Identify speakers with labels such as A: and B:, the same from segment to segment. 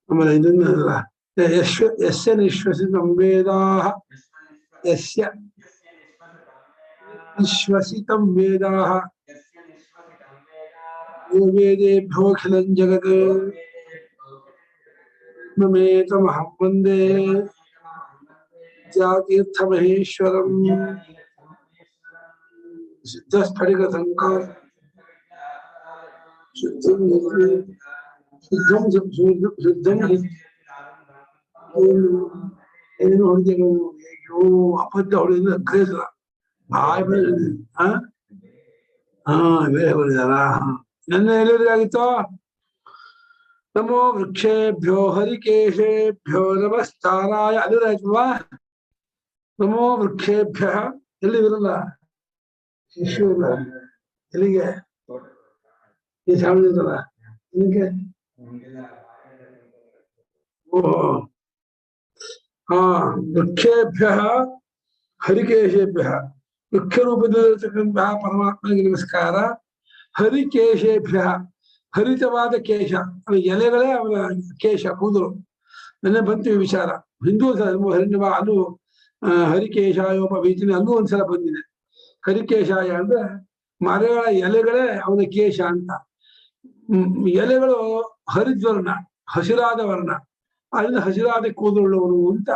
A: ಆಮೇಲೆ ಇದನ್ನಲ್ಲ ಯಸ್ಯ ನಿಶ್ವಸಿತಂ ವೇದಾಃ ಯಸ್ಯ ನಿಶ್ವಸಿತಂ ವೇದಾಃ ಯೋ ವೇದೇಭ್ಯೋऽಖಿಲಂ ಜಗತ್ ಮಮೇತಮಹಂ ವಂದೇ ಜಾತೀರ್ಥಮಹೇಶ್ವರಂ ಸಿದ್ಧಸ್ಫಟಿಕಸಂಕಾಶ ಏನು ಹೊಡಿತೇನೆ ಅಯ್ಯೋ ಅಪದ್ಯ ಹೊಡೆದ ಗ್ರೇಸಲ್ಲ ಬೇರೆ ಹೊಡಿದಾರ ನನ್ನ ಎಲ್ಲಿವರೆಗಾಗಿತ್ತೋ ನಮೋ ವೃಕ್ಷೇಭ್ಯೋ ಹರಿಕೇಶೇಭ್ಯೋ ನಮಸ್ತಾರಾಯ ಅಲ್ಲಿರಾಯ್ತಲ್ವಾ ನಮೋ ವೃಕ್ಷೇಭ್ಯ ಎಲ್ಲಿದಿರಲ್ಲ ಶಿಶು ಇಲ್ಲ ಎಲ್ಲಿಗೆ ಈ ಸಾವಳಿದಲ್ಲ ನಿಮಗೆ ಓಹೋ ವೃಕ್ಷೇಭ್ಯ ಹರಿಕೇಶೇಭ್ಯ ವೃಕ್ಷ ರೂಪದಲ್ಲಿರತಕ್ಕಂತಹ ಪರಮಾತ್ಮನಿಗೆ ನಮಸ್ಕಾರ ಹರಿಕೇಶೇಭ್ಯ ಹರಿತವಾದ ಕೇಶ ಅವನ ಎಲೆಗಳೇ ಅವನ ಕೇಶ ಕೂದಲು ನನ್ನ ಬಂತು ವಿಚಾರ ಹಿಂದೂ ಹರಿಣವ ಅಲ್ಲೂ ಹರಿಕೇಶಾಯೋಪವೀತಿನಿ ಅಲ್ಲೂ ಒಂದ್ಸಲ ಬಂದಿದೆ ಹರಿಕೇಶಾಯ ಅಂದ್ರೆ ಮರಗಳ ಎಲೆಗಳೇ ಅವನ ಕೇಶ ಅಂತ ಎಲೆಗಳು ಹರಿದ್ವರ್ಣ ಹಸಿರಾದ ವರ್ಣ ಅದರಿಂದ ಹಸಿರಾದ ಕೂದಲುಳ್ಳವನು ಅಂತ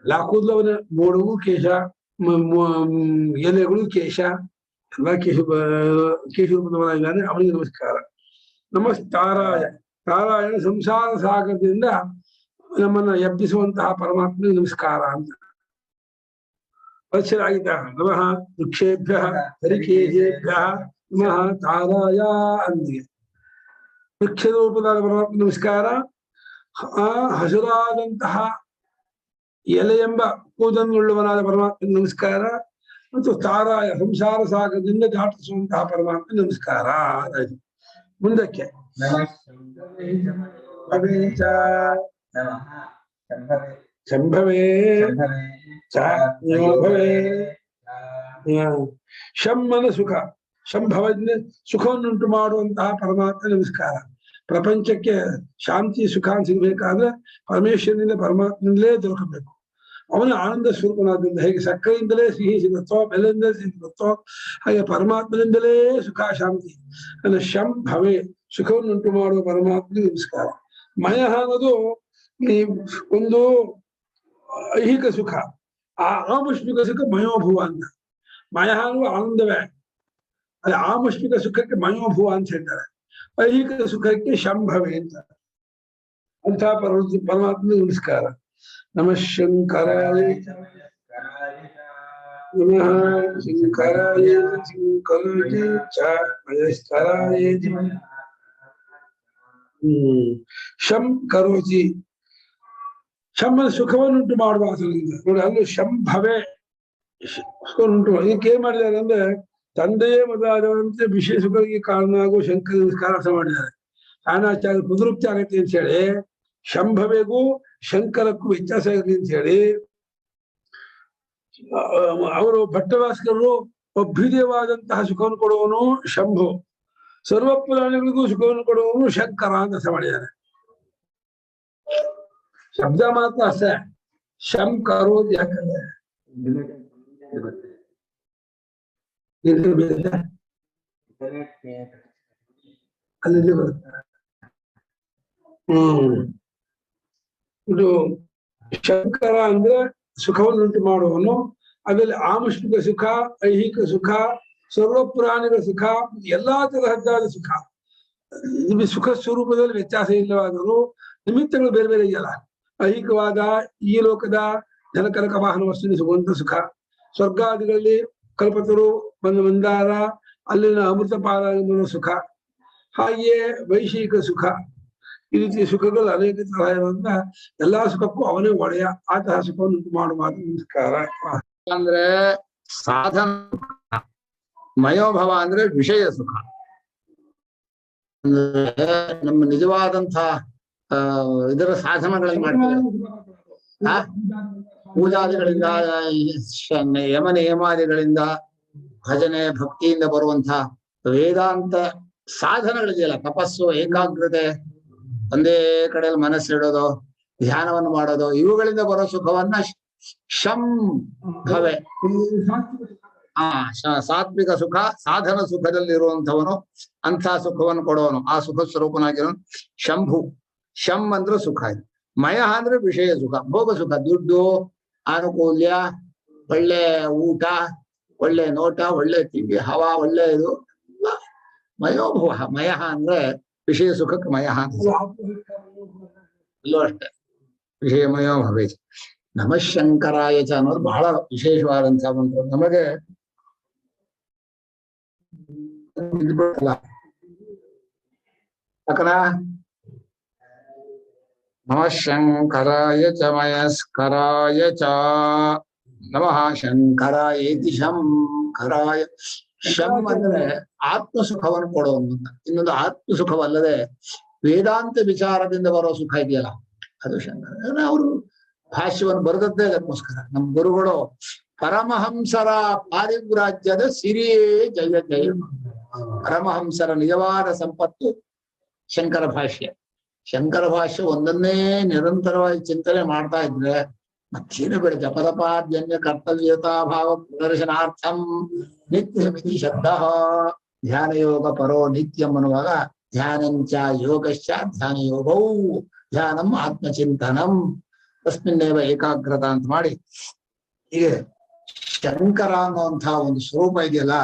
A: ಎಲ್ಲಾ ಕೂದಲವನ ಮೋಡವು ಕೇಶ ಎಲೆಗಳು ಕೇಶ ಎಲ್ಲ ಕೇಶರೂಪದವನಾಗಿದ್ದಾನೆ ಅವನಿಗೆ ನಮಸ್ಕಾರ ನಮಸ್ತಾರಾಯ ತಾರಾಯಣ ಸಂಸಾರ ಸಾಗರದಿಂದ ನಮ್ಮನ್ನ ಎಬ್ಬಿಸುವಂತಹ ಪರಮಾತ್ಮನಿಗೆ ನಮಸ್ಕಾರ ಅಂತ ವತ್ಸರಾಗಿದ್ದ ನಮಃ ವೃಕ್ಷೇಭ್ಯ ಹರಿಕೇಶೇಭ್ಯ ನಮಃ ತಾರಾಯ ಅಂದಿಗೆ ವೃಕ್ಷದ ರೂಪದ ಪರಮಾತ್ಮ ನಮಸ್ಕಾರ ಹಸುರಾದಂತಹ ಎಲೆ ಎಂಬ ಕೂದನ್ನುಳ್ಳವನಾದ ಪರಮಾತ್ಮ ನಮಸ್ಕಾರ ಮತ್ತು ತಾರಾಯ ಸಂಸಾರ ಸಾಗರದಿಂದ ದಾಟಿಸುವಂತಹ ಪರಮಾತ್ಮ ನಮಸ್ಕಾರ ಆಯ್ತು ಮುಂದಕ್ಕೆ ಶಂಭವೇ ಶಮ್ಮನ ಸುಖ ಶಂಭವಜ್ಞ ಸುಖವನ್ನುಂಟು ಮಾಡುವಂತಹ ಪರಮಾತ್ಮ ನಮಸ್ಕಾರ ಪ್ರಪಂಚಕ್ಕೆ ಶಾಂತಿ ಸುಖ ಸಿಗಬೇಕಾದ್ರೆ ಪರಮೇಶ್ವರನಿಂದ ಪರಮಾತ್ಮನಿಂದಲೇ ದೊರಕಬೇಕು ಅವನ ಆನಂದ ಸ್ವರೂಪನಾದ್ರಿಂದ ಹೇಗೆ ಸಕ್ಕರೆಯಿಂದಲೇ ಸಿಹಿ ಸಿಗುತ್ತೋ ಬೆಲ್ಲದಿಂದಲೇ ಸಿಗುತ್ತೋ ಹಾಗೆ ಪರಮಾತ್ಮನಿಂದಲೇ ಸುಖ ಶಾಂತಿ ಅಂದ್ರೆ ಶಂಭವೇ ಸುಖವನ್ನುಂಟು ಮಾಡುವ ಪರಮಾತ್ಮನಿಗೆ ನಮಸ್ಕಾರ ಮಯ ಅನ್ನೋದು ಈ ಒಂದು ಐಹಿಕ ಸುಖ ಆಮುಷ್ಮಿಕ ಸುಖ ಮಯೋಭುವ ಅಂತ ಮಯ ಅನ್ನುವ ಆನಂದವೇ ಅದೇ ಆಮುಷ್ಮಿಕ ಸುಖಕ್ಕೆ ಮಯೋಭುವ ಅಂತ ಹೇಳ್ತಾರೆ ಐಹಿಕ ಸುಖಕ್ಕೆ ಶಂಭವೇ ಅಂತ ಅಂತಹ ಪರಮಾತ್ಮ ನಮಸ್ಕಾರ ನಮಃ ಶಂಕರಾಯ ನಮಃ ಶಂಕರಾಯ ಶಂಕರಾಯ ಚ ಮಯಸ್ಕರಾಯ ಶಂ ಕರೋತಿ ಶಮ್ಮನ ಸುಖವನ್ನುಂಟು ಮಾಡುವ ಆಸನದಿಂದ ನೋಡಿ ಅಲ್ಲೂ ಶಂಭವೇ ಉಂಟು ಇದಕ್ಕೆ ಏನ್ ಮಾಡಿದ್ದಾರೆ ಅಂದ್ರೆ ತಂದೆಯೇ ಮೊದಲಾದವಂತೆ ವಿಷಯ ಸುಖಕ್ಕೆ ಕಾರಣ ಆಗುವ ಶಂಕರ ನಮಸ್ಕಾರ ಮಾಡಿದ್ದಾರೆ ಆನಾಚಾರ್ಯ ಪುನರುಕ್ತಿ ಆಗತ್ತೆ ಅಂತ ಹೇಳಿ ಶಂಭವೆಗೂ ಶಂಕರಕ್ಕೂ ವ್ಯತ್ಯಾಸ ಆಗತ್ತೆ ಅಂತ ಹೇಳಿ ಅವರು ಭಟ್ಟಭಾಸ್ಕರರು ಅಭ್ಯುದಯವಾದಂತಹ ಸುಖವನ್ನು ಕೊಡುವವನು ಶಂಭು ಸರ್ವ ಪ್ರಾಣಿಗಳಿಗೂ ಸುಖವನ್ನು ಕೊಡುವವನು ಶಂಕರ ಅಂತ ಅರ್ಥ ಮಾಡಿದ್ದಾರೆ ಶಬ್ದ ಮಾತ್ರ ಅಷ್ಟೇ ಶಂ ಕರೋದು ಯಾಕಂದ್ರೆ ಅಲ್ಲಿ ಬರುತ್ತೆ ಇದು ಶಂಕರ ಅಂದ್ರೆ ಸುಖವನ್ನುಂಟು ಮಾಡುವವನು ಆಮೇಲೆ ಆಮುಷ್ಮಿಕ ಸುಖ ಐಹಿಕ ಸುಖ ಸರ್ವ ಪ್ರಾಣಿಗಳ ಸುಖ ಎಲ್ಲಾ ತರಹದ್ದಾದ ಸುಖ ನಿಮಗೆ ಸುಖ ಸ್ವರೂಪದಲ್ಲಿ ವ್ಯತ್ಯಾಸ ಇಲ್ಲವಾದರೂ ನಿಮಿತ್ತಗಳು ಬೇರೆ ಬೇರೆ ಇದೆಯಲ್ಲ ಐಹಿಕವಾದ ಈ ಲೋಕದ ಜನಕನಕ ವಾಹನ ವಸ್ತುವಿನ ಸಿಗುವಂತ ಸುಖ ಸ್ವರ್ಗಾದಿಗಳಲ್ಲಿ ಕಲ್ಪತರು ಮಂದಾರ ಅಲ್ಲಿನ ಅಮೃತ ಪಾಲ ಸುಖ ಹಾಗೆಯೇ ವೈಷಯಿಕ ಸುಖ ಈ ರೀತಿಯ ಸುಖಗಳು ಅನೇಕ ತರಹ ಇರೋದ್ರಿಂದ ಎಲ್ಲಾ ಸುಖಕ್ಕೂ ಅವನೇ ಒಡೆಯ ಆತಹ ಸುಖವನ್ನು ಉಂಟು ಮಾಡುವ ನಮಸ್ಕಾರ
B: ಅಂದ್ರೆ ಸಾಧನ ಮಯೋಭವ ಅಂದ್ರೆ ವಿಷಯ ಸುಖ ನಮ್ಮ ನಿಜವಾದಂತಹ ಇದರ ಸಾಧನಗಳನ್ನು ಮಾಡ್ತೇವೆ ಪೂಜಾದಿಗಳಿಂದ ಯಮ ನಿಯಮಾದಿಗಳಿಂದ ಭಜನೆ ಭಕ್ತಿಯಿಂದ ಬರುವಂತಹ ವೇದಾಂತ ಸಾಧನಗಳಿದೆಯಲ್ಲ, ತಪಸ್ಸು, ಏಕಾಗ್ರತೆ, ಒಂದೇ ಕಡೆಯಲ್ಲಿ ಮನಸ್ಸಿಡೋದು, ಧ್ಯಾನವನ್ನು ಮಾಡೋದು, ಇವುಗಳಿಂದ ಬರೋ ಸುಖವನ್ನ ಶಂ ಭವೆ, ಸಾತ್ವಿಕ ಸುಖ, ಸಾಧನ ಸುಖದಲ್ಲಿರುವಂಥವನು, ಅಂಥ ಸುಖವನ್ನು ಕೊಡೋನು, ಆ ಸುಖ ಸ್ವರೂಪನಾಗಿರೋನು ಶಂಭು. ಶಂ ಅಂದ್ರೆ ಸುಖ, ಇದು ಮಯ ಅಂದ್ರೆ ವಿಷಯ ಸುಖ, ಭೋಗ ಸುಖ, ದುಡ್ಡು, ಆನುಕೂಲ್ಯ, ಒಳ್ಳೆ ಊಟ, ಒಳ್ಳೆ ನೋಟ, ಒಳ್ಳೆ ತಿಂಡಿ, ಹವಾ, ಒಳ್ಳೆ ಇದು ಮಯೋಭವ. ಮಯ ಅಂದ್ರೆ ವಿಷಯ ಸುಖಕ್ಕೆ ಮಯ ಅಲ್ಲೂ ಅಷ್ಟೇ, ವಿಷಯ ಮಯೋಭವೇ. ನಮಃಶಂಕರಾಯ ಚ ಅನ್ನೋದು ಬಹಳ ವಿಶೇಷವಾದಂತಹ ಮಂತ್ರ. ನಮಗೆ ಅಕನ ನಮಃಶಂಕರಾಯ ಚ ಮಯಸ್ಕರಾಯ ಚ ನಮಃ ಶಂಕರಾಯೇತಿ ಶಂಕರಾಯ. ಶಂ ಅಂದ್ರೆ ಆತ್ಮ ಸುಖವನ್ನು ಕೊಡೋನು ಅಂತ. ಇನ್ನೊಂದು ಆತ್ಮ ಸುಖವಲ್ಲದೆ ವೇದಾಂತ ವಿಚಾರದಿಂದ ಬರೋ ಸುಖ ಇದೆಯಲ್ಲ, ಅದು ಶಂಕರ. ಅವರು ಭಾಷ್ಯವನ್ನು ಬರೆದದ್ದೇ ಅದಕ್ಕೋಸ್ಕರ. ನಮ್ಮ ಗುರುಗಳು ಪರಮಹಂಸರ ಪಾರಿವ್ರಾಜ್ಯದ ಸಿರಿಯೇ ಜಯ ಜಯ. ಪರಮಹಂಸರ ನಿಜವಾದ ಸಂಪತ್ತು ಶಂಕರ ಭಾಷ್ಯ. ಶಂಕರ ಭಾಷ್ಯ ಒಂದನ್ನೇ ನಿರಂತರವಾಗಿ ಚಿಂತನೆ ಮಾಡ್ತಾ ಇದ್ರೆ ಮತ್ತೇನು ಬೇಡ. ಜಪದಪಾದ್ಯನ್ಯ ಕರ್ತವ್ಯತಾ ಭಾವ ಪ್ರದರ್ಶನಾರ್ಥಂ ನಿತ್ಯ ಮಿತಿ ಶಬ್ದ. ಧ್ಯಾನ ಯೋಗ ಪರೋ ನಿತ್ಯಂ ಅನ್ನುವಾಗ ಧ್ಯಾನಂಚ ಯೋಗಶ್ಚ ಧ್ಯಾನ ಯೋಗೌ ಧ್ಯಾನಂ ಆತ್ಮಚಿಂತನಂ ತಸ್ಮಿನ್ನೇವ ಏಕಾಗ್ರತ ಅಂತ ಮಾಡಿ, ಹೀಗೆ ಶಂಕರ ಅನ್ನುವಂತಹ ಒಂದು ಸ್ವರೂಪ ಇದೆಯಲ್ಲ,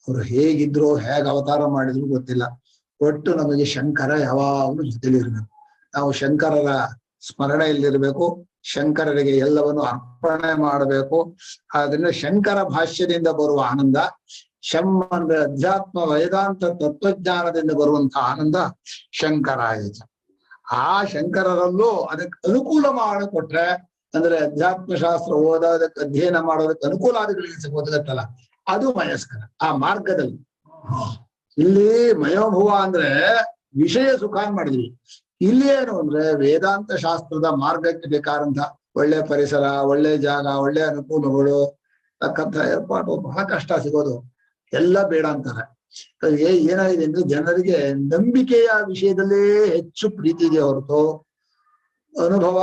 B: ಅವರು ಹೇಗಿದ್ರು, ಹೇಗೆ ಅವತಾರ ಮಾಡಿದ್ರು ಗೊತ್ತಿಲ್ಲ, ಒಟ್ಟು ನಮಗೆ ಶಂಕರ ಯಾವಾಗಲೂ ಜೊತೆಲಿರ್ಬೇಕು. ನಾವು ಶಂಕರರ ಸ್ಮರಣೆಯಲ್ಲಿರ್ಬೇಕು, ಶಂಕರರಿಗೆ ಎಲ್ಲವನ್ನು ಅರ್ಪಣೆ ಮಾಡಬೇಕು. ಆದ್ರಿಂದ ಶಂಕರ ಭಾಷ್ಯದಿಂದ ಬರುವ ಆನಂದ, ಶಂ ಅಂದ್ರೆ ಅಧ್ಯಾತ್ಮ ವೇದಾಂತ ತತ್ವಜ್ಞಾನದಿಂದ ಬರುವಂತಹ ಆನಂದ ಶಂಕರಾಯಚ. ಆ ಶಂಕರರಲ್ಲೂ ಅದಕ್ಕೆ ಅನುಕೂಲ ಮಾಡಿಕೊಟ್ರೆ, ಅಂದ್ರೆ ಅಧ್ಯಾತ್ಮ ಶಾಸ್ತ್ರ ಓದೋದಕ್ಕೆ, ಅಧ್ಯಯನ ಮಾಡೋದಕ್ಕೆ ಅನುಕೂಲಾದಿಗಳಿಗೆ ಒದಗತ್ತಲ್ಲ, ಅದು ಮಯಸ್ಕರ. ಆ ಮಾರ್ಗದಲ್ಲಿ ಇಲ್ಲಿ ಮಯೋಭುವ ಅಂದ್ರೆ ವಿಷಯ ಸುಖ ಮಾಡಿದ್ವಿ. ಇಲ್ಲಿ ಏನು ಅಂದ್ರೆ ವೇದಾಂತ ಶಾಸ್ತ್ರದ ಮಾರ್ಗಕ್ಕೆ ಬೇಕಾದಂತ ಒಳ್ಳೆ ಪರಿಸರ, ಒಳ್ಳೆ ಜಾಗ, ಒಳ್ಳೆ ಅನುಕೂಲಗಳು ತಕ್ಕಂತ ಏರ್ಪಾಡು ಬಹಳ ಕಷ್ಟ ಸಿಗೋದು, ಎಲ್ಲ ಬೇಡ ಅಂತಾರೆ. ಏನಾಗಿದೆ ಅಂದ್ರೆ ಜನರಿಗೆ ನಂಬಿಕೆಯ ವಿಷಯದಲ್ಲೇ ಹೆಚ್ಚು ಪ್ರೀತಿ ಇದೆ ಹೊರತು ಅನುಭವ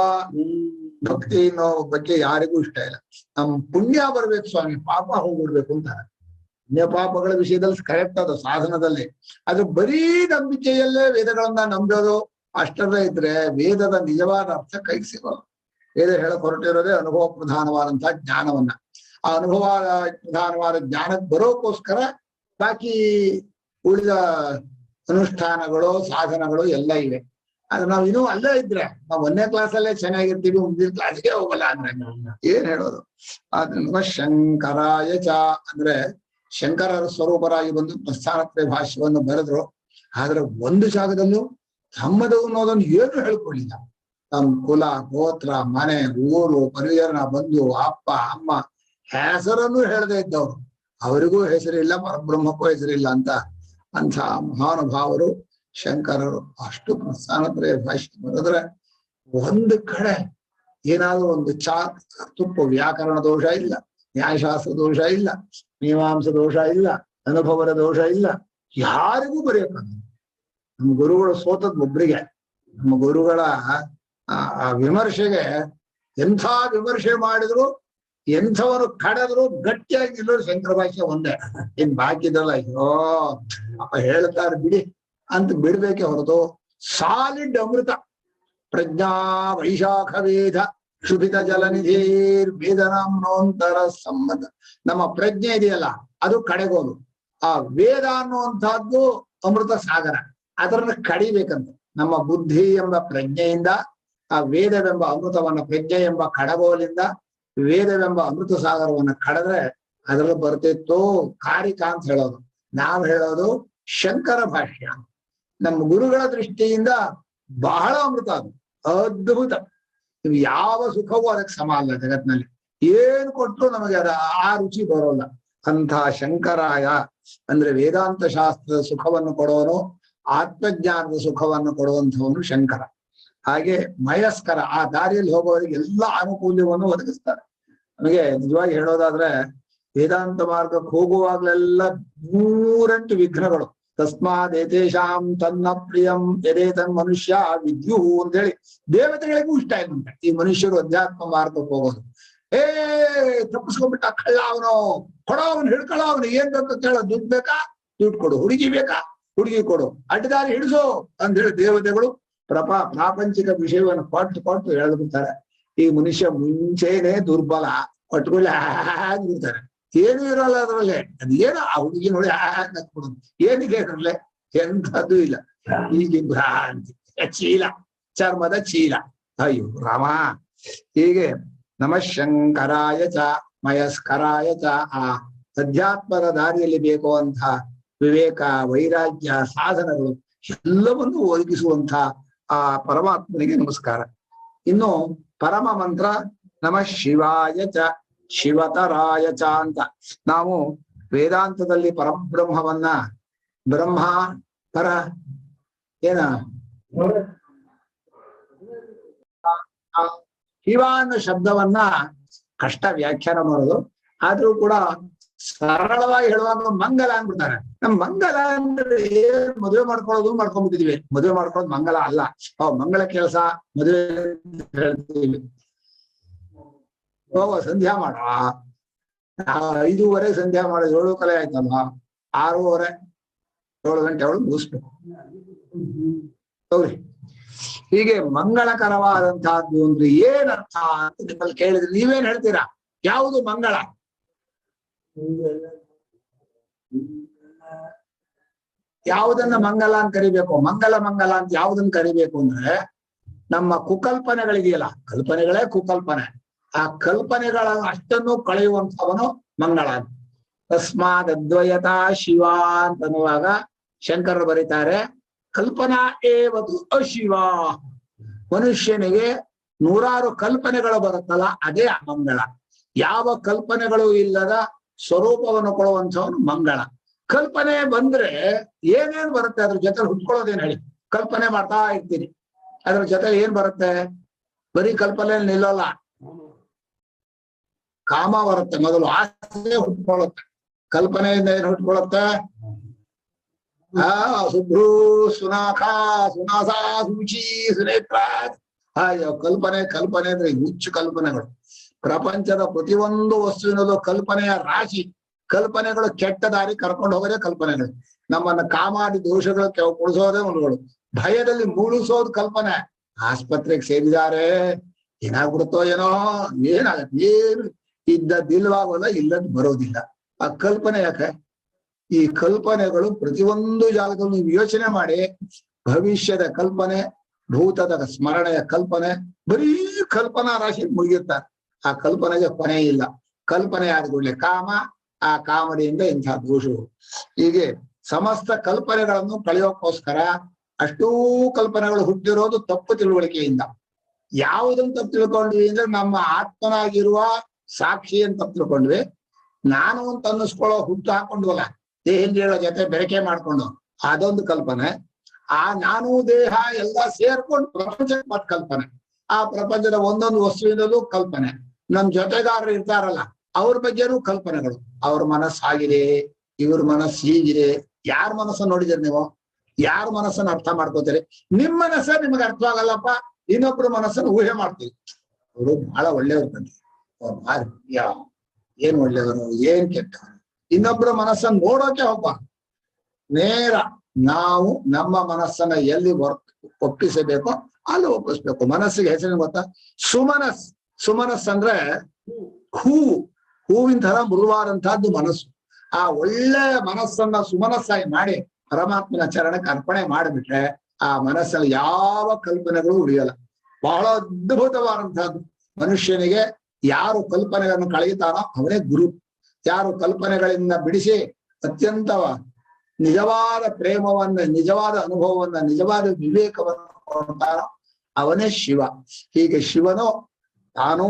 B: ಭಕ್ತಿ ಅನ್ನೋ ಬಗ್ಗೆ ಯಾರಿಗೂ ಇಷ್ಟ ಇಲ್ಲ. ನಮ್ ಪುಣ್ಯ ಬರ್ಬೇಕು ಸ್ವಾಮಿ, ಪಾಪ ಹೋಗ್ಬಿಡ್ಬೇಕು ಅಂತಾರೆ. ಪುಣ್ಯ ಪಾಪಗಳ ವಿಷಯದಲ್ಲಿ ಕರೆಕ್ಟ್ ಅದು ಸಾಧನದಲ್ಲಿ. ಅದು ಬರೀ ನಂಬಿಕೆಯಲ್ಲೇ ವೇದಗಳನ್ನ ನಂಬೋದು ಅಷ್ಟರಲ್ಲೇ ಇದ್ರೆ ವೇದದ ನಿಜವಾದ ಅರ್ಥ ಕೈಗೆ ಸಿಗೋದು. ವೇದ ಹೇಳಕ್ ಹೊರಟಿರೋದೇ ಅನುಭವ ಪ್ರಧಾನವಾದಂತಹ ಜ್ಞಾನವನ್ನ. ಆ ಅನುಭವ ಪ್ರಧಾನವಾದ ಜ್ಞಾನಕ್ಕೆ ಬರೋಕ್ಕೋಸ್ಕರ ಬಾಕಿ ಉಳಿದ ಅನುಷ್ಠಾನಗಳು, ಸಾಧನಗಳು ಎಲ್ಲ ಇವೆ. ಅದು ನಾವು ಇನ್ನೂ ಅಲ್ಲೇ ಇದ್ರೆ, ನಾವು 1ನೇ ಕ್ಲಾಸಲ್ಲೇ ಚೆನ್ನಾಗಿರ್ತೀವಿ, ಮುಂದಿನ ಕ್ಲಾಸ್ಗೆ ಹೋಗಲ್ಲ ಅಂದ್ರೆ ಏನ್ ಹೇಳೋದು. ಆದ್ರಿಂದ ಶಂಕರಾಯ ಚ ಅಂದ್ರೆ ಶಂಕರರ ಸ್ವರೂಪರಾಗಿ ಬಂದು ಪ್ರಸ್ಥಾನತ್ರಯ ಭಾಷ್ಯವನ್ನು ಬರೆದ್ರು. ಆದ್ರೆ ಒಂದು ಜಾಗದಲ್ಲೂ ಧಮ್ಮದು ಅನ್ನೋದನ್ನು ಏನು ಹೇಳ್ಕೊಳ್ಳಿಲ್ಲ. ತಮ್ಮ ಕುಲ, ಗೋತ್ರ, ಮನೆ, ಊರು, ಪರಿಜನ, ಬಂಧು, ಅಪ್ಪ ಅಮ್ಮ ಹೆಸರನ್ನು ಹೇಳದೇ ಇದ್ದವ್ರು. ಅವರಿಗೂ ಹೆಸರಿಲ್ಲ, ಪರಬ್ರಹ್ಮಕ್ಕೂ ಹೆಸರಿಲ್ಲ ಅಂಥ ಮಹಾನುಭಾವರು ಶಂಕರರು. ಅಷ್ಟು ಪ್ರಸ್ಥಾನತ್ರಯ ಭಾಷ್ಯ ಬರೆದ್ರೆ ಒಂದು ಕಡೆ ಏನಾದ್ರು ಒಂದು ತುಪ್ಪ ವ್ಯಾಕರಣ ದೋಷ ಇಲ್ಲ, ನ್ಯಾಯಶಾಸ್ತ್ರ ದೋಷ ಇಲ್ಲ, ಮೀಮಾಂಸ ದೋಷ ಇಲ್ಲ, ಅನುಭವದ ದೋಷ ಇಲ್ಲ, ಯಾರಿಗೂ ಬರೆಯಕ್ಕಾಗಲ್ಲ. ನಮ್ಮ ಗುರುಗಳು ಸೋತದ್ ಒಬ್ರಿಗೆ. ನಮ್ಮ ಗುರುಗಳ ಆ ವಿಮರ್ಶೆಗೆ ಎಂಥ ವಿಮರ್ಶೆ ಮಾಡಿದ್ರು, ಎಂಥವರು ಕಡೆದ್ರು ಗಟ್ಟಿಯಾಗಿ ನಿಲ್ಲೋರು ಶಂಕರ ಭಾಷ್ಯ ಒಂದೇ. ಇನ್ ಬಾಕಿದಲ್ಲ ಅಯ್ಯೋ ಅಪ್ಪ ಹೇಳ್ತಾರೆ ಬಿಡಿ ಅಂತ ಬಿಡ್ಬೇಕೆ ಹೊರತು ಸಾಲಿಡ್ ಅಮೃತ. ಪ್ರಜ್ಞಾ ವೈಶಾಖ ವೇದ ಶುಭಿತ ಜಲನಿಧೀರ್ ವೇದನಾಂತರ ಸಂಬಂಧ. ನಮ್ಮ ಪ್ರಜ್ಞೆ ಇದೆಯಲ್ಲ ಅದು ಕಡೆಗೋದು. ಆ ವೇದ ಅನ್ನುವಂಥದ್ದು ಅಮೃತ ಸಾಗರ, ಅದನ್ನ ಕಡಿಬೇಕಂತ. ನಮ್ಮ ಬುದ್ಧಿ ಎಂಬ ಪ್ರಜ್ಞೆಯಿಂದ ಆ ವೇದವೆಂಬ ಅಮೃತವನ್ನ, ಪ್ರಜ್ಞೆ ಎಂಬ ಕಡಗೋಲಿಂದ ವೇದವೆಂಬ ಅಮೃತ ಸಾಗರವನ್ನ ಕಳೆದ್ರೆ ಅದರಲ್ಲಿ ಬರ್ತಿತ್ತು ಕಾರಿಕ ಅಂತ ಹೇಳೋದು. ನಾವು ಹೇಳೋದು ಶಂಕರ ಭಾಷ್ಯ. ನಮ್ಮ ಗುರುಗಳ ದೃಷ್ಟಿಯಿಂದ ಬಹಳ ಅಮೃತ, ಅದು ಅದ್ಭುತ. ನೀವು ಯಾವ ಸುಖವೂ ಅದಕ್ಕೆ ಸಮ ಅಲ್ಲ ಜಗತ್ನಲ್ಲಿ. ಏನ್ ಕೊಟ್ಟರು ನಮಗೆ ಆ ರುಚಿ ಬರೋಲ್ಲ. ಅಂಥ ಶಂಕರಾಯ ಅಂದ್ರೆ ವೇದಾಂತ ಶಾಸ್ತ್ರದ ಸುಖವನ್ನು ಕೊಡೋನು, ಆತ್ಮಜ್ಞಾನದ ಸುಖವನ್ನು ಕೊಡುವಂಥವನು ಶಂಕರ. ಹಾಗೆ ಮಯಸ್ಕರ ಆ ದಾರಿಯಲ್ಲಿ ಹೋಗೋರಿಗೆ ಎಲ್ಲ ಅನುಕೂಲ್ಯವನ್ನು ಒದಗಿಸ್ತಾರೆ. ನಮಗೆ ನಿಜವಾಗಿ ಹೇಳೋದಾದ್ರೆ ವೇದಾಂತ ಮಾರ್ಗಕ್ಕೆ ಹೋಗುವಾಗ್ಲೆಲ್ಲ 108 ವಿಘ್ನಗಳು. ತಸ್ಮಾತ್ ಏತೇಷಾಂ ತನ್ನ ಪ್ರಿಯಂ ಎದೆ ತನ್ ಮನುಷ್ಯ ವಿದ್ಯು ಅಂತ ಹೇಳಿ ದೇವತೆಗಳಿಗೂ ಇಷ್ಟ ಆಯ್ತಂತೆ ಈ ಮನುಷ್ಯರು ಅಧ್ಯಾತ್ಮ ಮಾರ್ಗಕ್ಕೆ ಹೋಗೋದು. ತಪ್ಪಿಸ್ಕೊಂಡ್ಬಿಟ್ಟ ಕಳ್ಳ ಅವನು, ಕೊಡೋ ಅವನು, ಹಿಡ್ಕೊಳ್ಳೋ ಅವನು, ಏನ್ ಬೇಕು ಕೇಳೋ, ದುಡ್ಡು ಬೇಕಾ ದುಡ್ಡು ಕೊಡು, ಹುಡುಗಿ ಬೇಕಾ ಹುಡುಗಿ ಕೊಡು, ಅಡ್ಡದಾರಿ ಹಿಡಿಸು ಅಂತ ಹೇಳಿ ದೇವತೆಗಳು ಪ್ರಾಪಂಚಿಕ ವಿಷಯವನ್ನು ಕೊಟ್ಟು ಹೇಳ್ಬಿಡ್ತಾರೆ. ಈ ಮನುಷ್ಯ ಮುಂಚೆನೆ ದುರ್ಬಲ, ಕೊಟ್ಕೊಳ್ಳಿ ಆಗಿರ್ತಾರೆ, ಏನು ಇರಲ್ಲ ಅದ್ರಲ್ಲೇ. ಅದೇನೋ ಆ ಹುಡುಗಿ ನೋಡಿ ಹಾಕೊಡುದು, ಏನಿದೆ ಅದ್ರಲ್ಲೇ, ಎಂಥದ್ದು ಇಲ್ಲ. ಈಗ ಭ್ರಾಂತಿ, ಚೀಲ, ಚರ್ಮದ ಚೀಲ. ಅಯ್ಯೋ ರಾಮ. ಹೀಗೆ ನಮಃಶಂಕರಾಯ ಚ ಮಯಸ್ಕರಾಯ ಚ ಆ ಅಧ್ಯಾತ್ಮದ ದಾರಿಯಲ್ಲಿ ಬೇಕು ಅಂತ ವಿವೇಕ, ವೈರಾಗ್ಯ, ಸಾಧನಗಳು ಎಲ್ಲವನ್ನು ಒದಗಿಸುವಂತ ಆ ಪರಮಾತ್ಮನಿಗೆ ನಮಸ್ಕಾರ. ಇನ್ನು ಪರಮ ಮಂತ್ರ ನಮಃ ಶಿವಾಯ ಚ ಶಿವತರಾಯ ಚ ಅಂತ. ನಾವು ವೇದಾಂತದಲ್ಲಿ ಪರಬ್ರಹ್ಮವನ್ನ ಬ್ರಹ್ಮ ಪರ ಏನ ಶಿವ ಅನ್ನೋ ಶಬ್ದವನ್ನ ಕಷ್ಟ ವ್ಯಾಖ್ಯಾನ ಮಾಡೋದು. ಆದ್ರೂ ಕೂಡ ಸರಳವಾಗಿ ಹೇಳುವಾಗ ಮಂಗಲ ಅಂದ್ಬಿಡ್ತಾರೆ. ನಮ್ ಮಂಗಲ ಅಂದ್ರೆ ಮದುವೆ ಮಾಡ್ಕೊಂಡ್ಬಿಟ್ಟಿದೀವಿ. ಮದುವೆ ಮಾಡ್ಕೊಳ್ಳೋದು ಮಂಗಲ ಅಲ್ಲ, ಮಂಗಳ ಕೆಲಸ ಮದುವೆ ಹೇಳ್ತೀವಿ. ಹೋಗೋ ಸಂಧ್ಯಾ ಮಾಡ, 5:15 ಸಂಧ್ಯಾ ಮಾಡೋದು, 7 ಕಲೆ ಆಯ್ತಲ್ವಾ, 6:30 7 ಗಂಟೆ ಅವಳು ಮುಗಿಸ್ಬೇಕು. ಹೌದ್ರಿ. ಹೀಗೆ ಮಂಗಳಕರವಾದಂತಹದ್ದು ಅಂದ್ರೆ ಏನರ್ಥ ಅಂತ ನಿಮ್ಮಲ್ಲಿ ಕೇಳಿದ್ರೆ ನೀವೇನ್ ಹೇಳ್ತೀರಾ? ಯಾವುದು ಮಂಗಳ? ಯಾವುದನ್ನ ಮಂಗಲ ಅಂತ ಕರಿಬೇಕು? ಮಂಗಲ ಅಂತ ಯಾವುದನ್ನ ಕರಿಬೇಕು ಅಂದ್ರೆ ನಮ್ಮ ಕುಕಲ್ಪನೆಗಳಿದೆಯಲ್ಲ, ಕಲ್ಪನೆಗಳೇ ಕುಕಲ್ಪನೆ, ಆ ಕಲ್ಪನೆಗಳ ಅಷ್ಟನ್ನು ಕಳೆಯುವಂಥವನು ಮಂಗಳ. ತಸ್ಮಾದ್ ಅದ್ವಯತಾ ಶಿವ ಅಂತನ್ನುವಾಗ ಶಂಕರರು ಬರೀತಾರೆ, ಕಲ್ಪನಾ ಏವದು ಅಶಿವ. ಮನುಷ್ಯನಿಗೆ 100 ಕಲ್ಪನೆಗಳು ಬರುತ್ತಲ್ಲ, ಅದೇ ಮಂಗಳ. ಯಾವ ಕಲ್ಪನೆಗಳು ಇಲ್ಲದ ಸ್ವರೂಪವನ್ನು ಕೊಡುವಂಥವನು ಮಂಗಳ. ಕಲ್ಪನೆ ಬಂದ್ರೆ ಏನೇನ್ ಬರುತ್ತೆ? ಅದ್ರ ಜೊತೆ ಹುಟ್ಕೊಳ್ಳೋದೇನ್ ಹೇಳಿ? ಕಲ್ಪನೆ ಮಾಡ್ತಾ ಇರ್ತೀನಿ, ಅದ್ರ ಜೊತೆ ಏನ್ ಬರುತ್ತೆ? ಬರೀ ಕಲ್ಪನೆ ನಿಲ್ಲಲ್ಲ, ಕಾಮ ಬರುತ್ತೆ. ಮೊದಲು ಆಸೆ ಹುಟ್ಕೊಳ್ಳುತ್ತೆ. ಕಲ್ಪನೆಯಿಂದ ಏನ್ ಹುಟ್ಕೊಳ್ಳುತ್ತೆ? ಸುಭ್ರೂ ಸುನಾಖ ಸುನಾಸ ಸೂಚಿ ಸುನೇತ್ರ. ಕಲ್ಪನೆ ಅಂದ್ರೆ ಹುಚ್ಚು ಕಲ್ಪನೆಗಳು. ಪ್ರಪಂಚದ ಪ್ರತಿಯೊಂದು ವಸ್ತುವಿನಲ್ಲೂ ಕಲ್ಪನೆಯ ರಾಶಿ. ಕಲ್ಪನೆಗಳು ಕೆಟ್ಟ ದಾರಿ ಕರ್ಕೊಂಡು ಹೋಗೋದೇ ಕಲ್ಪನೆಗಳು. ನಮ್ಮನ್ನ ಕಾಮಾದಿ ದೋಷಗಳು ಕೊಡಿಸೋದೇ ಮನುಗಳು. ಭಯದಲ್ಲಿ ಮೂಡಿಸೋದು ಕಲ್ಪನೆ. ಆಸ್ಪತ್ರೆಗೆ ಸೇರಿದ್ದಾರೆ, ಏನಾಗ್ಬಿಡುತ್ತೋ ಏನೋ, ಏನಾಗತ್ತೆ, ಏನು ಇದ್ದದಿಲ್ವಾಗೋಲ್ಲ, ಇಲ್ಲದ್ ಬರೋದಿಲ್ಲ. ಆ ಕಲ್ಪನೆ ಯಾಕೆ? ಈ ಕಲ್ಪನೆಗಳು ಪ್ರತಿಯೊಂದು ಜಾಗದಲ್ಲೂ ನೀವು ಯೋಚನೆ ಮಾಡಿ. ಭವಿಷ್ಯದ ಕಲ್ಪನೆ, ಭೂತದ ಸ್ಮರಣೆಯ ಕಲ್ಪನೆ, ಬರೀ ಕಲ್ಪನಾ ರಾಶಿ ಮುಗಿಯುತ್ತಾರೆ. ಆ ಕಲ್ಪನೆಗೆ ಕೊನೆ ಇಲ್ಲ. ಕಲ್ಪನೆ ಆದ್ಕೊಳ್ಳೆ ಕಾಮ, ಆ ಕಾಮನೆಯಿಂದ ಇಂಥ ದೋಷಗಳು. ಹೀಗೆ ಸಮಸ್ತ ಕಲ್ಪನೆಗಳನ್ನು ಕಳೆಯೋಕ್ಕೋಸ್ಕರ ಅಷ್ಟೂ ಕಲ್ಪನೆಗಳು ಹುಟ್ಟಿರೋದು ತಪ್ಪು ತಿಳುವಳಿಕೆಯಿಂದ. ಯಾವುದನ್ನು ತಪ್ಪು ತಿಳ್ಕೊಂಡ್ವಿ ಅಂದ್ರೆ ನಮ್ಮ ಆತ್ಮನಾಗಿರುವ ಸಾಕ್ಷಿಯನ್ನು ತಪ್ಪು ತಿಳ್ಕೊಂಡ್ವಿ. ನಾನು ಅಂತ ಅನ್ನಿಸ್ಕೊಳ್ಳೋ ಹುಟ್ಟು ಹಾಕೊಂಡ್ವಲ್ಲ, ದೇಹೇಂದ್ರಿಯಗಳ ಜೊತೆ ಬೆರಕೆ ಮಾಡ್ಕೊಂಡು, ಅದೊಂದು ಕಲ್ಪನೆ. ಆ ನಾನು ದೇಹ ಎಲ್ಲ ಸೇರ್ಕೊಂಡು ಪ್ರಪಂಚಕ್ಕೆ ಮತ್ ಕಲ್ಪನೆ. ಆ ಪ್ರಪಂಚದ ಒಂದೊಂದು ವಸ್ತುವಿನಲ್ಲೂ ಕಲ್ಪನೆ. ನಮ್ ಜೊತೆಗಾರರು ಇರ್ತಾರಲ್ಲ, ಅವ್ರ ಬಗ್ಗೆನೂ ಕಲ್ಪನೆಗಳು. ಅವ್ರ ಮನಸ್ಸು ಆಗಿದೆ, ಇವ್ರ ಮನಸ್ಸು ಹೀಗಿದೆ. ಯಾರ ಮನಸ್ಸನ್ನು ನೋಡಿದಿರಿ ನೀವು? ಯಾರ ಮನಸ್ಸನ್ನು ಅರ್ಥ ಮಾಡ್ಕೋತೀರಿ? ನಿಮ್ ಮನಸ್ಸ ನಿಮ್ಗೆ ಅರ್ಥ ಆಗಲ್ಲಪ್ಪ, ಇನ್ನೊಬ್ರ ಮನಸ್ಸನ್ನು ಊಹೆ ಮಾಡ್ತೀವಿ. ಅವರು ಬಹಳ ಒಳ್ಳೆಯವ್ರು ಕಂಡು, ಏನ್ ಒಳ್ಳೆಯವರು, ಏನ್ ಕೆಟ್ಟವರು. ಇನ್ನೊಬ್ರ ಮನಸ್ಸನ್ನು ನೋಡೋಕೆ ಹೋಗ್ಬ. ನೇರ ನಾವು ನಮ್ಮ ಮನಸ್ಸನ್ನ ಎಲ್ಲಿ ಒಪ್ಪಿಸಬೇಕೋ ಅಲ್ಲಿ ಒಪ್ಪಿಸ್ಬೇಕು. ಮನಸ್ಸಿಗೆ ಹೆಸರು ಗೊತ್ತಾ? ಸುಮನಸ್ ಅಂದ್ರೆ ಹೂವಿನ ತರ ಮೃದುವಾದಂತಹದ್ದು ಮನಸ್ಸು. ಆ ಒಳ್ಳೆ ಮನಸ್ಸನ್ನ ಸುಮನಸ್ಸಾಗಿ ಮಾಡಿ ಪರಮಾತ್ಮನ ಚರಣಕ್ಕೆ ಅರ್ಪಣೆ ಮಾಡಿಬಿಟ್ರೆ ಆ ಮನಸ್ಸಲ್ಲಿ ಯಾವ ಕಲ್ಪನೆಗಳು ಉಳಿಯಲ್ಲ. ಬಹಳ ಅದ್ಭುತವಾದಂತಹದ್ದು. ಮನುಷ್ಯನಿಗೆ ಯಾರು ಕಲ್ಪನೆಗಳನ್ನು ಕಳೆಯುತ್ತಾನೋ ಅವನೇ ಗುರು. ಯಾರು ಕಲ್ಪನೆಗಳಿಂದ ಬಿಡಿಸಿ ಅತ್ಯಂತ ನಿಜವಾದ ಪ್ರೇಮವನ್ನ, ನಿಜವಾದ ಅನುಭವವನ್ನ, ನಿಜವಾದ ವಿವೇಕವನ್ನು ಕೊಡ್ತಾನೋ ಅವನೇ ಶಿವ. ಹೀಗೆ ಶಿವನು ತಾನೂ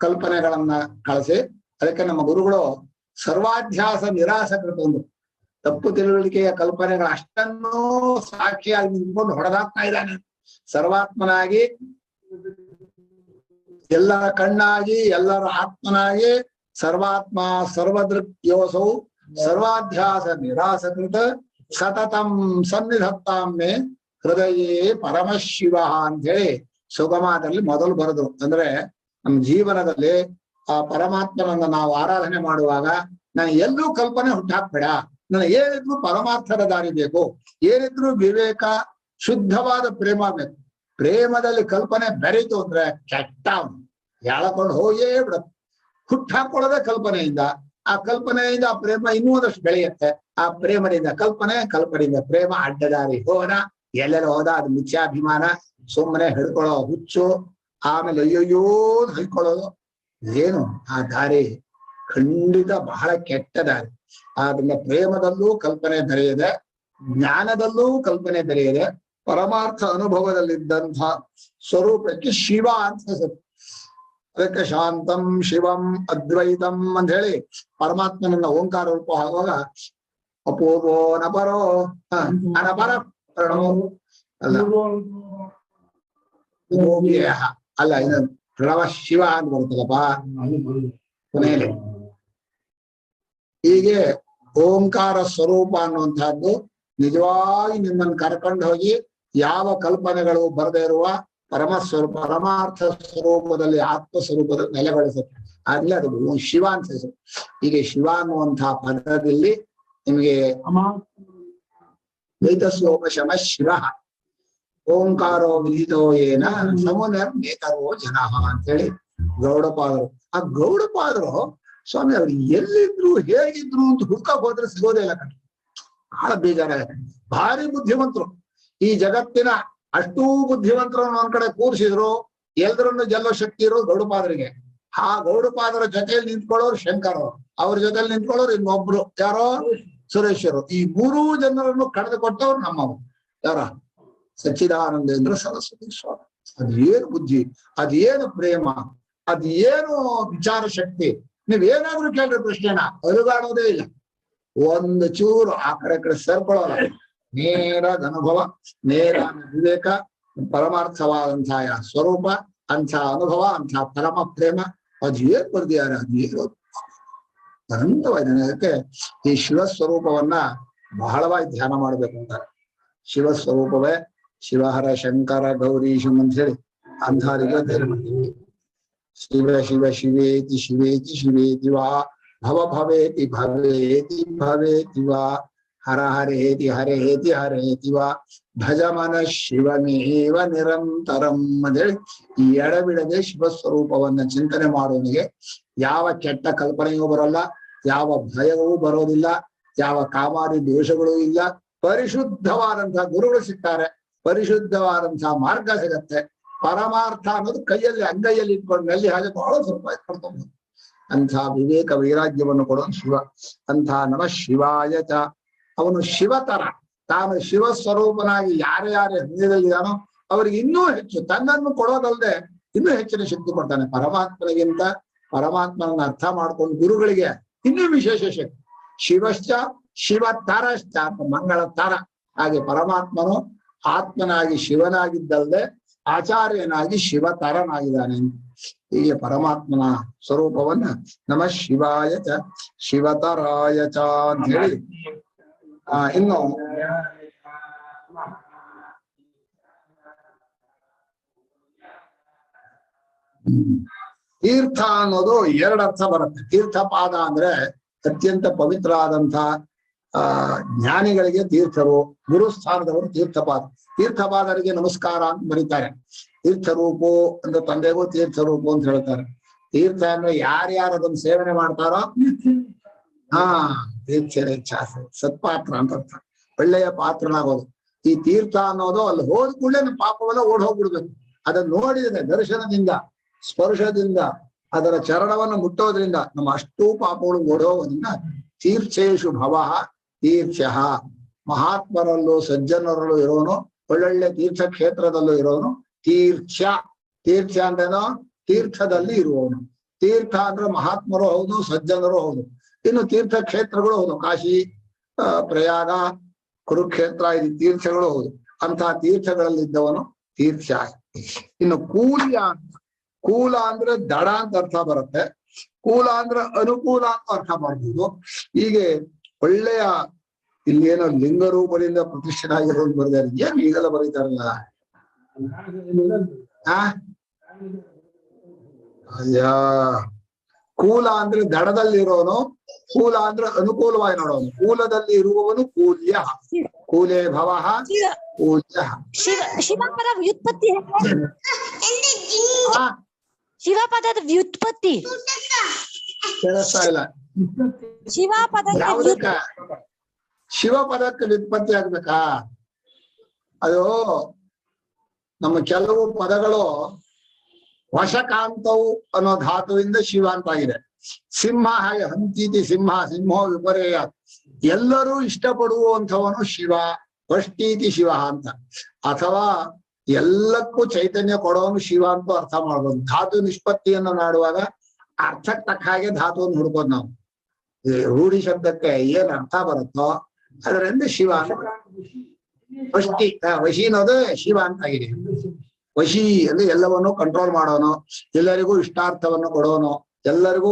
B: ಕಲ್ಪನೆಗಳನ್ನ ಕಳಿಸಿ, ಅದಕ್ಕೆ ನಮ್ಮ ಗುರುಗಳು ಸರ್ವಾಧ್ಯಾಸ ನಿರಾಸಕೃತಂದು ತಪ್ಪು ತಿಳುವಳಿಕೆಯ ಕಲ್ಪನೆಗಳ ಅಷ್ಟನ್ನೂ ಸಾಕ್ಷಿಯಾಗಿ ನಿಂತ್ಕೊಂಡು ಹೊಡೆದಾಕ್ತಾ ಇದ್ದಾನೆ. ಸರ್ವಾತ್ಮನಾಗಿ, ಎಲ್ಲರ ಕಣ್ಣಾಗಿ, ಎಲ್ಲರ ಆತ್ಮನಾಗಿ ಸರ್ವಾತ್ಮ ಸರ್ವದೃಕ್ ಯೋಸೌ ಸರ್ವಾಧ್ಯಾಸ ನಿರಾಸಕೃತ ಸತತಂ ಸನ್ನಿಧತ್ತಾಮೆ ಹೃದಯೇ ಪರಮಶಿವ ಅಂತ ಹೇಳಿ ಸುಗಮದಲ್ಲಿ ಮೊದಲು ಬರೆದ್ರು. ಅಂದ್ರೆ ನಮ್ಮ ಜೀವನದಲ್ಲಿ ಆ ಪರಮಾತ್ಮನನ್ನ ನಾವು ಆರಾಧನೆ ಮಾಡುವಾಗ ನಾನು ಎಲ್ಲೂ ಕಲ್ಪನೆ ಹುಟ್ಟಾಕ್ಬೇಡ, ನನಗೆ ಏನಿದ್ರು ಪರಮಾರ್ಥದ ದಾರಿ ಬೇಕು, ಏನಿದ್ರು ವಿವೇಕ ಶುದ್ಧವಾದ ಪ್ರೇಮ ಬೇಕು. ಪ್ರೇಮದಲ್ಲಿ ಕಲ್ಪನೆ ಬೆರೀತು ಅಂದ್ರೆ ಕೆಟ್ಟ ಎಳಕೊಂಡು ಹೋಗೇ ಬಿಡತ್ತೆ. ಹುಟ್ಟಾಕೊಳ್ಳೋದೇ ಕಲ್ಪನೆಯಿಂದ, ಆ ಕಲ್ಪನೆಯಿಂದ ಆ ಪ್ರೇಮ ಇನ್ನೂ ಒಂದಷ್ಟು ಬೆಳೆಯುತ್ತೆ. ಆ ಪ್ರೇಮದಿಂದ ಕಲ್ಪನೆ, ಕಲ್ಪನೆಯಿಂದ ಪ್ರೇಮ, ಅಡ್ಡದಾರಿ ಹೋದ, ಎಲ್ಲೆಲ್ಲ ಹೋದ ಅದು ಮಿಥ್ಯಾಭಿಮಾನ, ಸುಮ್ಮನೆ ಹಿಡ್ಕೊಳ್ಳೋ ಹುಚ್ಚು, ಆಮೇಲೆ ಅಯ್ಯೋಯ್ಯೋ ಹಿಡ್ಕೊಳ್ಳೋದು. ಏನು ಆ ದಾರಿ ಖಂಡಿತ ಬಹಳ ಕೆಟ್ಟ ದಾರಿ. ಆದ್ರಿಂದ ಪ್ರೇಮದಲ್ಲೂ ಕಲ್ಪನೆ ಬೆರೆಯದೆ, ಜ್ಞಾನದಲ್ಲೂ ಕಲ್ಪನೆ ಬೆರೆಯದೆ, ಪರಮಾರ್ಥ ಅನುಭವದಲ್ಲಿದ್ದಂಥ ಸ್ವರೂಪಕ್ಕೆ ಶಿವ ಅಂತ ಹೆಸರು. ಅದಕ್ಕೆ ಶಾಂತಂ ಶಿವಂ ಅದ್ವೈತಂ ಅಂತ ಹೇಳಿ ಪರಮಾತ್ಮನನ್ನ ಓಂಕಾರ ರೂಪ ಆಗುವಾಗ ಅಪೂರ್ವೋ ನಪರೋ ಅನಪರ ಪ್ರಣವೋ ಅಲ್ಲ ಅಲ್ಲ ಇನ್ನು ಪ್ರಣವ ಶಿವ ಅಂತ ಬರುತ್ತಲ್ಲಪ್ಪ ಕೊನೆಯಲ್ಲಿ. ಹೀಗೆ ಓಂಕಾರ ಸ್ವರೂಪ ಅನ್ನುವಂತಹದ್ದು ನಿಜವಾಗಿ ನಿಮ್ಮನ್ನು ಕರ್ಕೊಂಡು ಹೋಗಿ ಯಾವ ಕಲ್ಪನೆಗಳು ಬರದೇ ಇರುವ ಪರಮಸ್ವರೂಪ ಪರಮಾರ್ಥ ಸ್ವರೂಪದಲ್ಲಿ ಆತ್ಮ ಸ್ವರೂಪದಲ್ಲಿ ನೆಲೆಗೊಳಿಸುತ್ತೆ. ಆಗ್ಲೇ ಅದು ಶಿವ ಅಂತ ಹೆಸರು. ಹೀಗೆ ಶಿವ ಅನ್ನುವಂತಹ ಪದದಲ್ಲಿ ನಿಮಗೆ ವೇದಸ್ಯೋಪಶಮ ಶಿವ ಓಂಕಾರೋ ವಿದಿತೋ ಏನ ಸಮುನೇತರೋ ಜನ ಅಂತೇಳಿ ಗೌಡಪಾದರು. ಆ ಗೌಡಪಾದರು ಸ್ವಾಮಿ ಅವ್ರು ಎಲ್ಲಿದ್ರು ಹೇಗಿದ್ರು ಅಂತ ಹುಡ್ಕಕ್ ಹೋದ್ರೆ ಸಿಗೋದೇ ಇಲ್ಲ ಕಣ್ಣ. ಬಹಳ ಬೇಜಾರಾಗತ್ತೆ. ಭಾರಿ ಬುದ್ಧಿವಂತರು. ಈ ಜಗತ್ತಿನ ಅಷ್ಟೂ ಬುದ್ಧಿವಂತರನ್ನು ಒಂದ್ ಕಡೆ ಕೂರಿಸಿದ್ರು, ಎಲ್ರನ್ನು ಗೆಲ್ಲೋ ಶಕ್ತಿ ಇರೋ ಗೌಡಪಾದರಿಗೆ. ಆ ಗೌಡಪಾದರ ಜೊತೆಯಲ್ಲಿ ನಿಂತ್ಕೊಳ್ಳೋರು ಶಂಕರ್, ಅವ್ರ ಜೊತೆಲಿ ನಿಂತ್ಕೊಳ್ಳೋರು ಇನ್ನೊಬ್ರು ಯಾರೋ ಸುರೇಶ್ವರು. ಈ ಮೂರೂ ಜನರನ್ನು ಕಳೆದು ಕೊಟ್ಟವ್ರು ನಮ್ಮವರು ಯಾರ ಸಚ್ಚಿದಾನಂದೇಂದ್ರ ಸರಸ್ವತಿ ಸ್ವಾಮಿ. ಅದೇನು ಬುದ್ಧಿ, ಅದೇನು ಪ್ರೇಮ, ಅದೇನು ವಿಚಾರ ಶಕ್ತಿ. ನೀವೇನಾದ್ರೂ ಕೇಳ್ರಿ ಪ್ರಶ್ನೆನ ಅಲುಗಾಡೋದೇ ಇಲ್ಲ, ಒಂದು ಚೂರು ಆ ಕಡೆ ಸೇರ್ಕೊಳ್ಳೋಲ್ಲ. ನೇರ ಅನುಭವ, ನೇರ ವಿವೇಕ, ಪರಮಾರ್ಥವಾದಂತಹ ಸ್ವರೂಪ, ಅಂಥ ಅನುಭವ, ಅಂಥ ಪರಮ ಪ್ರೇಮ. ಅದು ಏನ್ ಬರ್ದಿದ್ದಾರೆ, ಅದು ಏನು ಅನಂತವಾದ. ಅದಕ್ಕೆ ಈ ಶಿವಸ್ವರೂಪವನ್ನ ಬಹಳವಾಗಿ ಧ್ಯಾನ ಮಾಡ್ಬೇಕು ಅಂತಾರೆ. ಶಿವಸ್ವರೂಪವೇ ಶಿವಹರ ಶಂಕರ ಗೌರೀಶಂ ಅಂತ ಹೇಳಿ ಅಂಧಾರಿಗೆ ಧ್ಯಾನ ಮಾಡ್ತೀವಿ. ಶಿವ ಶಿವ ಶಿವೇತಿ ಶಿವೇತಿ ಶಿವೇತಿ ವಾ ಭವ ಭವೇತಿ ಭವೇತಿ ಭವೇತಿ ವಾ ಹರ ಹರೇತಿ ಹರೇತಿ ಹರೇತಿ ವಾ ಭಜ ಮನ ಶಿವಮೇವ ನಿರಂತರಂ ಅಂತೇಳಿ ಈ ಎಡಬಿಡದೆ ಶಿವಸ್ವರೂಪವನ್ನ ಚಿಂತನೆ ಮಾಡೋನಿಗೆ ಯಾವ ಕೆಟ್ಟ ಕಲ್ಪನೆಯೂ ಬರಲ್ಲ, ಯಾವ ಭಯವೂ ಬರೋದಿಲ್ಲ, ಯಾವ ಕಾಮಾರಿ ದೋಷಗಳೂ ಇಲ್ಲ. ಪರಿಶುದ್ಧವಾದಂತಹ ಗುರುಗಳು ಸಿಗ್ತಾರೆ, ಪರಿಶುದ್ಧವಾದಂತಹ ಮಾರ್ಗ ಸಿಗತ್ತೆ. ಪರಮಾರ್ಥ ಅನ್ನೋದು ಕೈಯಲ್ಲಿ ಅಂಗೈಯಲ್ಲಿ ಇಟ್ಕೊಂಡು ನಲ್ಲಿ ಹಾಗೆ ಬಹಳ ಸ್ವಲ್ಪ ಇಟ್ಕೊಳ್ಬಹುದು. ಅಂಥ ವಿವೇಕ ವೈರಾಗ್ಯವನ್ನು ಕೊಡೋನು ಶಿವ. ಅಂಥ ನಮಃ ಶಿವಾಯ ಚ. ಅವನು ಶಿವತರ, ತಾನು ಶಿವ ಸ್ವರೂಪನಾಗಿ ಯಾರೇ ಹೃದಯದಲ್ಲಿದ್ದಾನೋ ಅವರಿಗೆ ಇನ್ನೂ ಹೆಚ್ಚು ತನ್ನನ್ನು ಕೊಡೋದಲ್ಲದೆ ಇನ್ನೂ ಹೆಚ್ಚಿನ ಶಕ್ತಿ ಕೊಡ್ತಾನೆ. ಪರಮಾತ್ಮನಿಗಿಂತ ಪರಮಾತ್ಮನನ್ನ ಅರ್ಥ ಮಾಡ್ಕೊಂಡು ಗುರುಗಳಿಗೆ ಇನ್ನೂ ವಿಶೇಷ ಶಕ್ತಿ. ಶಿವಶ್ಚ ಶಿವತರಶ್ಚ ಅಂತ ಮಂಗಳ ತರ. ಹಾಗೆ ಪರಮಾತ್ಮನು ಆತ್ಮನಾಗಿ ಶಿವನಾಗಿದ್ದಲ್ಲದೆ ಆಚಾರ್ಯನಾಗಿ ಶಿವತರನಾಗಿದ್ದಾನೆ. ಹೀಗೆ ಪರಮಾತ್ಮನ ಸ್ವರೂಪವನ್ನ ನಮಃ ಶಿವಾಯ ಚ ಶಿವತರಾಯ ಚ ಅಂತ ಹೇಳಿ ಇನ್ನು ತೀರ್ಥ ಅನ್ನೋದು ಎರಡು ಅರ್ಥ ಬರುತ್ತೆ. ತೀರ್ಥಪಾದ ಅಂದ್ರೆ ಅತ್ಯಂತ ಪವಿತ್ರ ಆದಂತಹ ಜ್ಞಾನಿಗಳಿಗೆ ತೀರ್ಥರು, ಗುರುಸ್ಥಾನದವರು ತೀರ್ಥಪಾದ. ತೀರ್ಥಪಾದರಿಗೆ ನಮಸ್ಕಾರ ಅಂತ ಬರೀತಾರೆ. ತೀರ್ಥರೂಪೋ ಅಂತ ತಂದೆಗೂ ತೀರ್ಥರೂಪೋ ಅಂತ ಹೇಳ್ತಾರೆ. ತೀರ್ಥ ಅಂದ್ರೆ ಯಾರ್ಯಾರು ಅದನ್ನ ಸೇವನೆ ಮಾಡ್ತಾರೋ ತೀರ್ಥೇಚ್ಛಾಸ ಸತ್ಪಾತ್ರ ಅಂತ ಅರ್ಥ. ಒಳ್ಳೆಯ ಪಾತ್ರನಾಗೋದು. ಈ ತೀರ್ಥ ಅನ್ನೋದು ಅಲ್ಲಿ ಹೋದ ಕೂಡಲೇ ನಮ್ಮ ಪಾಪವೆಲ್ಲ ಓಡ್ ಹೋಗ್ಬಿಡ್ಬೇಕು. ಅದನ್ನ ನೋಡಿದ್ರೆ ದರ್ಶನದಿಂದ, ಸ್ಪರ್ಶದಿಂದ, ಅದರ ಚರಣವನ್ನು ಮುಟ್ಟೋದ್ರಿಂದ ನಮ್ಮ ಅಷ್ಟೂ ಪಾಪಗಳು ಓಡೋದ್ರಿಂದ ತೀರ್ಥೇಶು ಭವ ತೀರ್ಥ್ಯ. ಮಹಾತ್ಮರಲ್ಲೂ ಸಜ್ಜನರಲ್ಲೂ ಇರೋನು, ಒಳ್ಳೊಳ್ಳೆ ತೀರ್ಥ ಕ್ಷೇತ್ರದಲ್ಲೂ ಇರೋನು ತೀರ್ಥ್ಯ. ತೀರ್ಥ್ಯ ಅಂದ್ರೇನೋ ತೀರ್ಥದಲ್ಲಿ ಇರುವವನು. ತೀರ್ಥ ಅಂದ್ರೆ ಮಹಾತ್ಮರು ಹೌದು, ಸಜ್ಜನರು ಹೌದು. ಇನ್ನು ತೀರ್ಥ ಕ್ಷೇತ್ರಗಳು ಹೌದು, ಕಾಶಿ, ಪ್ರಯಾಗ, ಕುರುಕ್ಷೇತ್ರ, ಇದು ತೀರ್ಥಗಳು ಹೌದು. ಅಂತಹ ತೀರ್ಥಗಳಲ್ಲಿದ್ದವನು ತೀರ್ಥ್ಯ. ಇನ್ನು ಕೂಲ್ಯ ಅಂತ ಕೂಲ ಅಂದ್ರೆ ದಡ ಅಂತ ಅರ್ಥ ಬರುತ್ತೆ, ಕೂಲ ಅಂದ್ರೆ ಅನುಕೂಲ ಅಂತ ಅರ್ಥ ಮಾಡ್ಬೋದು. ಹೀಗೆ ಒಳ್ಳೆಯ ಇಲ್ಲೇನೋ ಲಿಂಗ ರೂಪದಿಂದ ಪ್ರತಿಷ್ಠಿತರಾಗಿರೋದು ಬರೆದಾರೆ. ಏನ್ ಈಗೆಲ್ಲ ಬರೀತಾರಲ್ಲ ಅಯ್ಯ. ಕೂಲ ಅಂದ್ರೆ ದಡದಲ್ಲಿರೋನು, ಕೂಲ ಅಂದ್ರೆ ಅನುಕೂಲವಾಗಿ ನೋಡೋನು. ಕೂಲದಲ್ಲಿ ಇರುವವನು ಕೂಲ್ಯ, ಕೂಲೇ ಭವಃ ಕೂಲ್ಯ.
C: ಶಿವಪದ ವ್ಯುತ್ಪತ್ತಿ, ಶಿವಪದದ ವ್ಯುತ್ಪತ್ತಿ
B: ಕೇಳಿಸ್ತಾ ಇಲ್ಲ.
C: ಶಿವಪದ
B: ಶಿವಪದಕ್ಕೆ ವ್ಯುತ್ಪತ್ತಿ ಆಗ್ಬೇಕಾ? ಅದು ನಮ್ಮ ಕೆಲವು ಪದಗಳು ವಶಕಾಂತವು ಅನ್ನೋ ಧಾತುವಿಂದ ಶಿವ ಅಂತ ಆಗಿದೆ. ಸಿಂಹ ಹಾಗೆ ಹಂತೀತಿ ಸಿಂಹ, ಸಿಂಹೋ ವಿಪರ್ಯಯ. ಎಲ್ಲರೂ ಇಷ್ಟಪಡುವಂಥವನು ಶಿವ, ವಷ್ಟೀತಿ ಶಿವ ಅಂತ. ಅಥವಾ ಎಲ್ಲಕ್ಕೂ ಚೈತನ್ಯ ಕೊಡೋನು ಶಿವ ಅಂತ ಅರ್ಥ ಮಾಡ್ಬೋದು. ಧಾತು ನಿಷ್ಪತ್ತಿಯನ್ನು ಮಾಡುವಾಗ ಅರ್ಥಕ್ಕೆ ತಕ್ಕ ಹಾಗೆ ಧಾತುವನ್ನು ಹುಡ್ಬೋದು ನಾವು. ರೂಢಿ ಶಬ್ದಕ್ಕೆ ಏನ್ ಅರ್ಥ ಬರುತ್ತೋ ಅದರಿಂದ ಶಿವ ಅಂತ. ವಷ್ಟಿ ವಶಿ ಅನ್ನೋದು ಶಿವ ಅಂತ ಆಗಿದೆ. ವಶಿ ಅಂದ್ರೆ ಎಲ್ಲವನ್ನು ಕಂಟ್ರೋಲ್ ಮಾಡೋನು, ಎಲ್ಲರಿಗೂ ಇಷ್ಟಾರ್ಥವನ್ನು ಕೊಡೋನು, ಎಲ್ಲರಿಗೂ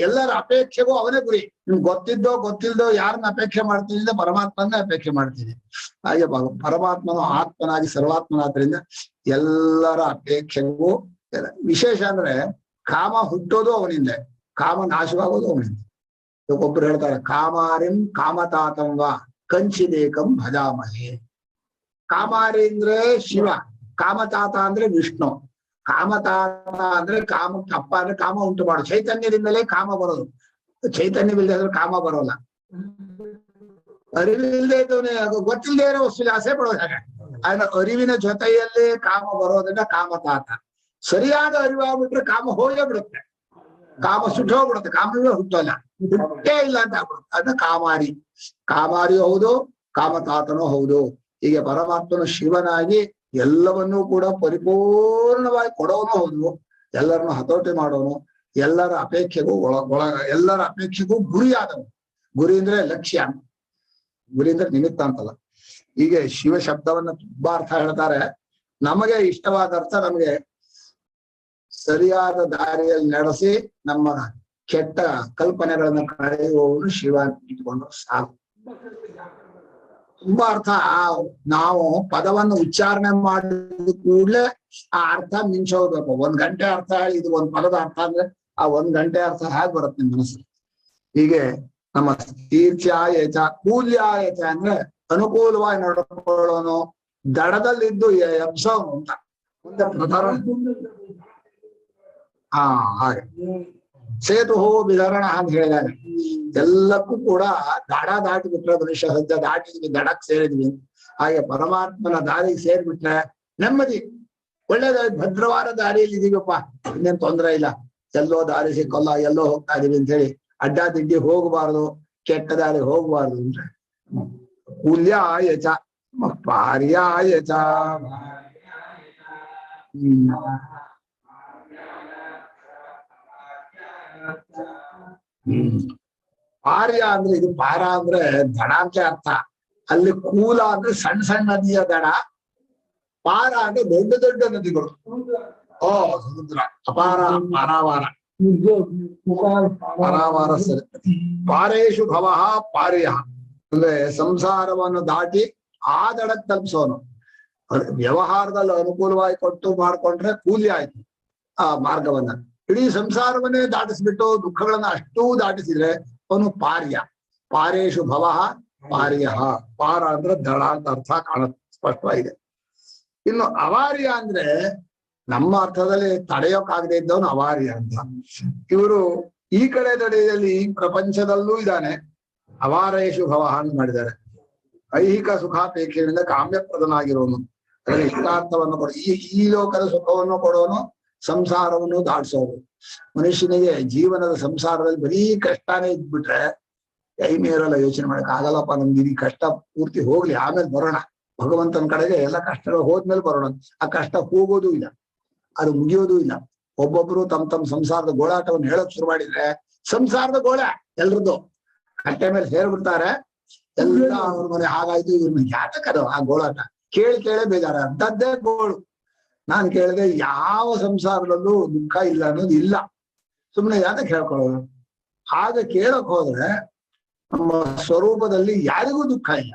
B: ಎಲ್ಲರ ಅಪೇಕ್ಷೆಗೂ ಅವನೇ ಗುರಿ. ನಿಮ್ಗೆ ಗೊತ್ತಿದ್ದೋ ಗೊತ್ತಿಲ್ದೋ ಯಾರನ್ನ ಅಪೇಕ್ಷೆ ಮಾಡ್ತಿದ್ದ ಪರಮಾತ್ಮನ್ನೇ ಅಪೇಕ್ಷೆ ಮಾಡ್ತೀನಿ. ಹಾಗೆ ಪರಮಾತ್ಮನು ಆತ್ಮನಾಗಿ ಸರ್ವಾತ್ಮನಾದ್ರಿಂದ ಎಲ್ಲರ ಅಪೇಕ್ಷೆಗೂ ವಿಶೇಷ ಅಂದ್ರೆ ಕಾಮ ಹುಟ್ಟೋದು ಅವನಿಂದ, ಕಾಮ ನಾಶವಾಗೋದು ಅವನಿಂದ. ಒಬ್ಬರು ಹೇಳ್ತಾರೆ ಕಾಮಾರಿಂ ಕಾಮತಾತಂವ ಕಂಚಿದೇಕಂ ಭಜಾಮಹೇ. ಕಾಮಾರಿ ಅಂದ್ರೆ ಶಿವ, ಕಾಮತಾತ ಅಂದ್ರೆ ವಿಷ್ಣು. ಕಾಮತಾತ ಅಂದ್ರೆ ಕಾಮ, ಅಪ್ಪ ಅಂದ್ರೆ ಕಾಮ ಉಂಟು ಮಾಡು. ಚೈತನ್ಯದಿಂದಲೇ ಕಾಮ ಬರೋದು, ಚೈತನ್ಯವಿಲ್ಲದೆ ಅಂದ್ರೆ ಕಾಮ ಬರೋಲ್ಲ. ಅರಿವಿಲ್ಲದೆ ಇದ್ದವನೇ ಗೊತ್ತಿಲ್ಲದೆ ಇರೋ ವಸ್ತು ಆಸೆ ಪಡೋದು ಹಾಗೆ. ಆದ್ರೆ ಅರಿವಿನ ಜೊತೆಯಲ್ಲೇ ಕಾಮ ಬರೋದನ್ನ ಕಾಮತಾತ. ಸರಿಯಾದ ಅರಿವಾಗ್ಬಿಟ್ರೆ ಕಾಮ ಹೋಗೇ ಬಿಡುತ್ತೆ, ಕಾಮ ಸುಟ್ಟು ಹೋಗ್ಬಿಡುತ್ತೆ, ಕಾಮವೇ ಹುಟ್ಟೋಲ್ಲ, ಹುಟ್ಟೇ ಇಲ್ಲ ಅಂತ ಆಗ್ಬಿಡುತ್ತೆ. ಅದನ್ನ ಕಾಮಾರಿ. ಕಾಮಾರಿಯೂ ಹೌದು, ಕಾಮತಾತನೂ ಹೌದು. ಹೀಗೆ ಪರಮಾತ್ಮನು ಶಿವನಾಗಿ ಎಲ್ಲವನ್ನೂ ಕೂಡ ಪರಿಪೂರ್ಣವಾಗಿ ಕೊಡೋನು ಹೌದು, ಎಲ್ಲರನ್ನು ಹತೋಟಿ ಮಾಡೋನು, ಎಲ್ಲರ ಅಪೇಕ್ಷೆಗೂ ಎಲ್ಲರ ಅಪೇಕ್ಷೆಗೂ ಗುರಿಯಾದವನು. ಗುರಿ ಅಂದ್ರೆ ಲಕ್ಷ್ಯ, ಗುರಿ ಅಂದ್ರೆ ನಿಮಿತ್ತ ಅಂತಲ್ಲ. ಹೀಗೆ ಶಿವ ಶಬ್ದವನ್ನ ತುಂಬಾ ಅರ್ಥ ಹೇಳ್ತಾರೆ. ನಮಗೆ ಇಷ್ಟವಾದ ಅರ್ಥ, ನಮಗೆ ಸರಿಯಾದ ದಾರಿಯಲ್ಲಿ ನಡೆಸಿ ನಮ್ಮ ಕೆಟ್ಟ ಕಲ್ಪನೆಗಳನ್ನ ಕಳೆಯುವವನು ಶಿವ ಇಟ್ಕೊಂಡ್ರು ಸಾಕು. ತುಂಬಾ ಅರ್ಥ. ನಾವು ಪದವನ್ನು ಉಚ್ಚಾರಣೆ ಮಾಡಿದ ಕೂಡ್ಲೆ ಆ ಅರ್ಥ ಮಿಂಚೋಗ್ಬೇಕು. 1 ಗಂಟೆ ಅರ್ಥ ಹೇಳಿ ಇದು ಒಂದು ಪದದ ಅರ್ಥ ಅಂದ್ರೆ ಆ 1 ಗಂಟೆ ಅರ್ಥ ಹೇಗೆ ಬರುತ್ತೆ ನಿಮ್ ಮನಸ್ಸು. ಹೀಗೆ ನಮ್ಮ ತೀರ್ಥ್ಯಾಯಚ ಕೂಲ್ಯಾಯಚ ಅಂದ್ರೆ ಅನುಕೂಲವಾಗಿ ನಡ್ಕೊಳ್ಳೋನು, ದಡದಲ್ಲಿದ್ದು ಎಬ್ಸೋನು ಅಂತ. ಮುಂದೆ ಪ್ರಧಾನ ಹಾಗೆ ಸೇತು ವಿಧರಣ ಅಂತ ಹೇಳಿದಾಗ ಎಲ್ಲಕ್ಕೂ ಕೂಡ ದಡ ದಾಟಿ ಬಿಟ್ರೆ ಮನುಷ್ಯ ಸದ್ಯ ದಾಟಿದ್ವಿ, ದಡಕ್ ಸೇರಿದ್ವಿ. ಹಾಗೆ ಪರಮಾತ್ಮನ ದಾರಿಗೆ ಸೇರ್ಬಿಟ್ರೆ ನೆಮ್ಮದಿ, ಒಳ್ಳೇದಾಗಿ ಭದ್ರವಾದ ದಾರಿಯಲ್ಲಿ ಇದೀವಪ್ಪ, ಇನ್ನೇನ್ ತೊಂದರೆ ಇಲ್ಲ, ಎಲ್ಲೋ ದಾರಿ ಸಿಕ್ಕಲ್ಲ, ಎಲ್ಲೋ ಹೋಗ್ತಾ ಇದೀವಿ ಅಂತ ಹೇಳಿ ಅಡ್ಡ ದಿಡ್ಡಿ ಹೋಗಬಾರ್ದು, ಕೆಟ್ಟ ದಾರಿ ಹೋಗಬಾರ್ದು ಅಂದ್ರೆ ಕೂಲ್ಯಾಯಚ ಪಾರ್ಯಾಯಚ. ಪಾರ್ಯ ಅಂದ್ರೆ ಇದು ಪಾರ ಅಂದ್ರೆ ದಡ ಅಂತ ಅರ್ಥ. ಅಲ್ಲಿ ಕೂಲ ಅಂದ್ರೆ ಸಣ್ಣ ಸಣ್ಣ ನದಿಯ ದಡ, ಪಾರ ಅಂದ್ರೆ ದೊಡ್ಡ ದೊಡ್ಡ ನದಿಗಳು. ಸಮುದ್ರ ಅಪಾರ ಪಾರಾವಾರ ಪಾರಾವಾರ ಸರಿ. ಪಾರೇಶು ಭವಃ ಪಾರ್ಯ ಅಂದ್ರೆ ಸಂಸಾರವನ್ನು ದಾಟಿ ಆ ದಡಕ್ಕೆ ತಲುಪಿಸೋನು. ವ್ಯವಹಾರದಲ್ಲಿ ಅನುಕೂಲವಾಗಿ ಕೊಟ್ಟು ಮಾಡ್ಕೊಂಡ್ರೆ ಕೂಲಿ ಆಯ್ತು ಆ ಮಾರ್ಗವನ್ನ. ಇಡೀ ಸಂಸಾರವನ್ನೇ ದಾಟಿಸ್ಬಿಟ್ಟು ದುಃಖಗಳನ್ನ ಅಷ್ಟೂ ದಾಟಿಸಿದ್ರೆ ಅವನು ಪಾರ್ಯ. ಪಾರೇಶು ಭವಃ ಪಾರ್ಯ. ಪಾರ ಅಂದ್ರೆ ದಳ ಅಂತ ಅರ್ಥ ಕಾಣುತ್ತೆ, ಸ್ಪಷ್ಟವಾಗಿದೆ. ಇನ್ನು ಅವಾರ್ಯ ಅಂದ್ರೆ ನಮ್ಮ ಅರ್ಥದಲ್ಲಿ ತಡೆಯೋಕ್ಕಾಗದೆ ಇದ್ದವನು ಅವಾರ್ಯ ಅಂತ. ಇವರು ಈ ಕಡೆ ತಡೆಯಲ್ಲಿ ಪ್ರಪಂಚದಲ್ಲೂ ಇದ್ದಾನೆ, ಅವಾರೇಶು ಭವಃ ಅಂತ ಮಾಡಿದ್ದಾರೆ. ಐಹಿಕ ಸುಖಾಪೇಕ್ಷೆಯಿಂದ ಕಾಮ್ಯಪ್ರದನಾಗಿರೋನು, ಅದರಲ್ಲಿ ಇಷ್ಟಾರ್ಥವನ್ನು ಕೊಡ, ಈ ಲೋಕದ ಸುಖವನ್ನು ಕೊಡೋನು, ಸಂಸಾರವನ್ನು ದಾಟಿಸೋದು. ಮನುಷ್ಯನಿಗೆ ಜೀವನದ ಸಂಸಾರದಲ್ಲಿ ಬರೀ ಕಷ್ಟನೇ ಇದ್ಬಿಟ್ರೆ ಕೈ ಮೇರೆಲ್ಲ ಯೋಚನೆ ಮಾಡಕ್ ಆಗಲ್ಲಪ್ಪ, ನಮ್ಗೆ ಈ ಕಷ್ಟ ಪೂರ್ತಿ ಹೋಗ್ಲಿ, ಆಮೇಲೆ ಬರೋಣ, ಭಗವಂತನ ಕಡೆಗೆ ಎಲ್ಲ ಕಷ್ಟಗಳು ಹೋದ್ಮೇಲೆ ಬರೋಣ. ಆ ಕಷ್ಟ ಹೋಗೋದು ಇಲ್ಲ, ಅದು ಮುಗಿಯೋದು ಇಲ್ಲ. ಒಬ್ಬೊಬ್ರು ತಮ್ಮ ಸಂಸಾರದ ಗೋಳಾಟವನ್ನು ಹೇಳಕ್ ಶುರು ಮಾಡಿದ್ರೆ ಸಂಸಾರದ ಗೋಳ ಎಲ್ರದ್ದು ಕಟ್ಟೆ ಮೇಲೆ ಸೇರ್ಬಿಡ್ತಾರೆ. ಎಲ್ಲ ಅವ್ರ ಮನೆ ಹಾಗಾಯ್ತು, ಇವ್ರ ಯಾತಕ್ಕದು ಆ ಗೋಳಾಟ ಕೇಳಿ ಬೇಜಾರ ಅಂತದ್ದೇ ಗೋಳು. ನಾನು ಕೇಳಿದೆ ಯಾವ ಸಂಸಾರದಲ್ಲೂ ದುಃಖ ಇಲ್ಲ ಅನ್ನೋದು ಇಲ್ಲ, ಸುಮ್ಮನೆ ಯಾಕೆ ಹೇಳ್ಕೊಳ್ಳೋದು? ಹಾಗೆ ಕೇಳಕ್ ಹೋದ್ರೆ ನಮ್ಮ ಸ್ವರೂಪದಲ್ಲಿ ಯಾರಿಗೂ ದುಃಖ ಇಲ್ಲ.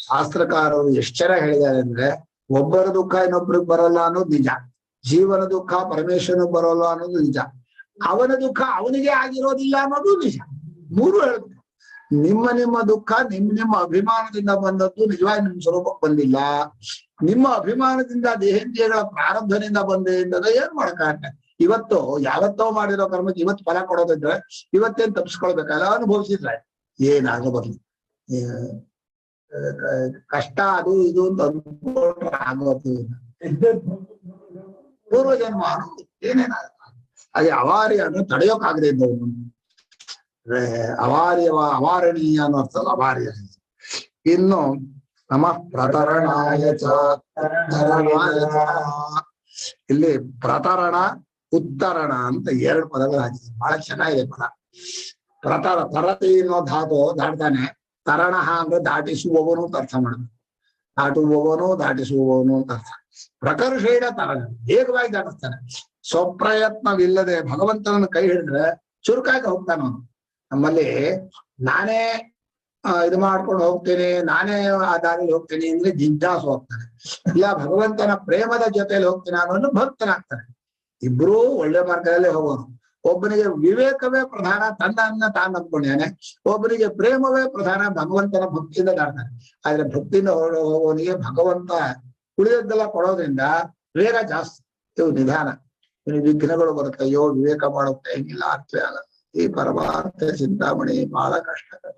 B: ಶಾಸ್ತ್ರಕಾರರು ಎಷ್ಟ್ ಚೆನ್ನಾಗಿ ಹೇಳಿದ್ದಾರೆ ಅಂದ್ರೆ, ಒಬ್ಬರ ದುಃಖ ಇನ್ನೊಬ್ರಿಗೆ ಬರಲ್ಲ ಅನ್ನೋದು ನಿಜ, ಜೀವನ ದುಃಖ ಪರಮೇಶ್ವರನಿಗೆ ಬರೋಲ್ಲ ಅನ್ನೋದು ನಿಜ, ಅವನ ದುಃಖ ಅವನಿಗೆ ಆಗಿರೋದಿಲ್ಲ ಅನ್ನೋದು ನಿಜ. ಮೂರು ಹೇಳ್ಬೇಕು. ನಿಮ್ಮ ದುಃಖ ನಿಮ್ಮ ಅಭಿಮಾನದಿಂದ ಬಂದದ್ದು ನಿಜವಾಗಿ ನಿಮ್ ಸ್ವರೂಪಕ್ಕೆ ಬಂದಿಲ್ಲ. ನಿಮ್ಮ ಅಭಿಮಾನದಿಂದ ದೇಹೇಂದ್ರಿಯಗಳ ಪ್ರಾರಬ್ಧದಿಂದ ಬಂದೆ ಅಂತಂದ್ರೆ ಏನ್ ಮಾಡಕ್ಕಾಗತ್ತೆ? ಇವತ್ತು ಯಾವತ್ತೋ ಮಾಡಿರೋ ಕರ್ಮಕ್ಕೆ ಇವತ್ತು ಫಲ ಕೊಡೋದಿದ್ರೆ ಇವತ್ತೇನ್ ತಪ್ಪಿಸ್ಕೊಳ್ಬೇಕಲ್ಲ, ಅನುಭವಿಸಿದ್ರೆ ಏನಾಗ ಬರ್ಲಿ. ಕಷ್ಟ ಅದು ಇದು ಅಂತ ಅನ್ಕೊಂಡ್ರೆ ಆಗೋದು ಪೂರ್ವಜನ್ಮ ಅನ್ನೋದು ಏನೇನಾಗ ಹಾಗೆ ಅವಾರ್ಯವನ್ನು ತಡೆಯೋಕಾಗದೆ ಇದ್ದವನು ಅವಾರಣೀಯ ಅನ್ನೋ ಅರ್ಥಲ್ಲ, ಅವಾರ್ಯ. ಇನ್ನು ನಮಃ ಪ್ರತರಣಾಯ ಚ, ಇಲ್ಲಿ ಪ್ರತರಣ ಉತ್ತರಣ ಅಂತ ಎರಡು ಪದಗಳು ಹಾಕಿದೆ, ಬಹಳ ಚೆನ್ನಾಗಿದೆ ಪದ. ತರತಿ ಅನ್ನೋ ಧಾತು ದಾಟ್ತಾನೆ, ತರಣ ಅಂದ್ರೆ ದಾಟಿಸುವವನು ಅಂತ ಅರ್ಥ ಮಾಡುದು, ದಾಟಿಸುವವನು ಅಂತ ಅರ್ಥ. ಪ್ರಕರ್ಷೇಣ ತರಣ, ವೇಗವಾಗಿ ದಾಟಿಸ್ತಾನೆ. ಸ್ವಪ್ರಯತ್ನವಿಲ್ಲದೆ ಭಗವಂತನನ್ನು ಕೈ ಹಿಡಿದ್ರೆ ಚುರುಕಾಗಿ ಹೋಗ್ತಾನ ಅವನು. ನಮ್ಮಲ್ಲಿ ನಾನೇ ಇದು ಮಾಡ್ಕೊಂಡು ಹೋಗ್ತೇನೆ, ನಾನೇ ಆ ದಾರಿಲಿ ಹೋಗ್ತೇನೆ ಅಂದ್ರೆ ಜಿಜ್ಞಾಸು ಹೋಗ್ತಾನೆ. ಇಲ್ಲ ಭಗವಂತನ ಪ್ರೇಮದ ಜೊತೆಯಲ್ಲಿ ಹೋಗ್ತೇನೆ ಅನ್ನೋನು ಭಕ್ತನಾಗ್ತಾನೆ. ಇಬ್ರು ಒಳ್ಳೆ ಮಾರ್ಗದಲ್ಲೇ ಹೋಗೋನು. ಒಬ್ಬನಿಗೆ ವಿವೇಕವೇ ಪ್ರಧಾನ, ತನ್ನ ತಾನು ನಂಬ್ಕೊಂಡಿದ್ದಾನೆ. ಒಬ್ಬನಿಗೆ ಪ್ರೇಮವೇ ಪ್ರಧಾನ, ಭಗವಂತನ ಭಕ್ತಿಯಿಂದ ದಾಡ್ತಾನೆ. ಆದ್ರೆ ಭಕ್ತಿಯಿಂದ ಹೋಗೋನಿಗೆ ಭಗವಂತ ಉಳಿದದ್ದೆಲ್ಲ ಕೊಡೋದ್ರಿಂದ ವೇಗ ಜಾಸ್ತಿ, ಇವು ನಿಧಾನ. ವಿಘ್ನಗಳು ಬರುತ್ತೆ. ಅಯ್ಯೋ ವಿವೇಕ ಮಾಡುತ್ತೆ, ಹಿಂಗಿಲ್ಲ ಅರ್ಥವೇ ಆಗಲ್ಲ. ಈ ಪರಮಾರ್ಥ ಚಿಂತಾಮಣಿ ಬಹಳ ಕಷ್ಟಕರ.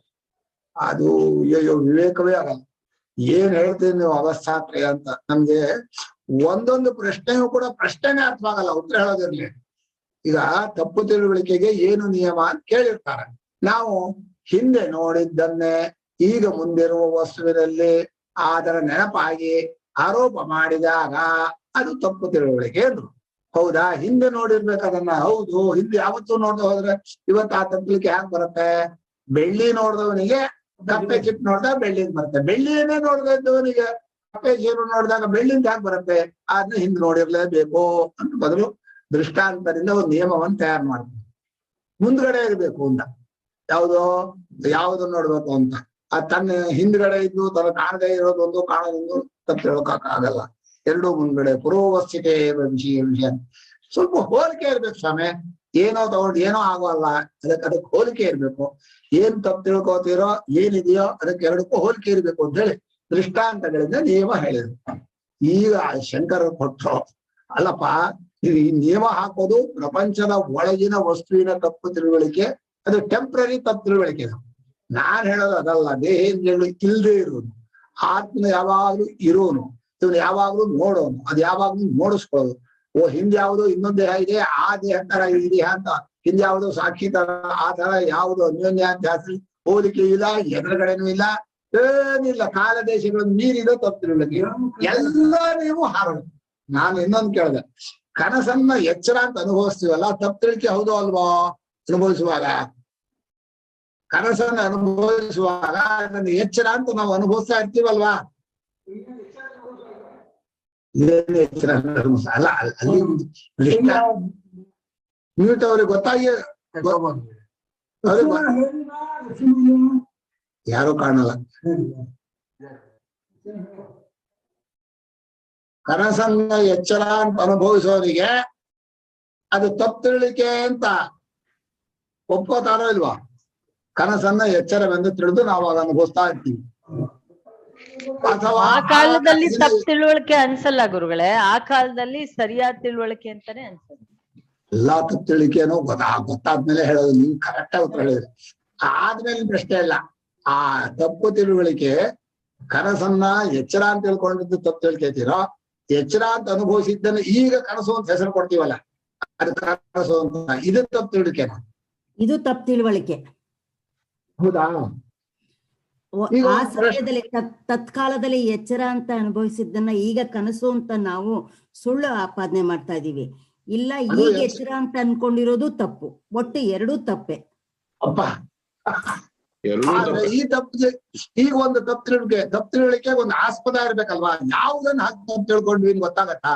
B: ಅದು ಅಯ್ಯೋ ವಿವೇಕವೇ ಆಗಲ್ಲ. ಏನ್ ಹೇಳ್ತೀರಿ ನೀವು ಅವಸ್ಥಾತ್ರಯ ಅಂತ. ನಮ್ಗೆ ಒಂದೊಂದು ಪ್ರಶ್ನೆಯೂ ಕೂಡ ಪ್ರಶ್ನೆನೇ ಅರ್ಥವಾಗಲ್ಲ, ಉತ್ತರ ಹೇಳೋದಿರ್ಲಿ. ಈಗ ತಪ್ಪು ತಿಳುವಳಿಕೆಗೆ ಏನು ನಿಯಮ ಅಂತ ಕೇಳಿರ್ತಾರೆ. ನಾವು ಹಿಂದೆ ನೋಡಿದ್ದನ್ನೇ ಈಗ ಮುಂದಿರುವ ವಸ್ತುವಿನಲ್ಲಿ ಅದರ ನೆನಪಾಗಿ ಆರೋಪ ಮಾಡಿದಾಗ ಅದು ತಪ್ಪು ತಿಳುವಳಿಕೆ ಅಂದ್ರು. ಹೌದಾ? ಹಿಂದೆ ನೋಡಿರ್ಬೇಕದನ್ನ. ಹೌದು, ಹಿಂದೆ ಯಾವತ್ತೂ ನೋಡ್ದೆ ಹೋದ್ರೆ ಇವತ್ತು ಆ ತಪ್ಪಲಿಕ್ಕೆ ಹ್ಯಾಂಗ್ ಬರುತ್ತೆ? ಬೆಳ್ಳಿ ನೋಡ್ದವನಿಗೆ ಕಪ್ಪೆ ಚಿಪ್ ನೋಡ್ದಾಗ ಬೆಳ್ಳಿದ್ ಬರುತ್ತೆ, ಬೆಳ್ಳಿಯನ್ನೇ ನೋಡ್ದ ಇದ್ದವನಿಗೆ ಕಪ್ಪೆ ಚೀರು ನೋಡಿದಾಗ ಬೆಳ್ಳಿಂದ ಹ್ಯಾಂಗ್ ಬರುತ್ತೆ? ಅದನ್ನ ಹಿಂದೆ ನೋಡಿರ್ಲೇಬೇಕು ಅಂತ ಬದಲು ದೃಷ್ಟಾಂತರಿಂದ ಒಂದು ನಿಯಮವನ್ನು ತಯಾರು ಮಾಡ್ತೀವಿ. ಮುಂದ್ಗಡೆ ಇರ್ಬೇಕು ಅಂತ, ಯಾವ್ದು ನೋಡ್ಬೇಕು ಅಂತ. ತನ್ನ ಹಿಂದ್ಗಡೆ ಇದ್ದು ತನ್ನ ಕಾಣದೇ ಇರೋದೊಂದು ಕಾಣೋದೊಂದು ತಪ್ಪು ಹೇಳೋಕ್ಕಾಗಲ್ಲ. ಎರಡೂ ಮುಂದ್ಗಡೆ ಪೂರ್ವಸ್ಥಿತಿ ವಿಷಯ ಸ್ವಲ್ಪ ಹೋಲಿಕೆ ಇರ್ಬೇಕು ಸ್ವಾಮಿ. ಏನೋ ತಗೊಂಡು ಏನೋ ಆಗೋಲ್ಲ, ಅದಕ್ಕೆ ಹೋಲಿಕೆ ಇರ್ಬೇಕು. ಏನ್ ತಪ್ಪು ತಿಳ್ಕೋತೀರೋ ಏನಿದೆಯೋ ಅದಕ್ಕೆ ಎರಡಕ್ಕೂ ಹೋಲಿಕೆ ಇರ್ಬೇಕು ಅಂತ ಹೇಳಿ ದೃಷ್ಟಾಂತಗಳಿಂದ ನಿಯಮ ಹೇಳಿದ್ರು. ಈಗ ಶಂಕರರು ಕೊಟ್ಟರು, ಅಲ್ಲಪ್ಪ ನೀವು ಈ ನಿಯಮ ಹಾಕೋದು ಪ್ರಪಂಚದ ಒಳಗಿನ ವಸ್ತುವಿನ ತಪ್ಪು ತಿಳುವಳಿಕೆ, ಅದು ಟೆಂಪ್ರರಿ ತಪ್ಪು ತಿಳುವಳಿಕೆ. ನಾನ್ ಹೇಳೋದು ಅದಲ್ಲ. ದೇಹೇಂದ್ರಿಯಗಳು ಇಲ್ಲದೆ ಇರೋನು, ಆತ್ಮ ಯಾವಾಗ್ಲೂ ಇರೋನು, ಇವನು ಯಾವಾಗ್ಲೂ ನೋಡೋನು, ಅದು ಯಾವಾಗ್ಲೂ ನೋಡಿಸ್ಕೊಳ್ಳೋದು. ಓ ಹಿಂದ್ ಯಾವುದು ಇನ್ನೊಂದು ದೇಹ ಇದೆ, ಆ ದೇಹ ತರ ಈ ದೇಹ ಅಂತ, ಹಿಂದ್ ಯಾವುದು ಸಾಕ್ಷಿ ತರ ಆ ತರ ಯಾವುದು ಅನ್ಯೋನ್ಯಾಧ್ಯಾಸ ಹೋಲಿಕೆ ಇಲ್ಲ, ಎದುರುಗಡೆನೂ ಇಲ್ಲ, ಏನಿಲ್ಲ. ಕಾಲ ದೇಶಗಳನ್ನು ಮೀರಿದ ತಪ್ಪು ತಿಳುವಳಿಕೆ ಎಲ್ಲ ನೀವು ಹಾರೋದು. ನಾನು ಇನ್ನೊಂದು ಕೇಳಿದೆ, ಕನಸನ್ನ ಎಚ್ಚರ ಅಂತ ಅನುಭವಿಸ್ತೀವಲ್ಲ, ತಪ್ಪು ತಿಳುವಳಿಕೆ ಹೌದು ಅಲ್ವಾ? ಅನುಭವಿಸುವಾಗ ಕನಸನ್ನ ಅನುಭವಿಸುವಾಗ ಅದನ್ನ ಎಚ್ಚರ ಅಂತ ನಾವು ಅನುಭವಿಸ್ತಾ ಇರ್ತೀವಲ್ವಾ? ಎಚ್ಚರ ಅಲ್ಲ, ಅಲ್ಲಿ ಮ್ಯೂಟ್ ಅವ್ರಿಗೆ ಗೊತ್ತಾಗಿ ಯಾರು ಕಾಣಲ್ಲ. ಕನಸನ್ನ ಎಚ್ಚರ ಅಂತ ಅನುಭವಿಸೋರಿಗೆ ಅದು ತಪ್ಪು ತಿಳುವಳಿಕೆ ಅಂತ ಒಪ್ಕೋತಾರೋ ಇಲ್ವಾ? ಕನಸನ್ನ ಎಚ್ಚರವೆಂದು ತಿಳಿದು ನಾವು ಅದನ್ನು ಅನುಭವಿಸ್ತಾ ಇರ್ತೀವಿ. ಅಥವಾ
D: ಆ ಕಾಲದಲ್ಲಿ ತಪ್ಪು ತಿಳುವಳಿಕೆ ಅನ್ಸಲ್ಲ ಗುರುಗಳೇ, ಆ ಕಾಲದಲ್ಲಿ ಸರಿಯಾದ ತಿಳುವಳಿಕೆ ಅಂತಾನೆ ಅನ್ಸಲ್ಲ.
B: ಎಲ್ಲಾ ತಪ್ಪು ತಿಳುವಳಿಕೆನೂ ಗೊತ್ತಾದ್ಮೇಲೆ ಹೇಳೋದು. ನೀವು ಕರೆಕ್ಟ್ ಆಗಿ ಉತ್ತರ ಹೇಳಿದ್ರಿ. ಆದ್ಮೇಲೆ ಪ್ರಶ್ನೆ ಇಲ್ಲ. ಆ ತಪ್ಪು ತಿಳುವಳಿಕೆ ಕನಸನ್ನ ಎಚ್ಚರ ಅಂತ ತಿಳ್ಕೊಂಡಿದ್ದು ತಪ್ಪು ತಿಳ್ಕೊತೀರೋ, ಎಚ್ಚರ ಅಂತ ಅನುಭವಿಸಿದ್ದನ್ನು ಈಗ ಕನಸು ಅಂತ ಹೆಸರು ಕೊಡ್ತೀವಲ್ಲ, ಅದು ಕನಸು ಅಂತ, ಇದು ತಪ್ಪು ತಿಳುವಳಿಕೆನ? ಇದು
E: ತಪ್ಪು ತಿಳುವಳಿಕೆ.
B: ಹೌದಾ?
E: ಆ ಸಮಯದಲ್ಲಿ ತತ್ಕಾಲದಲ್ಲಿ ಎಚ್ಚರ ಅಂತ ಅನುಭವಿಸಿದ್ದನ್ನ ಈಗ ಕನಸು ಅಂತ ನಾವು ಸುಳ್ಳು ಆಪಾದನೆ ಮಾಡ್ತಾ ಇದೀವಿ. ಇಲ್ಲ, ಈಗ ಎಚ್ಚರ ಅಂತ ಅನ್ಕೊಂಡಿರೋದು ತಪ್ಪು. ಒಟ್ಟು ಎರಡೂ ತಪ್ಪೆ.
B: ಅಪ್ಪ ಆದ್ರೆ ಈ ತಪ್ಪು ಈಗ ಒಂದು ತಪ್ಪು ತಿಳುವಳಿಕೆ ಒಂದು ಆಸ್ಪದ ಇರ್ಬೇಕಲ್ವಾ? ಯಾವುದನ್ನ ಹಾಕಿ ಅಂತ ತಿಳ್ಕೊಂಡ್ವಿ ಗೊತ್ತಾಗತ್ತಾ?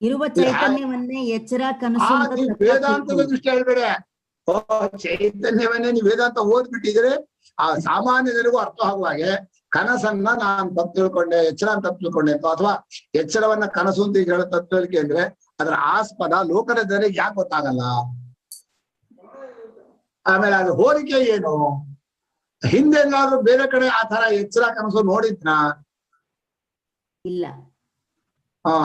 E: ಇರುವ ಚೈತನ್ಯವನ್ನೇ ಎಚ್ಚರ ಕನಸು ಅಂತ
B: ವೇದಾಂತದ ದೃಷ್ಟಿ ಹೇಳ್ಬೇಡ. ಚೈತನ್ಯವನ್ನೇ ನೀವು ವೇದಾಂತ ಓದ್ಬಿಟ್ಟಿದ್ರೆ ಆ ಸಾಮಾನ್ಯ ಜನರಿಗೂ ಅರ್ಥ ಆಗುವ ಹಾಗೆ ಕನಸನ್ನ ನಾನ್ ತಪ್ಪು ತಿಳ್ಕೊಂಡೆ, ಎಚ್ಚರ ಅಂತ ತಪ್ಪು ತಿಳ್ಕೊಂಡೆ ಅಂತ, ಅಥವಾ ಎಚ್ಚರವನ್ನ ಕನಸು ಅಂತ ಈಗ ಹೇಳೋ ತಪ್ಪು ತಿಳ್ಕೆ ಅಂದ್ರೆ ಅದರ ಆಸ್ಪದ ಲೋಕದ ಜನರಿಗೆ ಯಾಕೆ ಗೊತ್ತಾಗಲ್ಲ? ಆಮೇಲೆ ಅದು ಹೋಲಿಕೆ ಏನು? ಹಿಂದೆ ಎಲ್ಲಾದ್ರೂ ಬೇರೆ ಕಡೆ ಆ ತರ ಎಚ್ಚರ ಕನಸು ನೋಡಿದ್ನ?
E: ಇಲ್ಲ.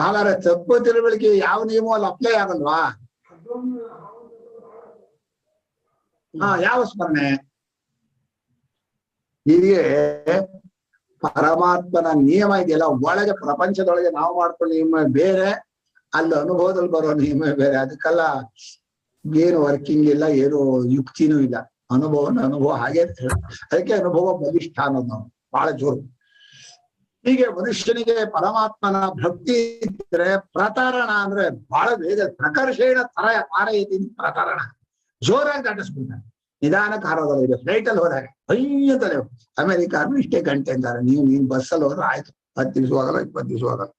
B: ಹಾಗಾದ್ರೆ ತಪ್ಪು ತಿಳುವಳಿಕೆ ಯಾವ ನಿಯಮ ಅಲ್ಲಿ ಅಪ್ಲೈ ಆಗಲ್ವಾ? ಯಾವ ಸ್ಮರಣೆ? ಹೀಗೆ ಪರಮಾತ್ಮನ ನಿಯಮ ಇದೆಯಲ್ಲ, ಒಳಗೆ ಪ್ರಪಂಚದೊಳಗೆ ನಾವು ಮಾಡ್ಕೊಂಡು ನಿಯಮ ಬೇರೆ, ಅಲ್ಲಿ ಅನುಭವದಲ್ಲಿ ಬರೋ ನಿಯಮ ಬೇರೆ. ಅದಕ್ಕೆಲ್ಲ ಏನು ವರ್ಕಿಂಗ್ ಇಲ್ಲ, ಏನು ಯುಕ್ತಿನೂ ಇಲ್ಲ. ಅನುಭವ ಹಾಗೆ. ಅದಕ್ಕೆ ಅನುಭವ ಬಲಿಷ್ಠ ಅನ್ನೋದು ನಾವು ಬಹಳ ಜೋರು. ಹೀಗೆ ಮನುಷ್ಯನಿಗೆ ಪರಮಾತ್ಮನ ಭಕ್ತಿ ಇದ್ರೆ ಪ್ರತಾರಣ ಅಂದ್ರೆ ಬಹಳ ವೇಗ, ಪ್ರಕರ್ಷೇಣ ತರ ಪಾರಯತಿ. ಪ್ರತಾರಣ ಜೋರಾಗಿ ದಾಟಿಸ್ಬಿಡ್ತಾನೆ. ನಿಧಾನಕ್ಕೆ ಹಾರೋದಲ್ಲ. ಇದೆ ಫ್ಲೈಟ್ ಅಲ್ಲಿ ಹೋದಾಗ ಅಯ್ಯಂತಲೇ ಅಮೆರಿಕಾನು ಇಷ್ಟೇ ಗಂಟೆ ಅಂತಾರೆ. ನೀನ್ ಬಸ್ಸಲ್ಲಿ ಹೋದ್ರೆ ಆಯ್ತು, 10 ದಿವಸ ಆಗಲ್ಲ, 20 ದಿವಸ ಆಗಲ್ಲ.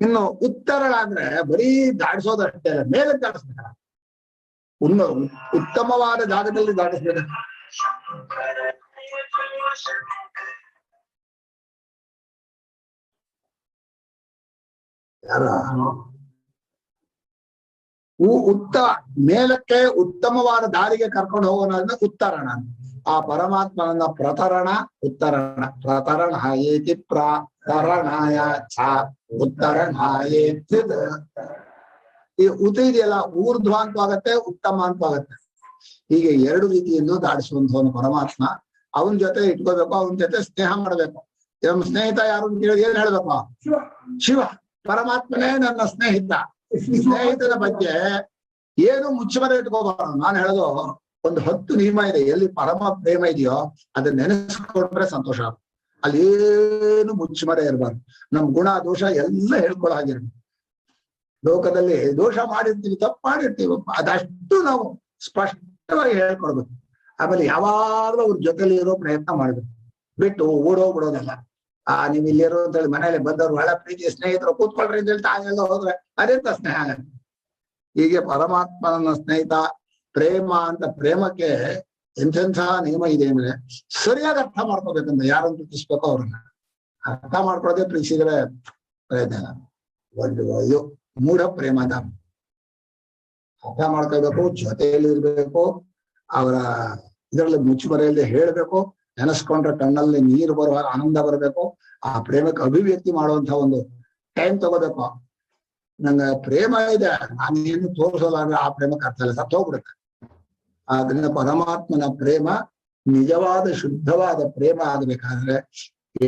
B: ಇನ್ನು ಉತ್ತರಳ ಅಂದ್ರೆ ಬರೀ ದಾಟಿಸೋದಷ್ಟೇ ಅಲ್ಲ, ಮೇಲೆ ದಾಟಿಸ್ಬೇಕಲ್ಲ. ಉತ್ತಮವಾದ ಜಾಗದಲ್ಲಿ ದಾಟಿಸ್ಬೇಕು. ಮೇಲಕ್ಕೆ ಉತ್ತಮವಾದ ದಾರಿಗೆ ಕರ್ಕೊಂಡು ಹೋಗೋಣ ಉತ್ತರಣ. ಆ ಪರಮಾತ್ಮನನ್ನ ಪ್ರತರಣ, ಉತ್ತರಣ. ಪ್ರತರಣಾಯೇತಿ ಪ್ರತರಣಾಯ ಚ ಉತ್ತರಣಾಯೇತಿ. ಈ ಉತ ಇದೆಯಲ್ಲ, ಊರ್ಧ್ವ ಅಂತ ಆಗತ್ತೆ, ಉತ್ತಮ ಅಂತ ಆಗತ್ತೆ. ಹೀಗೆ 2 ರೀತಿಯಿಂದ ದಾಟಿಸುವಂತವನು ಪರಮಾತ್ಮ. ಅವನ ಜೊತೆ ಇಟ್ಕೋಬೇಕು, ಅವನ ಜೊತೆ ಸ್ನೇಹ ಮಾಡ್ಬೇಕು. ನಮ್ಮ ಸ್ನೇಹಿತ ಯಾರು ಅಂತ ಹೇಳಿ ಏನ್ ಹೇಳ್ಬೇಕು? ಶಿವ. ಪರಮಾತ್ಮನೇ ನನ್ನ ಸ್ನೇಹಿತ. ಸ್ನೇಹಿತನ ಬಗ್ಗೆ ಏನು ಮುಚ್ಚಮರೆ ಇಟ್ಕೋಬಾರ್ದು. ನಾನು ಹೇಳೋದು ಒಂದು 10 ನಿಯಮ ಇದೆ. ಎಲ್ಲಿ ಪರಮ ಪ್ರೇಮ ಇದೆಯೋ ಅದನ್ನ ನೆನೆಸ್ಕೊಂಡ್ರೆ ಸಂತೋಷ. ಅಲ್ಲಿ ಏನು ಮುಚ್ಚಮರೆ ಇರಬಾರ್ದು. ನಮ್ ಗುಣ ದೋಷ ಎಲ್ಲ ಹೇಳ್ಕೊಳ್ಳೋ ಹಾಗಿರ್ಬೇಕು. ಲೋಕದಲ್ಲಿ ದೋಷ ಮಾಡಿರ್ತೀವಿ, ತಪ್ಪು ಮಾಡಿರ್ತೀವಿ, ಅದಷ್ಟು ನಾವು ಸ್ಪಷ್ಟವಾಗಿ ಹೇಳ್ಕೊಡ್ಬೇಕು. ಆಮೇಲೆ ಯಾವಾಗ್ಲೂ ಅವ್ರ ಜೊತೆಲಿ ಇರೋ ಪ್ರಯತ್ನ ಮಾಡ್ಬೇಕು. ಬಿಟ್ಟು ಓಡೋಗ್ಬಿಡೋದಲ್ಲ. ನೀವ್ ಇಲ್ಲಿರೋ ಅಂತ ಹೇಳಿ ಮನೇಲಿ ಬಂದವ್ರು ಒಳ್ಳೆ ಪ್ರೀತಿ ಸ್ನೇಹಿತರು ಕೂತ್ಕೊಳ್ರಿ ಅಂತ ಹೇಳಿ ತಾನೆಲ್ಲ ಹೋದ್ರೆ ಅದೆಂತ ಸ್ನೇಹ ಆಗತ್ತೆ. ಹೀಗೆ ಪರಮಾತ್ಮನ ಸ್ನೇಹಿತ ಪ್ರೇಮ ಅಂತ. ಪ್ರೇಮಕ್ಕೆ ಎಂತೆಂಥ ನಿಯಮ ಇದೆ ಅಂದ್ರೆ ಸರಿಯಾಗಿ ಅರ್ಥ ಮಾಡ್ಕೋಬೇಕಂತ. ಯಾರನ್ನು ಪ್ರೀತಿಸ್ಬೇಕೋ ಅವ್ರನ್ನ ಅರ್ಥ ಮಾಡ್ಕೊಳ್ಳೋದೇ ಪ್ರೀತಿಸಿದ್ರೆ ಪ್ರಯತ್ನ. ಇದು ಮೂಢ ಪ್ರೇಮ ಅಂತ ಅರ್ಥ ಮಾಡ್ಕೋಬೇಕು. ಜೊತೆಯಲ್ಲಿ ಇರ್ಬೇಕು. ಅವರ ಇದರಲ್ಲಿ ಮುಚ್ಚುಮರೆಯಲ್ಲದೆ ಹೇಳ್ಬೇಕು. ನೆನೆಸ್ಕೊಂಡ್ರೆ ಕಣ್ಣಲ್ಲಿ ನೀರು ಬರುವ ಆನಂದ ಬರಬೇಕು. ಆ ಪ್ರೇಮಕ್ಕೆ ಅಭಿವ್ಯಕ್ತಿ ಮಾಡುವಂತ ಒಂದು ಟೈಮ್ ತಗೋಬೇಕು. ನಂಗೆ ಪ್ರೇಮ ಇದೆ, ನಾನೇನು ತೋರಿಸೋಲ್ಲ ಅಂದ್ರೆ ಆ ಪ್ರೇಮಕ್ಕೆ ಅರ್ಥ ಇಲ್ಲ, ಸತ್ತೋಗ್ಬಿಡುತ್ತೆ. ಆದ್ರಿಂದ ಪರಮಾತ್ಮನ ಪ್ರೇಮ ನಿಜವಾದ ಶುದ್ಧವಾದ ಪ್ರೇಮ ಆಗ್ಬೇಕಾದ್ರೆ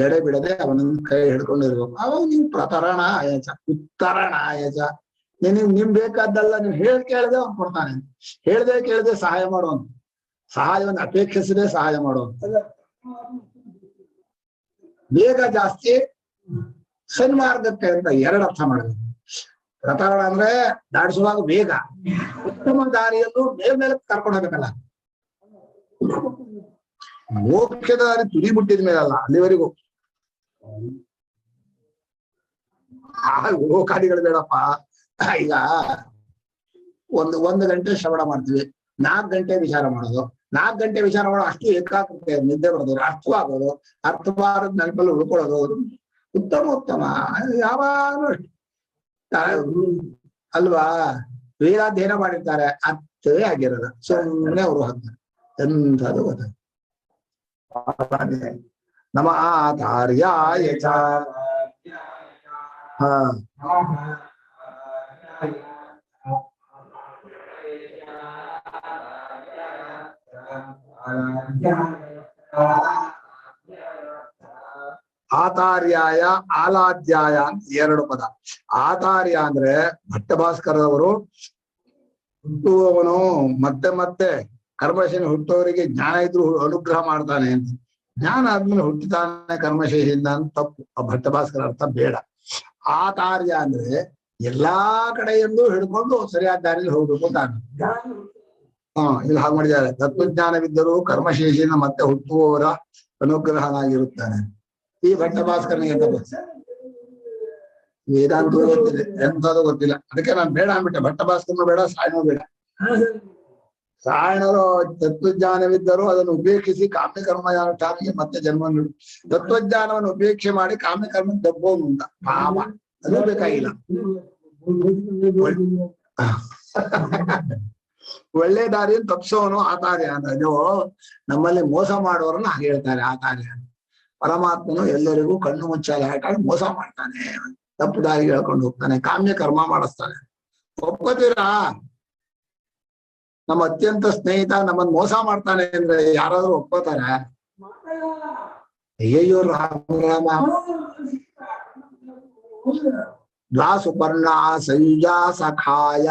B: ಎಡೆ ಬಿಡದೆ ಅವನನ್ನ ಕೈ ಹಿಡ್ಕೊಂಡಿರ್ಬೇಕು. ಅವಾಗ ನೀವು ಪ್ರತರಣ ಆಯಚ, ಉತ್ತರಣ ಆಯಚ. ನಿಮ್ ಬೇಕಾದ್ದಲ್ಲ, ನೀವು ಕೇಳದೆ ಅವ್ನು ಕೊಡ್ತಾನೆ. ಹೇಳ್ದೆ ಕೇಳದೆ ಸಹಾಯ ಮಾಡುವಂತ, ಸಹಾಯವನ್ನು ಅಪೇಕ್ಷಿಸದೆ ಸಹಾಯ ಮಾಡುವಂತ. ಬೇಗ ಜಾಸ್ತಿ, ಸನ್ಮಾರ್ಗಕ್ಕೆ ಅಂತ 2 ಅರ್ಥ ಮಾಡಬೇಕು. ಪ್ರತಾರಣ ಅಂದ್ರೆ ದಾಟಿಸುವಾಗ ವೇಗ, ಉತ್ತಮ ದಾರಿಯಲ್ಲೂ ಮೇಲೆ ಕರ್ಕೊಂಡು ಹೋಗ್ಬೇಕಲ್ಲ. ಮೋಕ್ಷದ ದಾರಿ ತುದಿ ಮುಟ್ಟಿದ ಮೇಲಲ್ಲ, ಅಲ್ಲಿವರೆಗೂ. ಲೋಕಾದಿಗಳು ಬೇಡಪ್ಪ. ಈಗ ಒಂದು ಗಂಟೆ ಶ್ರವಣ ಮಾಡ್ತೀವಿ, 4 ಗಂಟೆ ವಿಚಾರ ಮಾಡೋದು. 4 ಗಂಟೆ ವಿಚಾರ ಮಾಡೋ ಅಷ್ಟು ಏಕಾಗ್ರತೆ, ನಿದ್ದೆ ಬರೋದು, ಅರ್ಥವಾಗೋದು, ಅರ್ಥವಾದ ನೆನಪಲ್ಲಿ ಉಳ್ಕೊಳ್ಳೋದು ಉತ್ತಮ. ಯಾವಾಗಲೂ ಅಲ್ವಾ? ವೇದಾಧ್ಯಯನ ಮಾಡಿರ್ತಾರೆ, ಅರ್ಥವೇ ಆಗಿರೋದು, ಸುಮ್ಮನೆ ಅವರು ಹಾಕ್ತಾರೆ. ಎಂಥದ್ದು ಗೊತ್ತಾಗ. ನಮ ಆಚಾರ್ಯಾಯ ಚ. ಆತಾರ್ಯಾಯ ಆಲಾಧ್ಯಾಯ ಅಂತ 2 ಪದ. ಆತಾರ್ಯ ಅಂದ್ರೆ ಭಟ್ಟಭಾಸ್ಕರದವರು ಹುಟ್ಟುವವನು ಮತ್ತೆ ಕರ್ಮಶೇಷ ಹುಟ್ಟುವವರಿಗೆ ಜ್ಞಾನ ಇದ್ರು ಅನುಗ್ರಹ ಮಾಡ್ತಾನೆ ಅಂತ. ಜ್ಞಾನ ಆದ್ಮೇಲೆ ಹುಟ್ಟುತ್ತಾನೆ ಕರ್ಮಶೇಷಿಯಿಂದ ಅಂತ ತಪ್ಪು. ಭಟ್ಟಭಾಸ್ಕರ ಅರ್ಥ ಬೇಡ. ಆತಾರ್ಯ ಅಂದ್ರೆ ಎಲ್ಲಾ ಕಡೆಯಿಂದಲೂ ಹಿಡ್ಕೊಂಡು ಸರಿಯಾದ ದಾರಿಯಲ್ಲಿ ಹೋಗ್ಬೇಕು ಅಂತ. ಇಲ್ಲಿ ಹಾಗೆ ಮಾಡಿದ್ದಾರೆ. ತತ್ವಜ್ಞಾನವಿದ್ದರೂ ಕರ್ಮಶೇಷಿನ ಮತ್ತೆ ಹುಟ್ಟುವವರ ಅನುಗ್ರಹನಾಗಿರುತ್ತಾನೆ. ಈ ಭಟ್ಟ ಭಾಸ್ಕರನಿಗೆ ಎಂತ ವೇದಾಂತ ಗೊತ್ತಿದೆ, ಎಂತದ್ದು ಗೊತ್ತಿಲ್ಲ. ಅದಕ್ಕೆ ನಾನು ಬೇಡ ಅಂದ್ಬಿಟ್ಟೆ. ಭಟ್ಟ ಭಾಸ್ಕರನು ಬೇಡ, ಸಾಯನೂ ಬೇಡ. ಸಾಯಣರು ತತ್ವಜ್ಞಾನವಿದ್ದರೂ ಅದನ್ನು ಉಪೇಕ್ಷಿಸಿ ಕಾಮ್ಯಕರ್ಮಾನುಷ್ಠಾನಕ್ಕೆ ಮತ್ತೆ ಜನ್ಮ ನೀಡು. ತತ್ವಜ್ಞಾನವನ್ನು ಉಪೇಕ್ಷೆ ಮಾಡಿ ಕಾಮ್ಯಕರ್ಮ ದಬ್ಬೋನು ಅಂತ ಪಾಪ, ಅದು ಬೇಕಾಗಿಲ್ಲ. ಒಳ್ಳೆ ದಾರಿಯನ್ನು ತಪ್ಪಿಸೋನು ಆತಾರ್ಯ ಅಂತ. ನೀವು ನಮ್ಮಲ್ಲಿ ಮೋಸ ಮಾಡೋರನ್ನ ಹಾಗೆ ಹೇಳ್ತಾರೆ ಆತಾರ್ಯ. ಪರಮಾತ್ಮನು ಎಲ್ಲರಿಗೂ ಕಣ್ಣು ಮುಚ್ಚಾಲೆ ಹಾಕಿ ಮೋಸ ಮಾಡ್ತಾನೆ, ತಪ್ಪು ದಾರಿಗೆ ಹೇಳ್ಕೊಂಡು ಹೋಗ್ತಾನೆ, ಕಾಮ್ಯ ಕರ್ಮ ಮಾಡಿಸ್ತಾನೆ. ಒಪ್ಪತೀರಾ? ನಮ್ಮ ಅತ್ಯಂತ ಸ್ನೇಹಿತ ನಮ್ಮನ್ನ ಮೋಸ ಮಾಡ್ತಾನೆ ಅಂದ್ರೆ ಯಾರಾದ್ರೂ ಒಪ್ಕೋತಾರ? ಅಯ್ಯಯ್ಯೋ ರಾಮ ರಾಮ. ದ್ವಾ ಸುಪರ್ಣ ಸಯುಜ ಸಖಾಯ,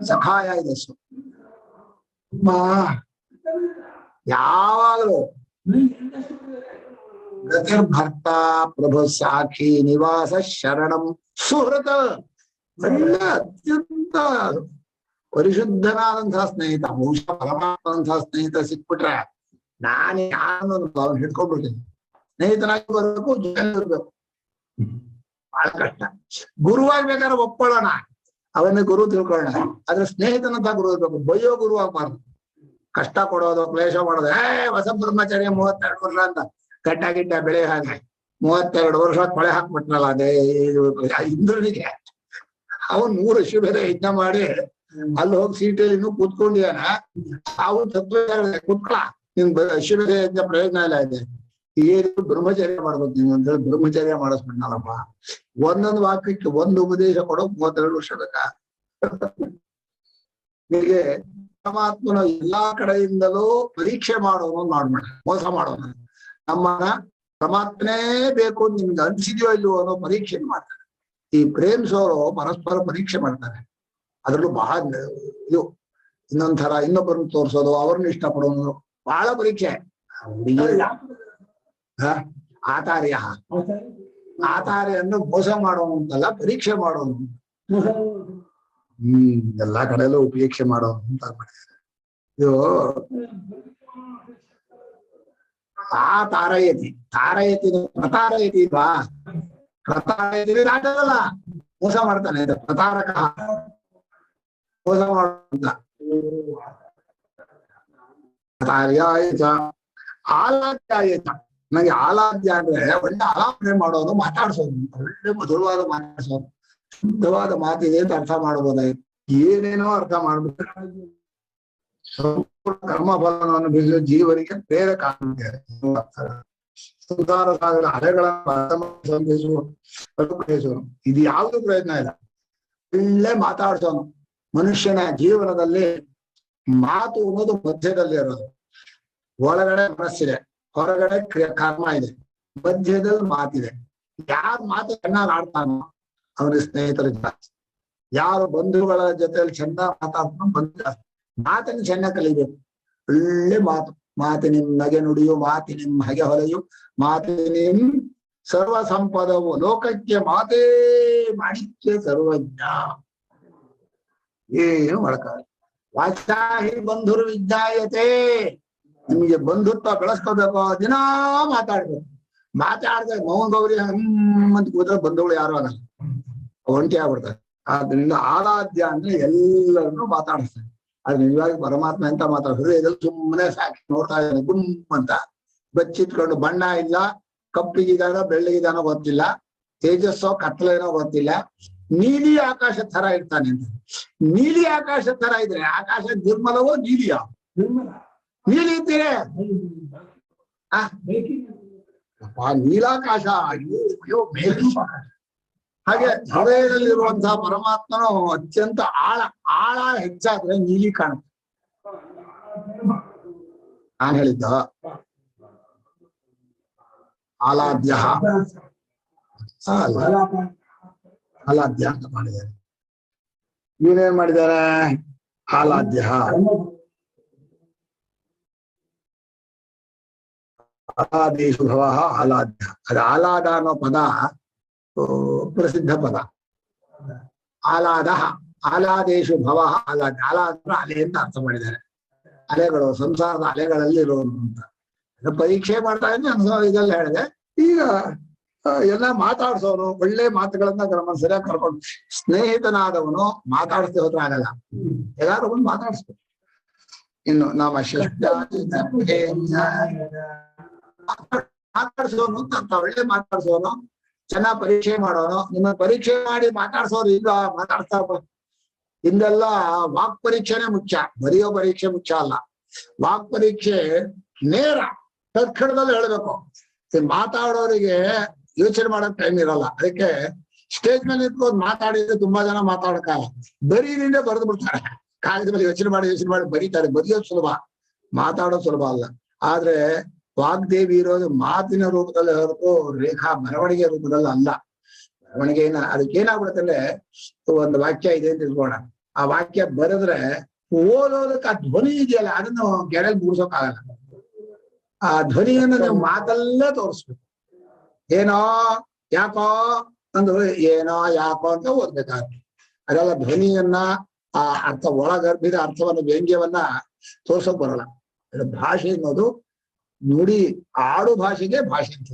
B: ಸಖಾಯ ಇದೆ. ಯಾವಾಗಲೂ ಗತಿರ್ಭರ್ತ ಪ್ರಭು ಸಾಖಿ ನಿವಾಸ ಶರಣಂ ಸುಹೃತ. ಒಳ್ಳೆ ಅತ್ಯಂತ ಪರಿಶುದ್ಧನಾದಂತಹ ಸ್ನೇಹಿತ, ಬಹುಶಃ ಪರಮಾತ್ಮಂತಹ ಸ್ನೇಹಿತ ಸಿಕ್ಬಿಟ್ರೆ ನಾನು ಯಾರನ್ನು ಅವ್ನು ಹಿಡ್ಕೊಂಡ್ಬಿಡ್ತೀನಿ. ಸ್ನೇಹಿತನಾಗಿ ಬರ್ಬೇಕು, ಜೊತೆ ಇರ್ಬೇಕು, ಬಹಳ ಕಷ್ಟ. ಗುರುವಾಗ್ಬೇಕಾದ್ರೆ ಒಪ್ಕೊಳ್ಳೋಣ, ಅವನ್ನೇ ಗುರು ತಿಳ್ಕೊಳ್ಳೋಣ. ಆದ್ರೆ ಸ್ನೇಹಿತನಂತ ಗುರು ಇರ್ಬೇಕು, ಬಯ್ಯೋ ಗುರು ಆಗ್ಬಾರ್ದು. ಕಷ್ಟ ಕೊಡೋದು, ಕ್ಲೇಶ ಮಾಡೋದು. ಹೊಸ ಬ್ರಹ್ಮಚರ್ಯ 32 ವರ್ಷ ಅಂತ ಗಡ್ಡ ಗಿಡ್ಡ ಬೆಳೆ ಹಾಗೆ 32 ವರ್ಷ ಕೊಳೆ ಹಾಕ್ಬಿಟ್ನಲ್ಲ. ಅದೇ ಇಂದ್ರನಿಗೆ ಅವನ್ 100 ಅಶ್ವಮೇಧ ಯಜ್ಞ ಮಾಡಿ ಅಲ್ಲಿ ಹೋಗಿ ಸೀಟಲ್ಲಿ ಇನ್ನೂ ಕೂತ್ಕೊಂಡಿಯಾನ. ಅವನು ತತ್ವ ಕೂತ್ಕೊಳ, ನಿನ್ ಅಶ್ವಮೇಧ ಯಜ್ಞ ಪ್ರಯೋಜನ ಇಲ್ಲ ಇದೆ, ಏನು ಬ್ರಹ್ಮಚರ್ಯ ಮಾಡ್ಬೇಕು ನೀವು ಅಂತ ಹೇಳಿ ಬ್ರಹ್ಮಚರ್ಯ ಮಾಡಿಸ್ಬಿಟ್ನಲ್ಲಪ್ಪ. ಒಂದೊಂದು ವಾಕ್ಯಕ್ಕೆ ಒಂದು ಉಪದೇಶ ಕೊಡೋಕ್ 32 ವರ್ಷ ಬೇಕಾ? ಹೀಗೆ ಪರಮಾತ್ಮನ ಎಲ್ಲಾ ಕಡೆಯಿಂದಲೂ ಪರೀಕ್ಷೆ ಮಾಡೋನು ಮಾಡ್ಬೇಡ, ಮೋಸ ಮಾಡೋನು. ನಮ್ಮನ್ನ ಪರಮಾತ್ಮನೇ ಬೇಕು ನಿಮ್ಗೆ ಅನ್ಸಿದ್ಯೋ ಇಲ್ವೋ ಅನ್ನೋ ಪರೀಕ್ಷೆ ಮಾಡ್ತಾರೆ. ಈ ಪ್ರೇಮ್ಸೋರು ಪರಸ್ಪರ ಪರೀಕ್ಷೆ ಮಾಡ್ತಾರೆ. ಅದ್ರಲ್ಲೂ ಬಹಳ ಇದು ಇನ್ನೊಂಥರ ಇನ್ನೊಬ್ಬರನ್ನ ತೋರ್ಸೋದು, ಅವ್ರನ್ನ ಇಷ್ಟಪಡೋದು, ಬಹಳ ಪರೀಕ್ಷೆ. ಆತಾರ್ಯ, ಆತಾರ್ಯನ್ನು ಮೋಸ ಮಾಡೋನು ಅಂತಲ್ಲ, ಪರೀಕ್ಷೆ ಮಾಡೋನು. ಎಲ್ಲಾ ಕಡೆಯಲ್ಲೂ ಉಪೇಕ್ಷೆ ಮಾಡೋನು ಅಂತ ಮಾಡಿದ್ದಾರೆ. ಇದು ತಾರಯತಿ, ತಾರಯತಿ ಪ್ರತಾರಯತಿ ಇಲ್ವಾ? ಪ್ರತಾರಯತಿ ಆಟಲ್ಲ, ಮೋಸ ಮಾಡ್ತಾನೆ. ಪ್ರತಾರಕ ಮೋಸ ಮಾಡುವಂತ. ಆಲಾದ್ಯಾಯತ, ನಂಗೆ ಆಲಾದ್ಯ ಅಂದ್ರೆ ಒಳ್ಳೆ ಆಲಾಪನೆ ಮಾಡೋದು, ಮಾತಾಡ್ಸೋದು, ಒಳ್ಳೆ ಮಧುರವಾದ ಮಾತಾಡ್ಸೋದು, ಶುದ್ಧವಾದ ಮಾತಿದೆ ಅಂತ ಅರ್ಥ ಮಾಡ್ಬೋದಾಯ್ತು. ಏನೇನೋ ಅರ್ಥ ಮಾಡ್ಬಿಟ್ಟು ಸಂಪೂರ್ಣ ಕರ್ಮಫಲವನ್ನು ಬಿಡಿಸುವ ಜೀವನಿಗೆ ಪ್ರೇರಕ ಆಗುತ್ತೆ. ಸಂಸಾರ ಸಾಗರ ಅಲೆಗಳನ್ನು ಇದು ಯಾವ್ದು ಪ್ರಯತ್ನ ಇಲ್ಲ. ಒಳ್ಳೆ ಮಾತಾಡ್ಸೋನು. ಮನುಷ್ಯನ ಜೀವನದಲ್ಲಿ ಮಾತು ಅನ್ನೋದು ಮಧ್ಯದಲ್ಲಿ ಇರೋದು. ಒಳಗಡೆ ಮನಸ್ಸಿದೆ, ಹೊರಗಡೆ ಕರ್ಮ ಇದೆ, ಮಧ್ಯದಲ್ಲಿ ಮಾತಿದೆ. ಯಾರು ಮಾತು ಚೆನ್ನಾಗಿ ಆಡ್ತಾನೋ ಅವನಿಗೆ ಸ್ನೇಹಿತರು ಜಾಸ್ತಿ. ಯಾರು ಬಂಧುಗಳ ಜೊತೆಯಲ್ಲಿ ಚೆನ್ನಾಗಿ ಮಾತಾಡ್ತಾನೋ ಬಂಧು ಜಾಸ್ತಿ. ಮಾತನ್ನು ಚೆನ್ನಾಗಿ ಕಲಿಬೇಕು. ಒಳ್ಳೆ ಮಾತು. ಮಾತಿನಿಂ ನಗೆ ನುಡಿಯು, ಮಾತಿನಿಂ ಹಗೆ ಹೊಲೆಯು, ಮಾತಿನಿಂ ಸರ್ವ ಸಂಪದವು, ಲೋಕಕ್ಕೆ ಮಾತೇ ಮಾಡಿಕ್ಕೆ ಸರ್ವಜ್ಞ. ಏನು ಮಾಡಕ್ಕಾಗಲ್ಲ. ವಾಚಾಹಿ ಬಂಧುರು ವಿಜ್ಞಾಯತೆ. ನಿಮ್ಗೆ ಬಂಧುತ್ವ ಬೆಳೆಸ್ಕೋಬೇಕು, ದಿನ ಮಾತಾಡ್ಬೇಕು. ಮಾತಾಡ್ದೆ ಮೌನ ಗೌರಿ ಅಂತ ಕೂತ್ರೆ ಬಂಧುಗಳು ಯಾರು ಆಗಲ್ಲ, ಒಂಟಿ ಆಗ್ಬಿಡ್ತಾರೆ. ಆದ್ರಿಂದ ಆರಾಧ್ಯ ಅಂದ್ರೆ ಎಲ್ಲರನ್ನೂ ಮಾತಾಡಿಸ್ತಾರೆ. ಆದ್ರೆ ನಿಜವಾಗಿ ಪರಮಾತ್ಮ ಎಂತ ಮಾತಾಡ, ಹೃದಯದಲ್ಲಿ ಸುಮ್ಮನೆ ಸಾಕಿ ನೋಡ್ತಾ ಇದ್ದಾನೆ ಗುಮ್ ಅಂತ. ಬಚ್ಚಿಟ್ಕೊಂಡು ಬಣ್ಣ ಇಲ್ಲ, ಕಪ್ಪಿಗಿದಾನೋ ಬೆಳ್ಳಗಿದಾನೋ ಗೊತ್ತಿಲ್ಲ, ತೇಜಸ್ಸೋ ಕತ್ತಲೇನೋ ಗೊತ್ತಿಲ್ಲ, ನೀಲಿ ಆಕಾಶ ತರ ಇರ್ತಾನೆ ಅಂತ. ನೀಲಿ ಆಕಾಶ ತರ ಇದ್ರೆ ಆಕಾಶ ನಿರ್ಮಲವೋ ನೀಲಿಯ? ನೀಲಿ ಇದ್ದೀರೆ ನೀಲಾಕಾಶ, ಅಯ್ಯೋ ಮೇಘ. ಹಾಗೆ ಹೃದಯದಲ್ಲಿರುವಂತಹ ಪರಮಾತ್ಮನು ಅತ್ಯಂತ ಆಳ ಹೆಚ್ಚಾದ್ರೆ ನೀಲಿ ಕಾಣುತ್ತೆ. ನಾನ್ ಹೇಳಿದ್ದ ಆಲಾದ್ಯ, ಆಲಾದ್ಯ ಅಂತ ಮಾಡಿದ್ದಾರೆ. ಇವನೇನ್ ಮಾಡಿದ್ದಾರೆ? ಆಲಾದ್ಯ. ಆಲಾದೇಶು ಭವ ಆಲಾದ್ಯ. ಅದು ಆಲಾದ ಅನ್ನೋ ಪದ ಪ್ರಸಿದ್ಧ ಪದ. ಆಲಾದ ಆಲಾದೇಶು ಭವ ಆಲಾದ ಆಲ ಅಂದ್ರೆ ಅಲೆ ಅಂತ ಅರ್ಥ ಮಾಡಿದ್ದಾರೆ. ಅಲೆಗಳು ಸಂಸಾರದ ಅಲೆಗಳಲ್ಲಿ ಇರೋದು ಅಂತ ಪರೀಕ್ಷೆ ಮಾಡ್ತಾ ಇದ್ದೆ. ಇದೆಲ್ಲ ಹೇಳಿದೆ. ಈಗ ಎಲ್ಲ ಮಾತಾಡ್ಸೋನು ಒಳ್ಳೆ ಮಾತುಗಳನ್ನ ನಮ್ಮ ಸರಿಯಾಗಿ ಕರ್ಕೊಂಡು ಸ್ನೇಹಿತನಾದವನು ಮಾತಾಡಿಸ್ದೆ ಹೋದ್ರೆ ಆಗಲ್ಲ. ಎಲ್ಲಾರು ಬಂದು ಮಾತಾಡಿಸ್ಬೇಕು. ಇನ್ನು ನಮ್ಮ ಮಾತಾಡ್ಸೋನು ಅಂತ ಒಳ್ಳೆ ಮಾತಾಡ್ಸೋನು, ಚೆನ್ನಾಗ್ ಪರೀಕ್ಷೆ ಮಾಡೋನು. ನಿಮ್ಮ ಪರೀಕ್ಷೆ ಮಾಡಿ ಮಾತಾಡ್ಸೋರು ಇಲ್ಲ, ಮಾತಾಡ್ತಾ ಹಿಂದೆಲ್ಲ ವಾಕ್ ಪರೀಕ್ಷೆನೇ ಮುಖ್ಯ, ಬರೆಯೋ ಪರೀಕ್ಷೆ ಮುಖ್ಯ ಅಲ್ಲ. ವಾಕ್ ಪರೀಕ್ಷೆ ನೇರ ತತ್ಕ್ಷಣದಲ್ಲಿ ಹೇಳ್ಬೇಕು. ಮಾತಾಡೋರಿಗೆ ಯೋಚನೆ ಮಾಡಕ್ ಟೈಮ್ ಇರಲ್ಲ. ಅದಕ್ಕೆ ಸ್ಟೇಜ್ ಮೇಲೆ ನಿಂತ್ಕೊಂಡು ಮಾತಾಡಿದ್ರೆ ತುಂಬಾ ಜನ ಮಾತಾಡಕ್ಕಾಗಲ್ಲ. ಬರೀದಿಂದ ಬರೆದು ಬಿಡ್ತಾರೆ. ಕಾಗದ ಮೇಲೆ ಯೋಚನೆ ಮಾಡಿ ಬರೀತಾರೆ. ಬರೆಯೋದು ಸುಲಭ, ಮಾತಾಡೋದು ಸುಲಭ ಅಲ್ಲ. ಆದ್ರೆ ವಾಗ್ದೇವಿ ಇರೋದು ಮಾತಿನ ರೂಪದಲ್ಲಿ ಹೊರತು ರೇಖಾ ಬರವಣಿಗೆ ರೂಪದಲ್ಲಿ ಅಲ್ಲ. ಬರವಣಿಗೆ ಅದಕ್ಕೇನಾಗ್ಬಿಡುತ್ತೆ ಅಂದ್ರೆ, ಒಂದು ವಾಕ್ಯ ಇದೆ ಅಂತ ತಿಳ್ಕೋಣ. ಆ ವಾಕ್ಯ ಬರೆದ್ರೆ ಓದೋದಕ್ಕೆ ಆ ಧ್ವನಿ ಇದೆಯಲ್ಲ, ಅದನ್ನು ಗೆರೆಯಲ್ಲಿ ಮೂಡ್ಸೋಕ್ಕಾಗಲ್ಲ. ಆ ಧ್ವನಿಯನ್ನು ನೀವು ಮಾತಲ್ಲೇ ತೋರಿಸ್ಬೇಕು. ಏನೋ ಯಾಕೋ ಅಂದ್ರೆ ಏನೋ ಯಾಕೋ ಅಂತ ಓದ್ಬೇಕಾಗುತ್ತೆ. ಅದೆಲ್ಲ ಧ್ವನಿಯನ್ನ ಆ ಅರ್ಥ ಒಳಗರ್ಭಿದ ಅರ್ಥವನ್ನ ವ್ಯಂಗ್ಯವನ್ನ ತೋರ್ಸೋಕ್ ಬರಲ್ಲ. ಭಾಷೆ ಅನ್ನೋದು ನುಡಿ ಆಡು ಭಾಷೆಗೆ ಭಾಷೆ ಅಂತ.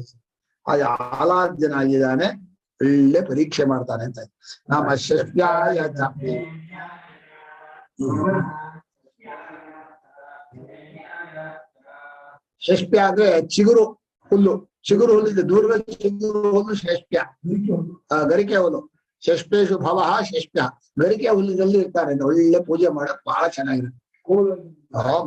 B: ಅದು ಆಲಾದ್ಯನಾಗಿದ್ದಾನೆ, ಒಳ್ಳೆ ಪರೀಕ್ಷೆ ಮಾಡ್ತಾನೆ ಅಂತ. ನಮ್ಮ ಶಸ್ಯಾಯ ಶಸ್ಪ್ಯ ಅಂದ್ರೆ ಚಿಗುರು ಹುಲ್ಲು. ಚಿಗುರು ಹುಲ್ಲಿದೆ ದೂರದ ಚಿಗುರು ಹುಲ್ಲು ಶಸ್ಪ್ಯ, ಗರಿಕೆ ಹುಲ್ಲು. ಶಸ್ಪೇಶು ಭವ ಶಸ್ಪ್ಯ, ಗರಿಕೆ ಹುಲ್ಲಿನಲ್ಲಿ ಇರ್ತಾರೆ. ಒಳ್ಳೆ ಪೂಜೆ ಮಾಡಕ್ ಬಹಳ ಚೆನ್ನಾಗಿರುತ್ತೆ.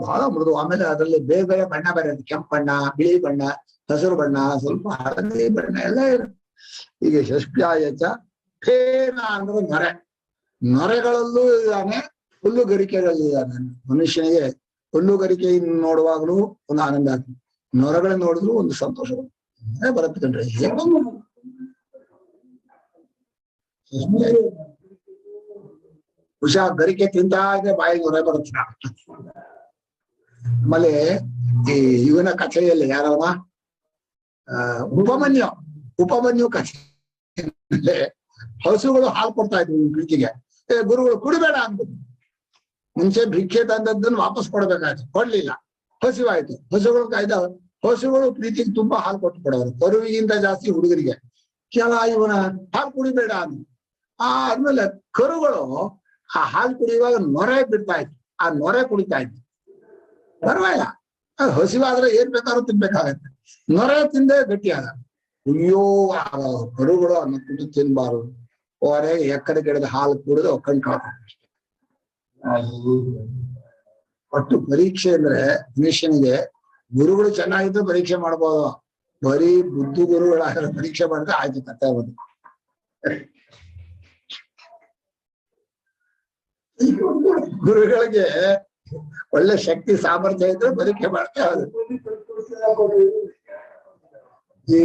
B: ಬಹಳ ಮೃದು. ಆಮೇಲೆ ಅದರಲ್ಲಿ ಬೇರೆ ಬೇರೆ ಬಣ್ಣ ಬೇರೆ ಇರುತ್ತೆ. ಕೆಂಪು ಬಣ್ಣ, ಬಿಳಿ ಬಣ್ಣ, ಹಸಿರು ಬಣ್ಣ, ಸ್ವಲ್ಪ ಹಳದಿ ಬಣ್ಣ ಎಲ್ಲ ಇರುತ್ತೆ. ಈಗ ಶಸ್ಪ್ಯಾಯಚ ಫೇನ ಅಂದ್ರೆ ನೊರೆ. ನೊರೆಗಳಲ್ಲೂ ಇದ್ದಾನೆ, ಹುಲ್ಲು ಗರಿಕೆಗಳಲ್ಲಿ ಇದ್ದಾನೆ. ಮನುಷ್ಯನಿಗೆ ಹುಲ್ಲು ಗರಿಕೆ ನೋಡುವಾಗಲೂ ಒಂದು ಆನಂದ ಆಗ್ತದೆ, ನೊರೆಗಳನ್ನ ನೋಡಿದ್ರು ಒಂದು ಸಂತೋಷ ಬರುತ್ತೆ ಕಣ್ರಿ. ಹುಷಾ ಗರಿಕೆ ತಿಂತಾ ಇದ್ರೆ ಬಾಯಿಗೆ ನೊರೆ ಬರುತ್ತೆ. ಆಮೇಲೆ ಈ ಇವನ ಕಥೆಯಲ್ಲಿ ಯಾರವನ ಉಪಮನ್ಯು ಕಥೆ, ಹಸುಗಳು ಹಾಲು ಕೊಡ್ತಾ ಇದ್ವು ಪ್ರೀತಿಗೆ. ಗುರುಗಳು ಕುಡಿಬೇಡ ಅಂದ್ಬಿಟ್ಟು ಮುಂಚೆ ಭಿಕ್ಷೆ ತಂದದ್ದನ್ನು ವಾಪಸ್ ಕೊಡ್ಬೇಕಾಯ್ತು, ಕೊಡ್ಲಿಲ್ಲ. ಹಸಿವಾಯ್ತು, ಹಸುಗಳು ಕಾಯ್ದ. ಹಸುಗಳು ಪ್ರೀತಿಗೆ ತುಂಬಾ ಹಾಲು ಕೊಟ್ಟು ಕೊಡೋರು, ಕರುವಿಗಿಂತ ಜಾಸ್ತಿ ಹುಡುಗರಿಗೆ. ಕೆಲ ಇವನ ಹಾಲು ಕುಡಿಬೇಡ ಅಂದ್ರು. ಆದ್ಮೇಲೆ ಕರುಗಳು ಆ ಹಾಲು ಕುಡಿಯುವಾಗ ನೊರೆ ಬಿಡ್ತಾ ಇತ್ತು, ಆ ನೊರೆ ಕುಡಿತಾ ಇತ್ತು. ಪರವಾಗಿಲ್ಲ, ಹಸಿವಾದ್ರೆ ಏನ್ ಬೇಕಾದ್ರೂ ತಿನ್ಬೇಕಾಗತ್ತೆ. ನೊರೆ ತಿಂದೆ ಗಟ್ಟಿಯಾದ. ಅಯ್ಯೋ ಕರುಗಳು ಅನ್ನ ಕುಡಿ ತಿನ್ಬಾರ್ದು, ಹೊರಗೆ ಎಕ್ಕಡೆ ಗಿಡದ ಹಾಲು ಕುಡಿದು ಕಣ್ ಕಾಪಾಡ್ತಾರೆ. ಒಟ್ಟು ಪರೀಕ್ಷೆ ಅಂದ್ರೆ ಮನುಷ್ಯನಿಗೆ ಗುರುಗಳು ಚೆನ್ನಾಗಿದ್ದು ಪರೀಕ್ಷೆ ಮಾಡ್ಬೋದು. ಬರೀ ಬುದ್ಧಿ ಗುರುಗಳಾದ್ರೆ ಪರೀಕ್ಷೆ ಮಾಡಿದ್ರೆ ಆಯ್ತು, ಕಥೆ ಆಗೋದು. ಗುರುಗಳಿಗೆ ಒಳ್ಳೆ ಶಕ್ತಿ ಸಾಮರ್ಥ್ಯ ಇದ್ರೆ ಪರೀಕ್ಷೆ ಮಾಡ್ತಾ ಅದು. ಈ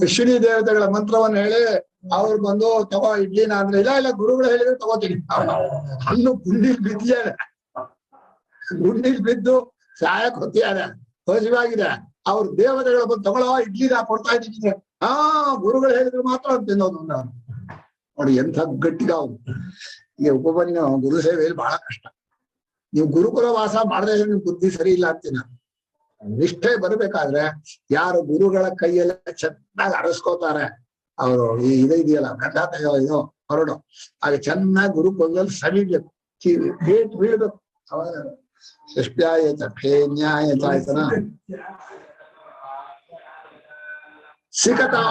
B: ಅಶ್ವಿನಿ ದೇವತೆಗಳ ಮಂತ್ರವನ್ನು ಹೇಳಿ ಅವ್ರು ಬಂದು ತಗೋ ಇಡ್ಲಿನ ಅಂದ್ರೆ, ಇಲ್ಲ ಗುರುಗಳು ಹೇಳಿದ್ರೆ ತಗೋತೀನಿ. ಅಲ್ಲೂ ಗುಂಡಿಲ್ ಬಿದ್ದಿದ್ದಾರೆ, ಗುಂಡಿಲ್ ಬಿದ್ದು ಸಹಾಯಕ್ ಹೊತ್ತಿಯಾರೆ, ಹಸಿವಾಗಿದೆ. ಅವ್ರ ದೇವತೆಗಳ ಬಂದು ತಗೊಳ್ಳೋ ಇಡ್ಲಿನ ಕೊಡ್ತಾ ಇದ್ದೀನಿ. ಗುರುಗಳು ಹೇಳಿದ್ರೆ ಮಾತ್ರ ತಿನ್ನೋದು. ನೋಡಿ ಎಂಥ ಗಟ್ಟಿಗ ಅವ್ರು. ಈಗ ಉಪಮನ್ಯು ಗುರು ಸೇವೆಯಲ್ಲಿ ಬಹಳ ಕಷ್ಟ. ನೀವು ಗುರುಕುಲ ವಾಸ ಮಾಡದೆ ನಿಮ್ ಬುದ್ಧಿ ಸರಿ ಇಲ್ಲ ಅಂತೀನ. ನಿಷ್ಠೆ ಬರ್ಬೇಕಾದ್ರೆ ಯಾರು ಗುರುಗಳ ಕೈಯೆಲ್ಲ ಚೆನ್ನಾಗಿ ಅರಸ್ಕೋತಾರೆ, ಅವರು ಇದೆಯಲ್ಲ ಗಂಧ ತೆಗೆಯೋ ಇದು ಹೊರಡು, ಹಾಗೆ ಚೆನ್ನಾಗಿ ಗುರುಕುಲದಲ್ಲಿ ಸವಿಬೇಕು, ಭೇಟ್ ಬೀಳ್ಬೇಕು. ಅವಾಗ ಸೃಷ್ಟ್ಯಾಯತ ಫೇನ್ಯಾಯತ ಆಯ್ತನ. ಸಿಕತಾ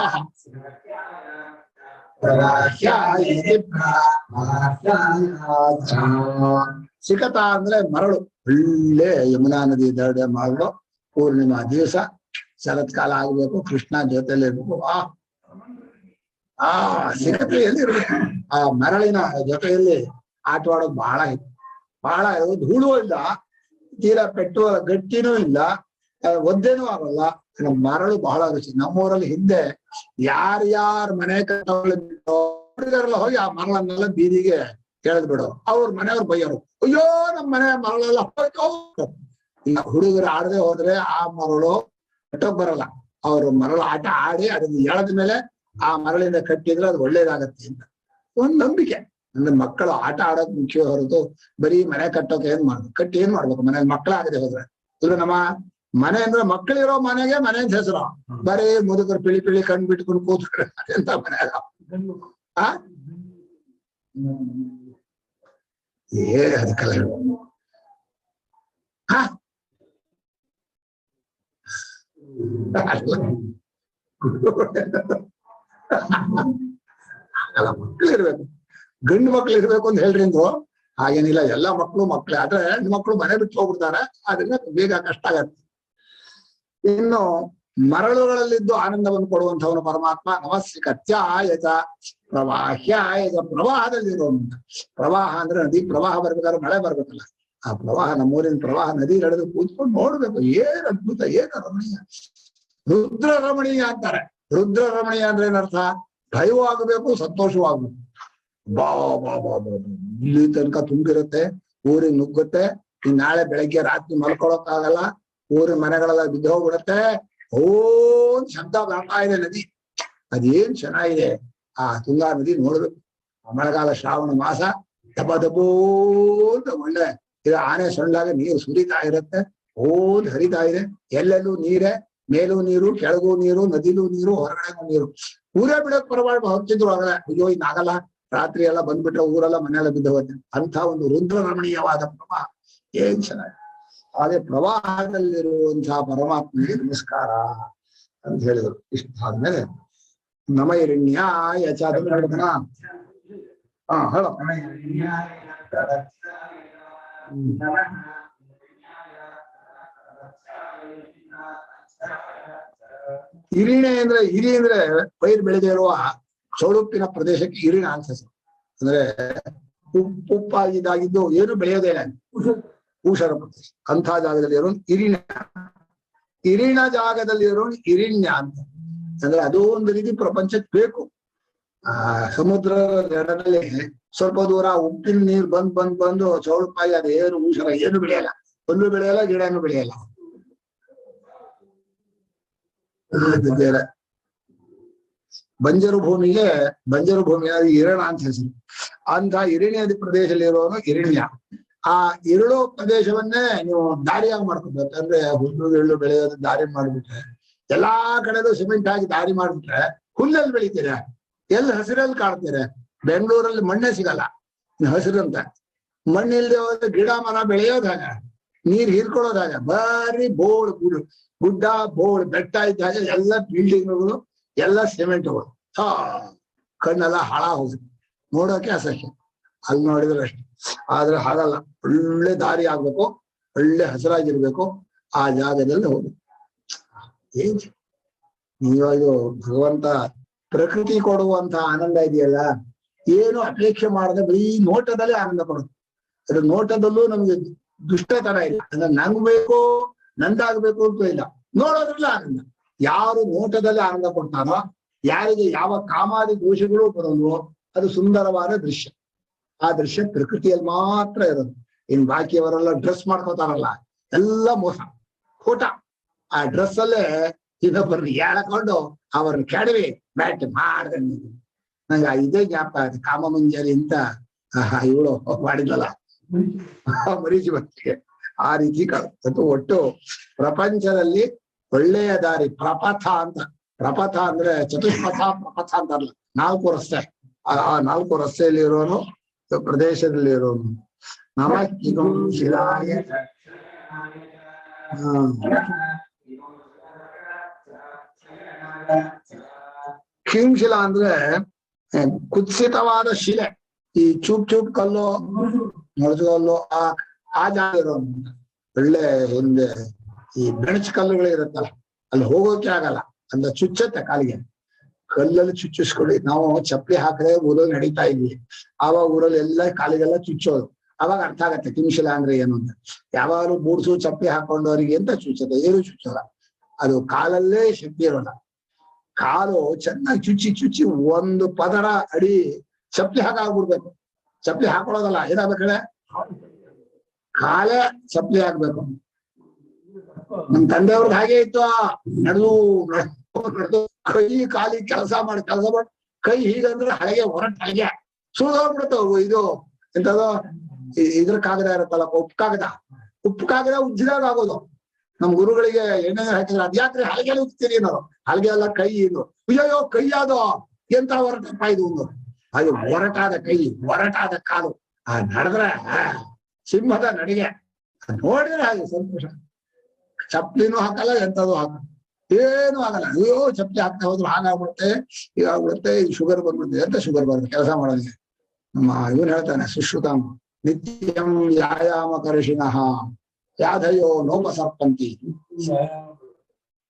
B: ಸಿಕತ ಅಂದ್ರೆ ಮರಳು. ಒಳ್ಳೆ ಯಮುನಾ ನದಿ ದಡೆ ಮರಳು. ಪೂರ್ಣಿಮಾ ದಿವಸ ಶರತ್ಕಾಲ ಆಗ್ಬೇಕು, ಕೃಷ್ಣ ಜೊತೆಯಲ್ಲಿ ಇರ್ಬೇಕು. ಸಿಕತೆಯಲ್ಲಿ ಇರ್ಬೇಕು. ಆ ಮರಳಿನ ಜೊತೆಯಲ್ಲಿ ಆಟವಾಡೋದು ಬಹಳ ಧೂಳು ಇಲ್ಲ, ತೀರಾ ಪೆಟ್ಟು ಗಟ್ಟಿನೂ ಇಲ್ಲ, ಒದ್ದೇನೂ ಆಗಲ್ಲ. ಮರಳು ಬಹಳ ರುಚಿ. ನಮ್ಮೂರಲ್ಲಿ ಹಿಂದೆ ಯಾರ್ಯಾರ ಮನೆ ಹುಡುಗರೆಲ್ಲ ಹೋಗಿ ಆ ಮರಳನ್ನೆಲ್ಲ ಬೀದಿಗೆ ಎಳೆದ್ ಬಿಡು. ಅವ್ರ ಮನೆಯವ್ರು ಬೈಯೋರು, ಅಯ್ಯೋ ನಮ್ ಮನೆ ಮರಳೆಲ್ಲ ಹೋಯ್ತು. ಈಗ ಹುಡುಗರು ಆಡದೆ ಹೋದ್ರೆ ಆ ಮರಳು ಕಟ್ಟೋಕ್ ಬರಲ್ಲ. ಅವ್ರು ಮರಳು ಆಟ ಆಡಿ ಅದನ್ನ ಎಳೆದ ಮೇಲೆ ಆ ಮರಳಿಂದ ಕಟ್ಟಿದ್ರೆ ಅದು ಒಳ್ಳೇದಾಗತ್ತೆ ಅಂತ ಒಂದು ನಂಬಿಕೆ. ಅಂದ್ರೆ ಮಕ್ಕಳು ಆಟ ಆಡೋಕ್ ಮುಖ್ಯ ಹೊರತು ಬರೀ ಮನೆ ಕಟ್ಟೋಕೆ ಕಟ್ಟಿ ಏನ್ ಮಾಡ್ಬೇಕು ಮನೇಲಿ ಮಕ್ಕಳಾಗದೆ ಹೋದ್ರೆ. ಇಲ್ಲ ನಮ್ಮ ಮನೆ ಅಂದ್ರೆ ಮಕ್ಕಳಿರೋ ಮನೆಗೆ ಮನೆ ಅಂತ ಹೆಸರು. ಬರೀ ಮುದುಕರು ಪಿಳಿ ಕಣ್ ಬಿಟ್ಕೊಂಡು ಕೂತ್ಕೊಂಡ್ರೆ ಅದೆಂತ ಮನೆ ಆ ಅದಕ್ಕೆಲ್ಲ ಮಕ್ಳಿರ್ಬೇಕು, ಗಂಡು ಮಕ್ಳು ಇರ್ಬೇಕು ಅಂತ ಹೇಳ್ರಿ ಅಂದ್ರು. ಹಾಗೇನಿಲ್ಲ, ಎಲ್ಲಾ ಮಕ್ಳೇ. ಆದ್ರೆ ಹೆಣ್ಣು ಮಕ್ಳು ಮನೆ ಬಿಟ್ಟು ಹೋಗ್ಬಿಡ್ತಾರೆ, ಅದರಿಂದ ಬೇಗ ಕಷ್ಟ ಆಗತ್ತೆ. ಇನ್ನು ಮರಳುಗಳಲ್ಲಿದ್ದು ಆನಂದವನ್ನು ಕೊಡುವಂಥವನು ಪರಮಾತ್ಮ. ನಮಸ್ಸಿ ಕತ್ಯಾಯತ ಪ್ರವಾಹ್ಯಾಯತ, ಪ್ರವಾಹದಲ್ಲಿರೋನು. ಪ್ರವಾಹ ಅಂದ್ರೆ ನದಿ ಪ್ರವಾಹ ಬರ್ಬೇಕಾದ್ರೆ ಮಳೆ ಬರ್ಬೇಕಲ್ಲ, ಆ ಪ್ರವಾಹ ನಮ್ಮೂರಿನ ಪ್ರವಾಹ ನದಿ ನಡೆದು ಕೂತ್ಕೊಂಡು ನೋಡ್ಬೇಕು. ಏನ್ ಅದ್ಭುತ, ಏನ್ ರಮಣೀಯ. ರುದ್ರ ರಮಣೀಯ ಅಂತಾರೆ. ರುದ್ರ ರಮಣೀಯ ಅಂದ್ರೆ ಏನರ್ಥ? ಭಯವೂ ಆಗಬೇಕು, ಸಂತೋಷವೂ ಆಗ್ಬೇಕು. ಬಾ ಬಾ ಬಾ ಬಾ ಇಲ್ಲಿ ತನಕ ತುಂಬಿರುತ್ತೆ, ಊರಿಗೆ ನುಗ್ಗುತ್ತೆ. ಇನ್ ನಾಳೆ ಬೆಳಗ್ಗೆ ರಾತ್ರಿ ಮಲ್ಕೊಳಕ್ಕಾಗಲ್ಲ, ಊರಿನ ಮನೆಗಳೆಲ್ಲ ಬಿದ್ದು ಹೋಗ್ಬಿಡುತ್ತೆ. ಓನ್ ಶಬ್ದ ಬರ್ತಾ ಇದೆ ನದಿ. ಅದೇನ್ ಚೆನ್ನಾಗಿದೆ ಆ ತುಂಗಾ ನದಿ ನೋಡ್ಬೇಕು. ಮಳೆಗಾಲ ಶ್ರಾವಣ ಮಾಸ ದಬ ದಬೋ ಅಂತ ಒಳ್ಳೆ ಇದು ಆನೆ ಸೊಂಡಾಗ ನೀರು ಸುರಿತಾ ಇರುತ್ತೆ, ಓದ್ ಹರಿತಾ ಇದೆ. ಎಲ್ಲೆಲ್ಲೂ ನೀರೇ, ಮೇಲೂ ನೀರು, ಕೆಳಗೂ ನೀರು, ನದಿಲೂ ನೀರು, ಹೊರಗಡೆಗೂ ನೀರು. ಊರೇ ಬಿಡಕ್ ಪರವಾಗಿ ಹೊರತಿದ್ರು ಆಗಲ್ಲ. ಅಯ್ಯೋ ಇನ್ನಾಗಲ್ಲ, ರಾತ್ರಿ ಎಲ್ಲ ಬಂದ್ಬಿಟ್ರೆ ಊರೆಲ್ಲ ಮನೆಯೆಲ್ಲ ಬಿದ್ದು ಹೋಗುತ್ತೆ. ಅಂತ ಒಂದು ರುದ್ರ ರಮಣೀಯವಾದ ಪ್ರವಾಹ ಏನ್ ಚೆನ್ನಾಗಿ. ಅದೇ ಪ್ರವಾಹದಲ್ಲಿರುವಂತಹ ಪರಮಾತ್ಮನಿಗೆ ನಮಸ್ಕಾರ ಅಂತ ಹೇಳಿದ್ರು. ಇಷ್ಟಾದ್ಮೇಲೆ ನಮ ಹಿರಣ್ಯಾಯ ಚ ಅದನ್ನ ಹೇಳ್ತಾನ. ಹೇಳ. ಹಿರಿಣೆ ಅಂದ್ರೆ, ಹಿರಿ ಅಂದ್ರೆ ಪೈರು ಬೆಳೆದೇ ಇರುವ ಚೌಳುಪ್ಪಿನ ಪ್ರದೇಶಕ್ಕೆ ಹಿರಿಣ ಅಂತ ಹೆಸರು. ಅಂದ್ರೆ ಉಪ್ಪಾಗಿದ್ದಾಗಿದ್ದು ಏನು ಬೆಳೆಯೋದೇ ಇಲ್ಲ, ಊಷರ ಪ್ರದೇಶ. ಅಂಥ ಜಾಗದಲ್ಲಿ ಇರೋನು ಹಿರಿಣ. ಹಿರಿಣ ಜಾಗದಲ್ಲಿ ಇರೋನು ಹಿರಿಣ್ಯ ಅಂತ. ಅಂದ್ರೆ ಅದು ಒಂದು ರೀತಿ ಪ್ರಪಂಚಕ್ಕೆ ಬೇಕು. ಸಮುದ್ರ ದಡದಲ್ಲಿ ಸ್ವಲ್ಪ ದೂರ ಉಪ್ಪಿನ ನೀರು ಬಂದು ಚೌಳುಪ್ಪಾಗಿ ಅದೇನು ಊಷರ ಏನು ಬೆಳೆಯಲ್ಲ, ಹುಲ್ಲು ಬೆಳೆಯಲ್ಲ, ಗಿಡನು ಬೆಳೆಯಲ್ಲ. ಬೇರೆ ಬಂಜರು ಭೂಮಿಗೆ ಹಿರಣ ಅಂತ ಹೆಸರು. ಅಂತ ಹಿರಿಣ್ಯದ ಪ್ರದೇಶದಲ್ಲಿ ಇರೋನು ಹಿರಿಣ್ಯ. ಆ ಇರುಳು ಪ್ರದೇಶವನ್ನೇ ನೀವು ದಾರಿಯಾಗಿ ಮಾಡ್ಕೊಬೇಕು. ಅಂದ್ರೆ ಹುಲ್ಲು ಬೆಳೆಯೋದು ದಾರಿ ಮಾಡ್ಬಿಟ್ರೆ, ಎಲ್ಲಾ ಕಡೆದು ಸಿಮೆಂಟ್ ಹಾಕಿ ದಾರಿ ಮಾಡ್ಬಿಟ್ರೆ ಹುಲ್ಲಲ್ಲಿ ಬೆಳಿತೀರ, ಎಲ್ಲಿ ಹಸಿರಲ್ಲಿ ಕಾಡ್ತೀರ. ಬೆಂಗಳೂರಲ್ಲಿ ಮಣ್ಣೇ ಸಿಗಲ್ಲ ಹಸಿರಂತ. ಮಣ್ಣಿಲ್ದೆ ಹೋದ್ರೆ ಗಿಡ ಮರ ಬೆಳೆಯೋದಾಗ, ನೀರ್ ಹೀರ್ಕೊಳ್ಳೋದಾಗ ಬರೀ ಗುಡ್ಡ ಬೋಳ್ ಬೆಟ್ಟ ಇದ್ದಾಗ ಎಲ್ಲ ಬಿಲ್ಡಿಂಗ್ಗಳು, ಎಲ್ಲ ಸಿಮೆಂಟ್ಗಳು. ಕಣ್ಣೆಲ್ಲ ಹಾಳ ಹೋಗುತ್ತೆ, ನೋಡೋಕೆ ಅಸಹ್ಯ. ಅಲ್ಲಿ ನೋಡಿದ್ರೆ ಅಷ್ಟೆ. ಆದ್ರೆ ಹಾಗಲ್ಲ, ಒಳ್ಳೆ ದಾರಿ ಆಗ್ಬೇಕು, ಒಳ್ಳೆ ಹಸಿರಾಗಿರ್ಬೇಕು, ಆ ಜಾಗದಲ್ಲಿ ಹೋಗ್ಬೇಕು. ಏನ್ ನೀವಾಗ ಭಗವಂತ ಪ್ರಕೃತಿ ಕೊಡುವಂತ ಆನಂದ ಇದೆಯಲ್ಲ, ಏನು ಅಪೇಕ್ಷೆ ಮಾಡದೆ ಬರೀ ನೋಟದಲ್ಲೇ ಆನಂದ ಕೊಡುತ್ತೆ. ಅದ್ರ ನೋಟದಲ್ಲೂ ನಮ್ಗೆ ದುಷ್ಟತನ ಇಲ್ಲ. ಅಂದ್ರೆ ನಂಗ್ ಬೇಕು, ನಂದಾಗ್ಬೇಕು ಅಂತ ಇಲ್ಲ, ನೋಡೋದ್ರಲ್ಲ ಆನಂದ. ಯಾರು ನೋಟದಲ್ಲಿ ಆನಂದ ಕೊಡ್ತಾನೋ, ಯಾರಿಗೆ ಯಾವ ಕಾಮಾದಿ ದೋಷಗಳು ಬರೋಲ್ವೋ, ಅದು ಸುಂದರವಾದ ದೃಶ್ಯ. ಆ ದೃಶ್ಯ ಪ್ರಕೃತಿಯಲ್ಲಿ ಮಾತ್ರ ಇರೋದು. ಇನ್ ಬಾಕಿಯವರೆಲ್ಲ ಡ್ರೆಸ್ ಮಾಡ್ಕೋತಾರಲ್ಲ, ಎಲ್ಲ ಮೋಸ, ಖೋಟ. ಆ ಡ್ರೆಸ್ ಅಲ್ಲೇ ಇನ್ನೊಬ್ಬರನ್ನ ಎಳ್ಕೊಂಡು ಅವ್ರನ್ನ ಕೆಡವಿ ಬ್ಯಾಟ್ ಮಾಡ್ದೆ. ನಂಗೆ ಇದೇ ಜ್ಞಾಪಕ ಆಗುತ್ತೆ, ಕಾಮ ಮುಂಜಾನೆ ಅಂತ ಇವಳು ಮಾಡಿದ್ಲಲ್ಲ ಮರೀಚಿ ಬತ್ತಿಗೆ. ಆ ರೀತಿ ಕಾಣುತ್ತೆ. ಒಟ್ಟು ಪ್ರಪಂಚದಲ್ಲಿ ಒಳ್ಳೆಯ ದಾರಿ ಪ್ರಪಥ ಅಂತ. ಪ್ರಪಥ ಅಂದ್ರೆ ಚತುಷ್ಪಥ, ಪ್ರಪಥ ಅಂತಾರಲ್ಲ, 4 ರಸ್ತೆ. ಆ 4 ರಸ್ತೆಯಲ್ಲಿ ಇರೋನು, ಪ್ರದೇಶದಲ್ಲಿ ಇರೋನು. ನಮಃ ಶಿಲಾಯ ಕಿಂಶಿಲಾ ಅಂದ್ರೆ ಕುತ್ಸಿತವಾದ ಶಿಲೆ. ಈ ಚೂಪ್ ಕಲ್ಲು, ಮೊಳಜುಕಲ್ಲು, ಆ ಜಾಗ ಇರೋನು. ಒಳ್ಳೆ ಹಿಂದೆ ಈ ಬೆಣಚ್ ಕಲ್ಲುಗಳು ಇರುತ್ತಲ್ಲ, ಅಲ್ಲಿ ಹೋಗೋಕೆ ಆಗಲ್ಲ, ಅಂತ ಚುಚ್ಚತ್ತೆ ಕಾಲಿಗೆ. ಕಲ್ಲಲ್ಲಿ ಚುಚ್ಚಿಸ್ಕೊಳ್ಳಿ. ನಾವು ಚಪ್ಪಲಿ ಹಾಕದೆ ಊರಲ್ಲಿ ನಡೀತಾ ಇದ್ವಿ, ಆವಾಗ ಊರಲ್ಲಿ ಎಲ್ಲ ಕಾಲಿಗೆಲ್ಲ ಚುಚ್ಚೋದು. ಅವಾಗ ಅರ್ಥ ಆಗತ್ತೆ ಕಿಂಶಿಲಾ ಅಂದ್ರೆ ಏನು ಅಂತ. ಯಾವಾಗಲೂ ಬೂಡ್ಸು ಚಪ್ಪಲಿ ಹಾಕೊಂಡವರಿಗೆ ಅಂತ ಚುಚ್ಚತ್ತೆ, ಏನು ಚುಚ್ಚಲ್ಲ. ಅದು ಕಾಲಲ್ಲೇ ಶಕ್ತಿ ಇರೋಲ್ಲ. ಕಾಲು ಚೆನ್ನಾಗಿ ಚುಚ್ಚಿ ಒಂದು ಪದರ ಅಡಿ ಚಪ್ಪಲಿ ಹಾಕಾಗ್ಬಿಡ್ಬೇಕು. ಚಪ್ಪಲಿ ಹಾಕೊಳ್ಳೋದಲ್ಲ, ಏನಾಗ್ಬೇಕಡೆ ಕಾಲೇ ಚಪ್ಪಲಿ ಹಾಕ್ಬೇಕು. ನಮ್ ತಂದೆಯವ್ರಿಗೆ ಹಾಗೆ ಇತ್ತು. ನಡೆದು ಕೈ ಕಾಲಿ ಕೆಲಸ ಮಾಡಿ ಕೈ ಹೀಗಂದ್ರೆ ಹಳೆಗೆ ಹೊರಟ ಹಳೆಗೆ ಸುಳ್ದೋಗ್ಬಿಡುತ್ತೆ ಇದು ಎಂತದೋ ಇದ್ರ ಕಾಗದ ಇರುತ್ತಲ್ಲ ಉಪ್ಪು ಕಾಗದ ಉಜ್ಜಿದಾಗ ಆಗೋದು. ನಮ್ ಗುರುಗಳಿಗೆ ಎಣ್ಣೆ ಹಾಕಿದ್ರೆ ಅದ್ಯಾಕ್ರೆ ಹಲಗೆ ಉಜ್ತೀರಿ ನಾವು, ಹಲಗೆ ಎಲ್ಲ ಕೈ ಇದು ಅಯ್ಯೋ ಕೈಯಾದೋ ಎಂತ ಹೊರಟಪ್ಪ ಇದು ಒಂದು. ಅದು ಒರಟಾದ ಕೈ ಒರಟಾದ ಕಾಲು ನಡೆದ್ರೆ ಸಿಂಹದ ನಡಿಗೆ ನೋಡಿದ್ರೆ ಹಾಗೆ ಸಂತೋಷ. ಚಪ್ಲಿನೂ ಹಾಕಲ್ಲ ಎಂತದೂ ಹಾಕಲ್ಲ, ಏನು ಆಗಲ್ಲ. ಅಯ್ಯೋ ಚಪ್ಪಲಿ ಹಾಕ್ತಾ ಹೋದ್ರು ಹಾಗಾಗ್ಬಿಡುತ್ತೆ ಹೀಗಾಗ್ಬಿಡುತ್ತೆ, ಶುಗರ್ ಬಂದ್ಬಿಡುತ್ತೆ ಅಂತ ಶುಗರ್ ಬರುತ್ತೆ ಕೆಲಸ ಮಾಡೋದಿಲ್ಲ. ನಮ್ಮ ಇವನ್ ಹೇಳ್ತಾನೆ ಸುಶ್ರುತಂ ನಿತ್ಯಂ ವ್ಯಾಯಾಮ ಕರ್ಷಿಣಃ ಯಾಧಯೋ ನೋಪಸರ್ಪಂತಿ.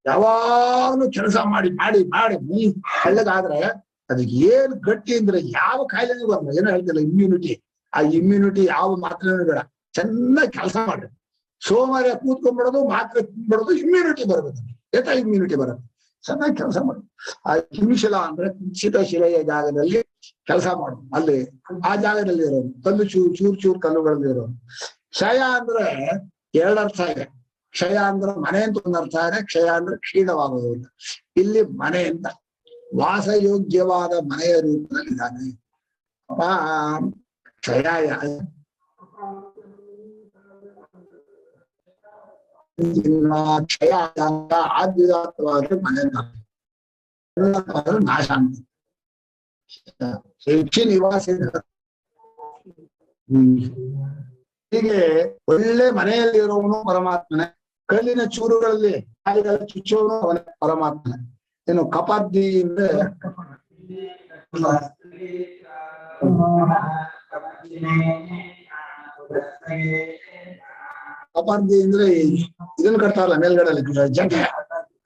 B: ಯಾವಾಗ್ಲೂ ಕೆಲಸ ಮಾಡಿ ಮಾಡಿ ಮಾಡಿ ಹಳ್ಳಗಾದ್ರೆ ಅದಕ್ಕೆ ಏನ್ ಗಟ್ಟಿ ಅಂದ್ರೆ ಯಾವ ಕಾಯಿಲೆನೂ ಬರಲ್ಲ. ಏನೋ ಹೇಳ್ತಿಲ್ಲ ಇಮ್ಯುನಿಟಿ, ಆ ಇಮ್ಯುನಿಟಿ ಯಾವ ಮಾತ್ರೆನೂ ಬೇಡ, ಚೆನ್ನಾಗಿ ಕೆಲಸ ಮಾಡ್ರಿ. ಸೋಮವಾರ ಕೂತ್ಕೊಂಡ್ಬಿಡೋದು ಮಾತ್ರೆ ತಿನ್ಬಿಡೋದು, ಇಮ್ಯುನಿಟಿ ಬರಬೇಕು. ಇಮ್ಯುನಿಟಿ ಬರುತ್ತೆ, ಚೆನ್ನಾಗಿ ಕೆಲಸ ಮಾಡೋದು. ಆ ಕಿಂಶಿಲ ಅಂದ್ರೆ ಕುಂಚಿತ ಶಿಲೆಯ ಜಾಗದಲ್ಲಿ ಕೆಲಸ ಮಾಡೋದು, ಅಲ್ಲಿ ಆ ಜಾಗದಲ್ಲಿ ಇರೋದು ಕಲ್ಲು ಚೂರ್ ಕಲ್ಲುಗಳಲ್ಲಿ ಇರೋದು. ಕ್ಷಯ ಅಂದ್ರೆ ಎರಡರ್ಥ ಇದೆ. ಕ್ಷಯ ಅಂದ್ರೆ ಮನೆ ಅಂತ ಒಂದು ಅರ್ಥ ಇದೆ, ಕ್ಷಯ ಅಂದ್ರೆ ಕ್ಷೀಣವಾಗೋದು ಅಂತ. ಇಲ್ಲಿ ಮನೆ ಅಂತ ವಾಸಯೋಗ್ಯವಾದ ಮನೆಯ ರೂಪದಲ್ಲಿದ್ದಾನೆ. ಕ್ಷಯ ಕ್ಷಯ ಆದ್ಯುದಾತ್ವಾದ್ರೆ ಮನೆ ನಾಶ ಅಂತ. ನಿವಾಸ ಹೀಗೆ ಒಳ್ಳೆ ಮನೆಯಲ್ಲಿ ಇರೋವನು ಪರಮಾತ್ಮನೆ, ಕಲ್ಲಿನ ಚೂರುಗಳಲ್ಲಿ ಕಾಲಿಗಳ ಚುಚ್ಚೋನು ಅವನೇ ಪರಮಾತ್ಮನೆ. ಏನು ಕಪಾರ್ದಿ ಅಂದ್ರೆ ಕಪಾರ್ದಿ ಅಂದ್ರೆ ಇದನ್ನ ಕಟ್ತಾರಲ್ಲ ಮೇಲ್ಗಡೆ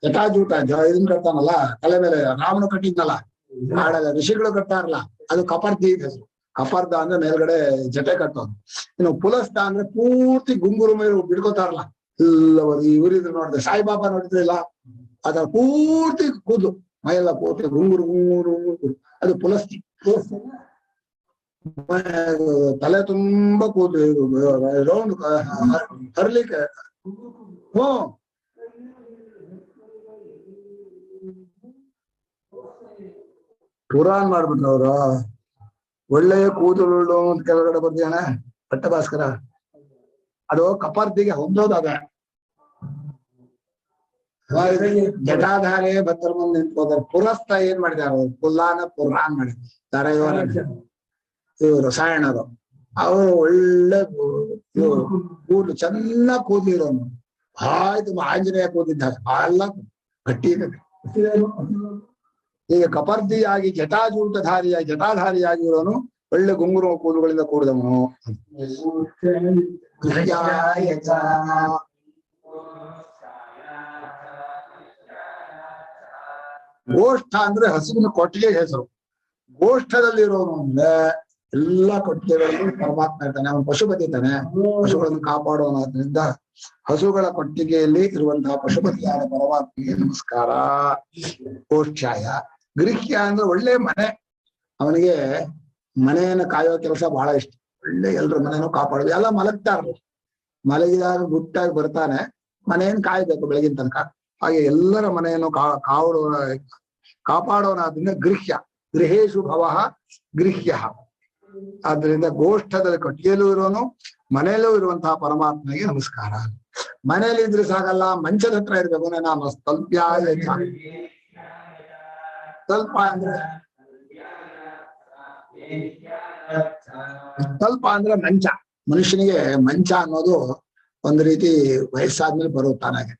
B: ಜಟಾಜೂಟ ಇದನ್ ಕಟ್ತಾನಲ್ಲ ತಲೆ ಮೇಲೆ, ರಾಮನು ಕಟ್ಟಿದ್ನಲ್ಲ ಮಾಡಲ್ಲ, ಋಷಿಗಳು ಕಟ್ತಾರಲ್ಲ ಅದು ಕಪಾರ್ದಿ ಹೆಸರು. ಕಪಾರ್ಧ ಅಂದ್ರೆ ಮೇಲ್ಗಡೆ ಜಟೆ ಕಟ್ಟೋದು. ಇನ್ನು ಪುಲಸ್ತ ಅಂದ್ರೆ ಪೂರ್ತಿ ಗುಂಗುರು ಮೇಲೆ ಬಿಡ್ಕೋತಾರಲ್ಲ ಎಲ್ಲವರು. ಇವರಿದ್ರು ನೋಡಿದ್ರೆ ಸಾಯಿಬಾಬಾ ನೋಡಿದ್ರಿಲ್ಲ, ಅದ್ರ ಪೂರ್ತಿ ಕೂದಲು ಮೈಯೆಲ್ಲ ಪೂರ್ತಿ ಗುಂಗುರು ಗುಂಗುರು ಗುಂಗುರು, ಅದು ಪುಲಸ್ತಿ. ತಲೆ ತುಂಬಾ ಕೂದಲು ರೌಂಡ್ ಹರ್ಲಿಕ್ಕೆ. ಪುರಾನ್ ಮಾಡ್ಬಿಟ್ರು ಅವ್ರು. ಒಳ್ಳೆಯ ಕೂದಲು ಅಂತ ಕೆಳಗಡೆ ಬರ್ದಿಯಾನೆ ಪಟ್ಟಭಾಸ್ಕರ. ಅದು ಕಪಾರ್ದಿಗೆ ಹೊಂದೋದಾಗ ಜಟಾಧಾರೆ ಭದ್ರ ಮುಂದೆ ನಿಂತ್ಕೋದಾರೆ. ಪುರಸ್ತ ಏನ್ ಮಾಡಿದಾರ, ಪುಲ್ಲಾನ ಪುರಾನ್ ಮಾಡಿದ್ದಾರೆ ಇವ್ರು ರಸಾಯಣರು. ಅವರು ಒಳ್ಳೆ ಕೂದಲು ಚೆನ್ನಾಗಿ ಕೂದಲಿರೋನು, ಆಯ್ತು ಆಂಜನೇಯ ಕೂದಿದ್ದಾಗ ಎಲ್ಲ ಗಟ್ಟಿ ಇದೆ. ಈಗ ಕಪರ್ದಿಯಾಗಿ ಜಟಾಧಾರಿಯಾಗಿರೋನು ಒಳ್ಳೆ ಗುಂಗುರು ಕೂದಲುಗಳಿಂದ ಕೂಡಿದವನು. ಗೋಷ್ಠ ಅಂದ್ರೆ ಹಸುವಿನ ಕೊಟ್ಟಿಗೆ ಹೆಸರು. ಗೋಷ್ಠದಲ್ಲಿರೋನು ಅಂದ್ರೆ ಎಲ್ಲಾ ಕೊಟ್ಟಿಗೆಗಳಲ್ಲಿ ಪರಮಾತ್ಮ ಇರ್ತಾನೆ, ಅವನು ಪಶುಪತಿ ಇರ್ತಾನೆ, ಪಶುಗಳನ್ನು ಕಾಪಾಡೋನಾದ್ರಿಂದ ಹಸುಗಳ ಕೊಟ್ಟಿಗೆಯಲ್ಲಿ ಇರುವಂತಹ ಪಶುಪತಿಯಾದ ಪರಮಾತ್ಮಗೆ ನಮಸ್ಕಾರ. ಗೋಷ್ಠಾಯ. ಗೃಹ್ಯ ಅಂದ್ರೆ ಒಳ್ಳೆ ಮನೆ, ಅವನಿಗೆ ಮನೆಯನ್ನು ಕಾಯೋ ಕೆಲಸ ಬಹಳ ಇಷ್ಟ. ಒಳ್ಳೆ ಎಲ್ರ ಮನೆಯನ್ನು ಕಾಪಾಡೋದು. ಎಲ್ಲ ಮಲಗ್ತಾರಲ್ಲ, ಮಲಗಿದಾಗ ಗುಟ್ಟಾಗಿ ಬರ್ತಾನೆ, ಮನೆಯನ್ನು ಕಾಯ್ಬೇಕು ಬೆಳಗಿನ ತನಕ. ಹಾಗೆ ಎಲ್ಲರ ಮನೆಯನ್ನು ಕಾಪಾಡೋನಾದ್ರಿಂದ ಗೃಹ್ಯ. ಗೃಹೇಶು ಭವಃ ಗೃಹ್ಯ. ಆದ್ರಿಂದ ಗೋಷ್ಠದಲ್ಲಿ ಕೊಟ್ಟಿಗೆಯಲ್ಲೂ ಇರೋನು, ಮನೆಯಲ್ಲೂ ಇರುವಂತಹ ಪರಮಾತ್ಮನಿಗೆ ನಮಸ್ಕಾರ. ಮನೆಯಲ್ಲಿ ಇದ್ರೆ ಸಾಗಲ್ಲ, ಮಂಚದ ಹತ್ರ ಇರ್ಬೇಕು. ನಾನು ಸ್ವಲ್ಪ ಅಂದ್ರೆ ಸ್ವಲ್ಪ ಅಂದ್ರೆ ಮಂಚ. ಮನುಷ್ಯನಿಗೆ ಮಂಚ ಅನ್ನೋದು ಒಂದು ರೀತಿ ವಯಸ್ಸಾದ್ಮೇಲೆ ಬರುತ್ತಾನಾಗೆ.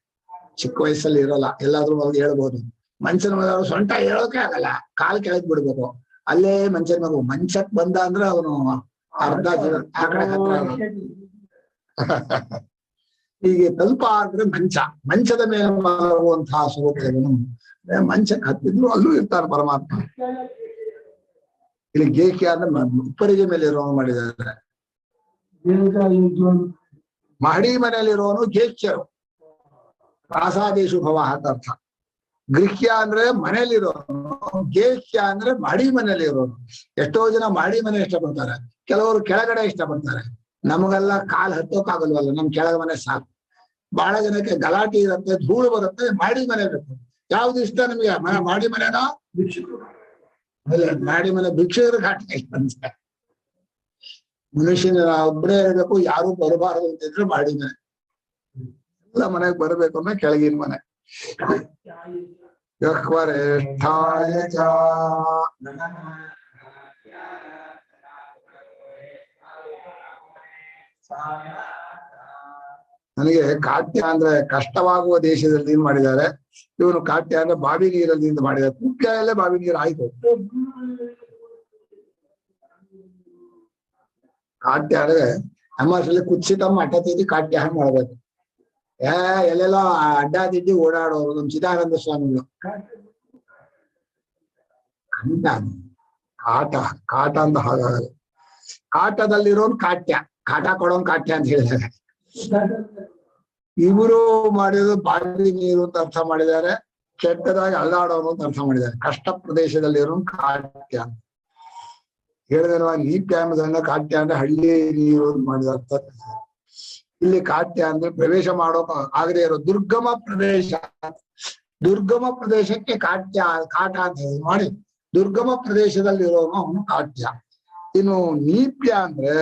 B: ಚಿಕ್ಕ ವಯಸ್ಸಲ್ಲಿ ಇರೋಲ್ಲ, ಎಲ್ಲಾದ್ರೂ ಹೋಗಿ ಹೇಳ್ಬೋದು. ಮಂಚನ ಮೇಲೆ ಸೊಂಟ ಹೇಳೋಕೆ ಆಗಲ್ಲ, ಕಾಲ್ ಕೆಳಗ್ ಬಿಡ್ಬೇಕು, ಅಲ್ಲೇ ಮಂಚನ ಮಗು. ಮಂಚಕ್ ಬಂದ ಅಂದ್ರೆ ಅವನು ಅರ್ಧ ಆ ಕಡೆ ಹತ್ರ. ಹೀಗೆ ತಲ್ಪ ಅಂದ್ರೆ ಮಂಚ, ಮಂಚದ ಮೇಲೆ ಮಲಗುವಂತಹ ಸ್ವರೂಪವನ್ನು ಮಂಚಕ್ಕೆ ಹತ್ತಿದ್ರು ಅಲ್ಲೂ ಇರ್ತಾರೆ ಪರಮಾತ್ಮ. ಇಲ್ಲಿ ಗೇಖ್ಯ ಅಂದ್ರೆ ಉಪ್ಪರಿಗೆ ಮೇಲೆ ಇರೋನು ಮಾಡಿದ್ದಾರೆ. ಮಹಡಿ ಮನೆಯಲ್ಲಿ ಇರೋನು ಗೇಖ್ಯರು. ಪ್ರಾಸಾದೇಶು ಭವ ಅಂತ ಅರ್ಥ. ಗೃಹ್ಯ ಅಂದ್ರೆ ಮನೆಯಲ್ಲಿರೋನು, ಗೇಖ್ಯ ಅಂದ್ರೆ ಮಹಡಿ ಮನೆಯಲ್ಲಿ ಇರೋನು. ಎಷ್ಟೋ ಜನ ಮಹಡಿ ಮನೆ ಇಷ್ಟಪಡ್ತಾರೆ, ಕೆಲವರು ಕೆಳಗಡೆ ಇಷ್ಟಪಡ್ತಾರೆ. ನಮಗೆಲ್ಲ ಕಾಲ್ ಹತ್ತೋಕಾಗಲ್ವಲ್ಲ, ನಮ್ ಕೆಳಗ ಮನೆ ಸಾಕು. ಬಹಳ ಜನಕ್ಕೆ ಗಲಾಟೆ ಇರುತ್ತೆ, ಧೂಳು ಬರುತ್ತೆ, ಮಾಡಿ ಮನೆ ಬೇಕು. ಯಾವ್ದು ಇಷ್ಟ ನಿಮ್ಗೆ? ಮಾಡಿ ಮನೆನಾ ಭಿಕ್ಷುಕರು? ಮಾಡಿ ಮನೆ ಭಿಕ್ಷುಕರು ಘಾಟ ಇಷ್ಟ. ಮನುಷ್ಯನ ಒಬ್ಬರೇ ಇರಬೇಕು, ಯಾರು ಬರಬಾರದು ಅಂತಿದ್ರೆ ಮಾಡಿದ್ದಾನೆ. ಎಲ್ಲ ಮನೆಗೆ ಬರ್ಬೇಕು ಅಂದ್ರೆ ಕೆಳಗಿನ ಮನೆ. ಗಹ್ವರೇಷ್ಠಾಯ ಚ ನನಗೆ ಕಾಟ್ಯ ಅಂದ್ರೆ ಕಷ್ಟವಾಗುವ ದೇಶದಲ್ಲಿ ಏನ್ ಮಾಡಿದ್ದಾರೆ, ಇವನು ಕಾಟ್ಯ ಅಂದ್ರೆ ಬಾವಿ ನೀರಲ್ಲಿ ಮಾಡಿದ್ದಾರೆ. ಕುಟ್ಯ ಎಲ್ಲ ಬಾವಿ ನೀರು ಆಯ್ತು. ಕಾಟ್ಯ ಅಂದ್ರೆ ನಮ್ಮಲ್ಲಿ ಕುತ್ಸಿತಮ್ಮ ಅಡ್ಡ ತಿದ್ದಿ ಕಾಟ್ಯ ಹಂಗ್ ಮಾಡ್ಬೇಕು. ಎಲ್ಲೆಲ್ಲ ಅಡ್ಡ ತಿದ್ದಿ ಓಡಾಡೋರು ನಮ್ ಚಿದಾನಂದ ಸ್ವಾಮಿಗಳು. ಕಾಟ ಕಾಟ ಅಂತ ಹಾಗಾಗಲ್ಲ. ಕಾಟದಲ್ಲಿರೋನ್ ಕಾಟ್ಯ, ಕಾಟ ಕೊಡೋನ್ ಕಾಟ್ಯ ಅಂತ ಹೇಳಿದ್ದಾರೆ. ಇವರು ಮಾಡಿರೋದು ಬಾವಿ ನೀರು ಅಂತ ಅರ್ಥ ಮಾಡಿದ್ದಾರೆ, ಕೆಟ್ಟದಾಗಿ ಅಲ್ಲಾಡೋರು ಅಂತ ಅರ್ಥ ಮಾಡಿದ್ದಾರೆ. ಕಷ್ಟ ಪ್ರದೇಶದಲ್ಲಿರೋ ಕಾಟ್ಯ ಅಂತ ಹೇಳಿದಲ್ವಾ. ನೀಪ್ಯ ಎಂಬುದನ್ನ ಕಾಟ್ಯ ಅಂದ್ರೆ ಹಳ್ಳಿ ನೀರು ಮಾಡಿದ ಅರ್ಥ. ಇಲ್ಲಿ ಕಾಟ್ಯ ಅಂದ್ರೆ ಪ್ರವೇಶ ಮಾಡೋಕ ಆಗದೆ ಇರೋ ದುರ್ಗಮ ಪ್ರದೇಶ. ದುರ್ಗಮ ಪ್ರದೇಶಕ್ಕೆ ಕಾಟ್ಯ ಕಾಟ ಅಂತ ಹೇಳಿ ಮಾಡಿ, ದುರ್ಗಮ ಪ್ರದೇಶದಲ್ಲಿ ಇರೋನು ಅವನು ಕಾಟ್ಯ. ಇನ್ನು ನೀಪ್ಯ ಅಂದ್ರೆ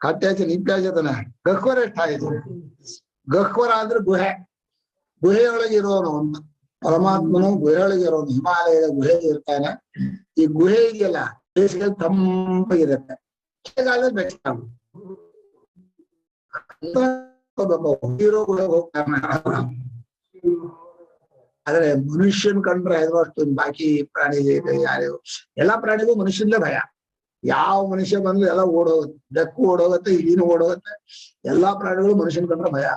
B: ಕಾಟ್ಯಾಚ ನೀಪ್ಯಾಚತನ ಗಹ್ವರೇಷ್ಠ ಆಯ್ತು. ಗಹ್ವರ ಅಂದ್ರೆ ಗುಹೆ, ಗುಹೆಯೊಳಗೆ ಇರೋನು ಅಂತ. ಪರಮಾತ್ಮನು ಗುಹೆಯೊಳಗೆ ಇರೋನು, ಹಿಮಾಲಯದ ಗುಹೆಗೆ ಇರ್ತಾನೆ. ಈ ಗುಹೆ ಇದೆಯಲ್ಲ ಬೇಸಿಗೆ ತಂಪಾಗಿರುತ್ತೆ, ಚಳಿಗಾಲದಲ್ಲಿ ಬೆಚ್ಚ ಆದ್ರೆ ಮನುಷ್ಯನ್ ಕಂಡ್ರೆ ಅಷ್ಟು ಬಾಕಿ ಪ್ರಾಣಿ ಯಾರು ಎಲ್ಲಾ ಪ್ರಾಣಿಗೂ ಮನುಷ್ಯನ್ಲೇ ಭಯ. ಯಾವ ಮನುಷ್ಯ ಬಂದ್ರು ಎಲ್ಲ ಓಡೋಗುತ್ತೆ, ಬೆಕ್ಕು ಓಡೋಗುತ್ತೆ, ಇಲಿನು ಓಡೋಗುತ್ತೆ. ಎಲ್ಲಾ ಪ್ರಾಣಿಗಳು ಮನುಷ್ಯನ್ ಕಂಡ್ರೆ ಭಯ.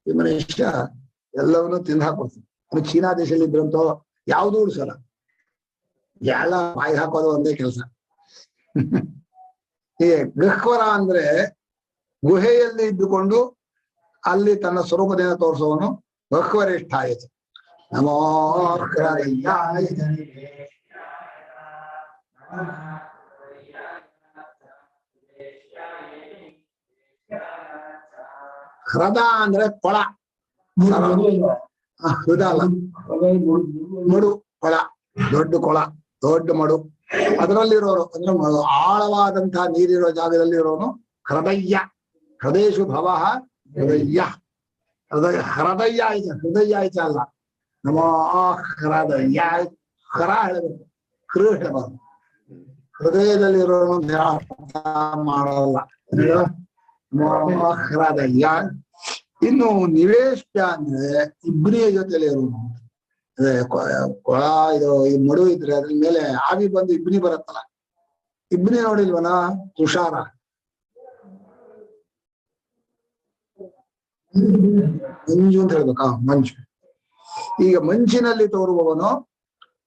B: ಈ ಮನುಷ್ಯ ಎಲ್ಲವನ್ನೂ ತಿಂದು ಹಾಕೊಡ್ತಾನೆ. ಚೀನಾ ದೇಶದಲ್ಲಿ ಇದ್ರಂತೋ ಯಾವ್ದು ಉಡ್ಸಲ್ಲ, ಎಲ್ಲ ಬಾಯಿ ಹಾಕೋದು ಒಂದೇ ಕೆಲಸ. ಈ ಗಹ್ವರ ಅಂದ್ರೆ ಗುಹೆಯಲ್ಲಿ ಇದ್ದುಕೊಂಡು ಅಲ್ಲಿ ತನ್ನ ಸ್ವರೂಪದಿಂದ ತೋರಿಸುವವನು ಗಹ್ವರೇಷ್ಠ ಆಯಿತು. ನಮೋ ಹೃದ ಅಂದ್ರೆ ಕೊಳ, ಹೃದ ಅಲ್ಲ ಮಡು, ಕೊಳ, ದೊಡ್ಡ ಕೊಳ, ದೊಡ್ಡ ಮಡು. ಅದರಲ್ಲಿರೋರು ಅಂದ್ರೆ ಆಳವಾದಂತಹ ನೀರಿರೋ ಜಾಗದಲ್ಲಿ ಇರೋನು ಹೃದಯ. ಹೃದಯೇಶು ಭವ ಹೃದಯ. ಹೃದಯ ಹೃದಯ ಆಯ್ತು, ಹೃದಯ ಆಯ್ತು ಅಲ್ಲ. ನಮೋ ಹೃದಯ ಹರ ಹೇಳಬೇಕು, ಕೃ ಹೇಳಬಾರ್ದು. ಹೃದಯದಲ್ಲಿರೋನು ಮಾಡಲ್ಲ. ನಮೋ ಹೃದಯ. ಇನ್ನು ನಿವೇಶ್ಯ ಅಂದ್ರೆ ಇಬ್ರಿಯ ಜೊತೆಲಿ ಇರೋನು. ಕೊಳ ಇದು ಈ ಮಡು ಇದ್ರೆ ಅದ್ರ ಮೇಲೆ ಆವಿ ಬಂದು ಇಬ್ನಿ ಬರುತ್ತಲ್ಲ, ಇಬ್ನಿ ನೋಡಿಲ್ವನ? ತುಷಾರ, ಮಂಜು ಅಂತ ಹೇಳ್ಬೇಕಾ, ಮಂಜು. ಈಗ ಮಂಜಿನಲ್ಲಿ ತೋರುವವನು,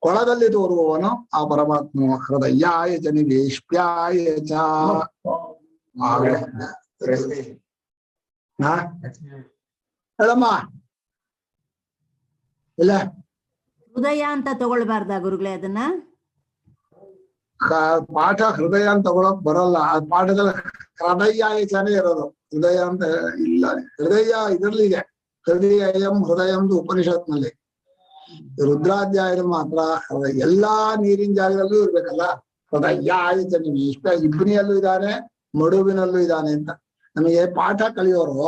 B: ಕೊಳದಲ್ಲಿ ತೋರುವವನು ಆ ಪರಮಾತ್ಮ. ಹೃದಯಾಯ ಚ ನಿವೇಶ್ಯಾಯ ಚ. ಹೇಳಮ್ಮ ಇಲ್ಲ,
E: ಹೃದಯ ಅಂತ ತಗೊಳ್ಬಾರ್ದ ಗುರುಗಳೇ ಅದನ್ನ?
B: ಪಾಠ ಹೃದಯ ಅಂತ ತಗೊಳಕ್ ಬರಲ್ಲ. ಆ ಪಾಠದಲ್ಲಿ ಹೃದಯಾಯಚನೇ ಇರೋದು, ಹೃದಯ ಅಂತ ಇಲ್ಲ. ಹೃದಯ ಇದರಲ್ಲಿ ಇದೆ, ಹೃದಯಂದು ಉಪನಿಷತ್ನಲ್ಲಿ. ರುದ್ರಾಧ್ಯಾಯದಲ್ಲಿ ಮಾತ್ರ ಎಲ್ಲಾ ನೀರಿನ ಜಾಗದಲ್ಲೂ ಇರ್ಬೇಕಲ್ಲ. ಹೃದಯಾಯಚನೆ ಇಷ್ಟ ಇಬ್ನಿಯಲ್ಲೂ ಇದ್ದಾನೆ, ಮಡುವಿನಲ್ಲೂ ಇದ್ದಾನೆ ಅಂತ. ನಮಗೆ ಪಾಠ ಕಲಿಯೋರು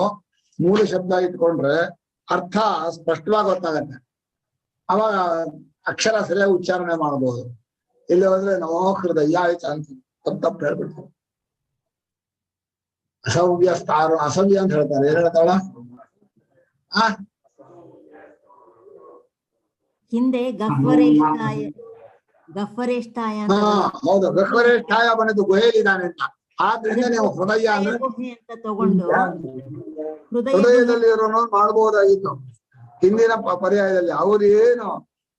B: ಮೂಲ ಶಬ್ದ ಇಟ್ಕೊಂಡ್ರೆ ಅರ್ಥ ಸ್ಪಷ್ಟವಾಗಿ ಗೊತ್ತಾಗತ್ತೆ. ಅವಾಗ ಅಕ್ಷರ ಸರಿಯಾಗಿ ಉಚ್ಚಾರಣೆ ಮಾಡಬಹುದು. ಇಲ್ಲಿ ಹೋದ್ರೆ ನಮೋ ಹೃದಯ ಅಂತ ತಪ್ಪು ಹೇಳ್ಬಿಡ್ತಾರೆ. ಅಸವ್ಯ ಸ್ಥಾರು, ಅಸವ್ಯ ಅಂತ ಹೇಳ್ತಾರೆ. ಏನ್ ಹೇಳ್ತಾಳ?
E: ಹಿಂದೆ ಗಹ್ವರೇಷ್ಠಾಯ, ಗಹ್ವರೇಷ್ಠಾಯ ಅಂತ
B: ಹೌದು, ಗಹ್ವರೇಷ್ಠಾಯ ಬಂದಿದ್ದು ಗುಹೆಯಲ್ಲಿದ್ದಾನೆ ಅಂತ. ಆದ್ರಿಂದ ನೀವು ಹೃದಯ ಅಂದ್ರೆ
E: ಅಂತ ತಗೊಂಡು
B: ಹೃದಯದಲ್ಲಿ ಇರೋನು ಮಾಡ್ಬೋದಾಗಿತ್ತು. ಹಿಂದಿನ ಪರ್ಯಾಯದಲ್ಲಿ ಅವ್ರು ಏನು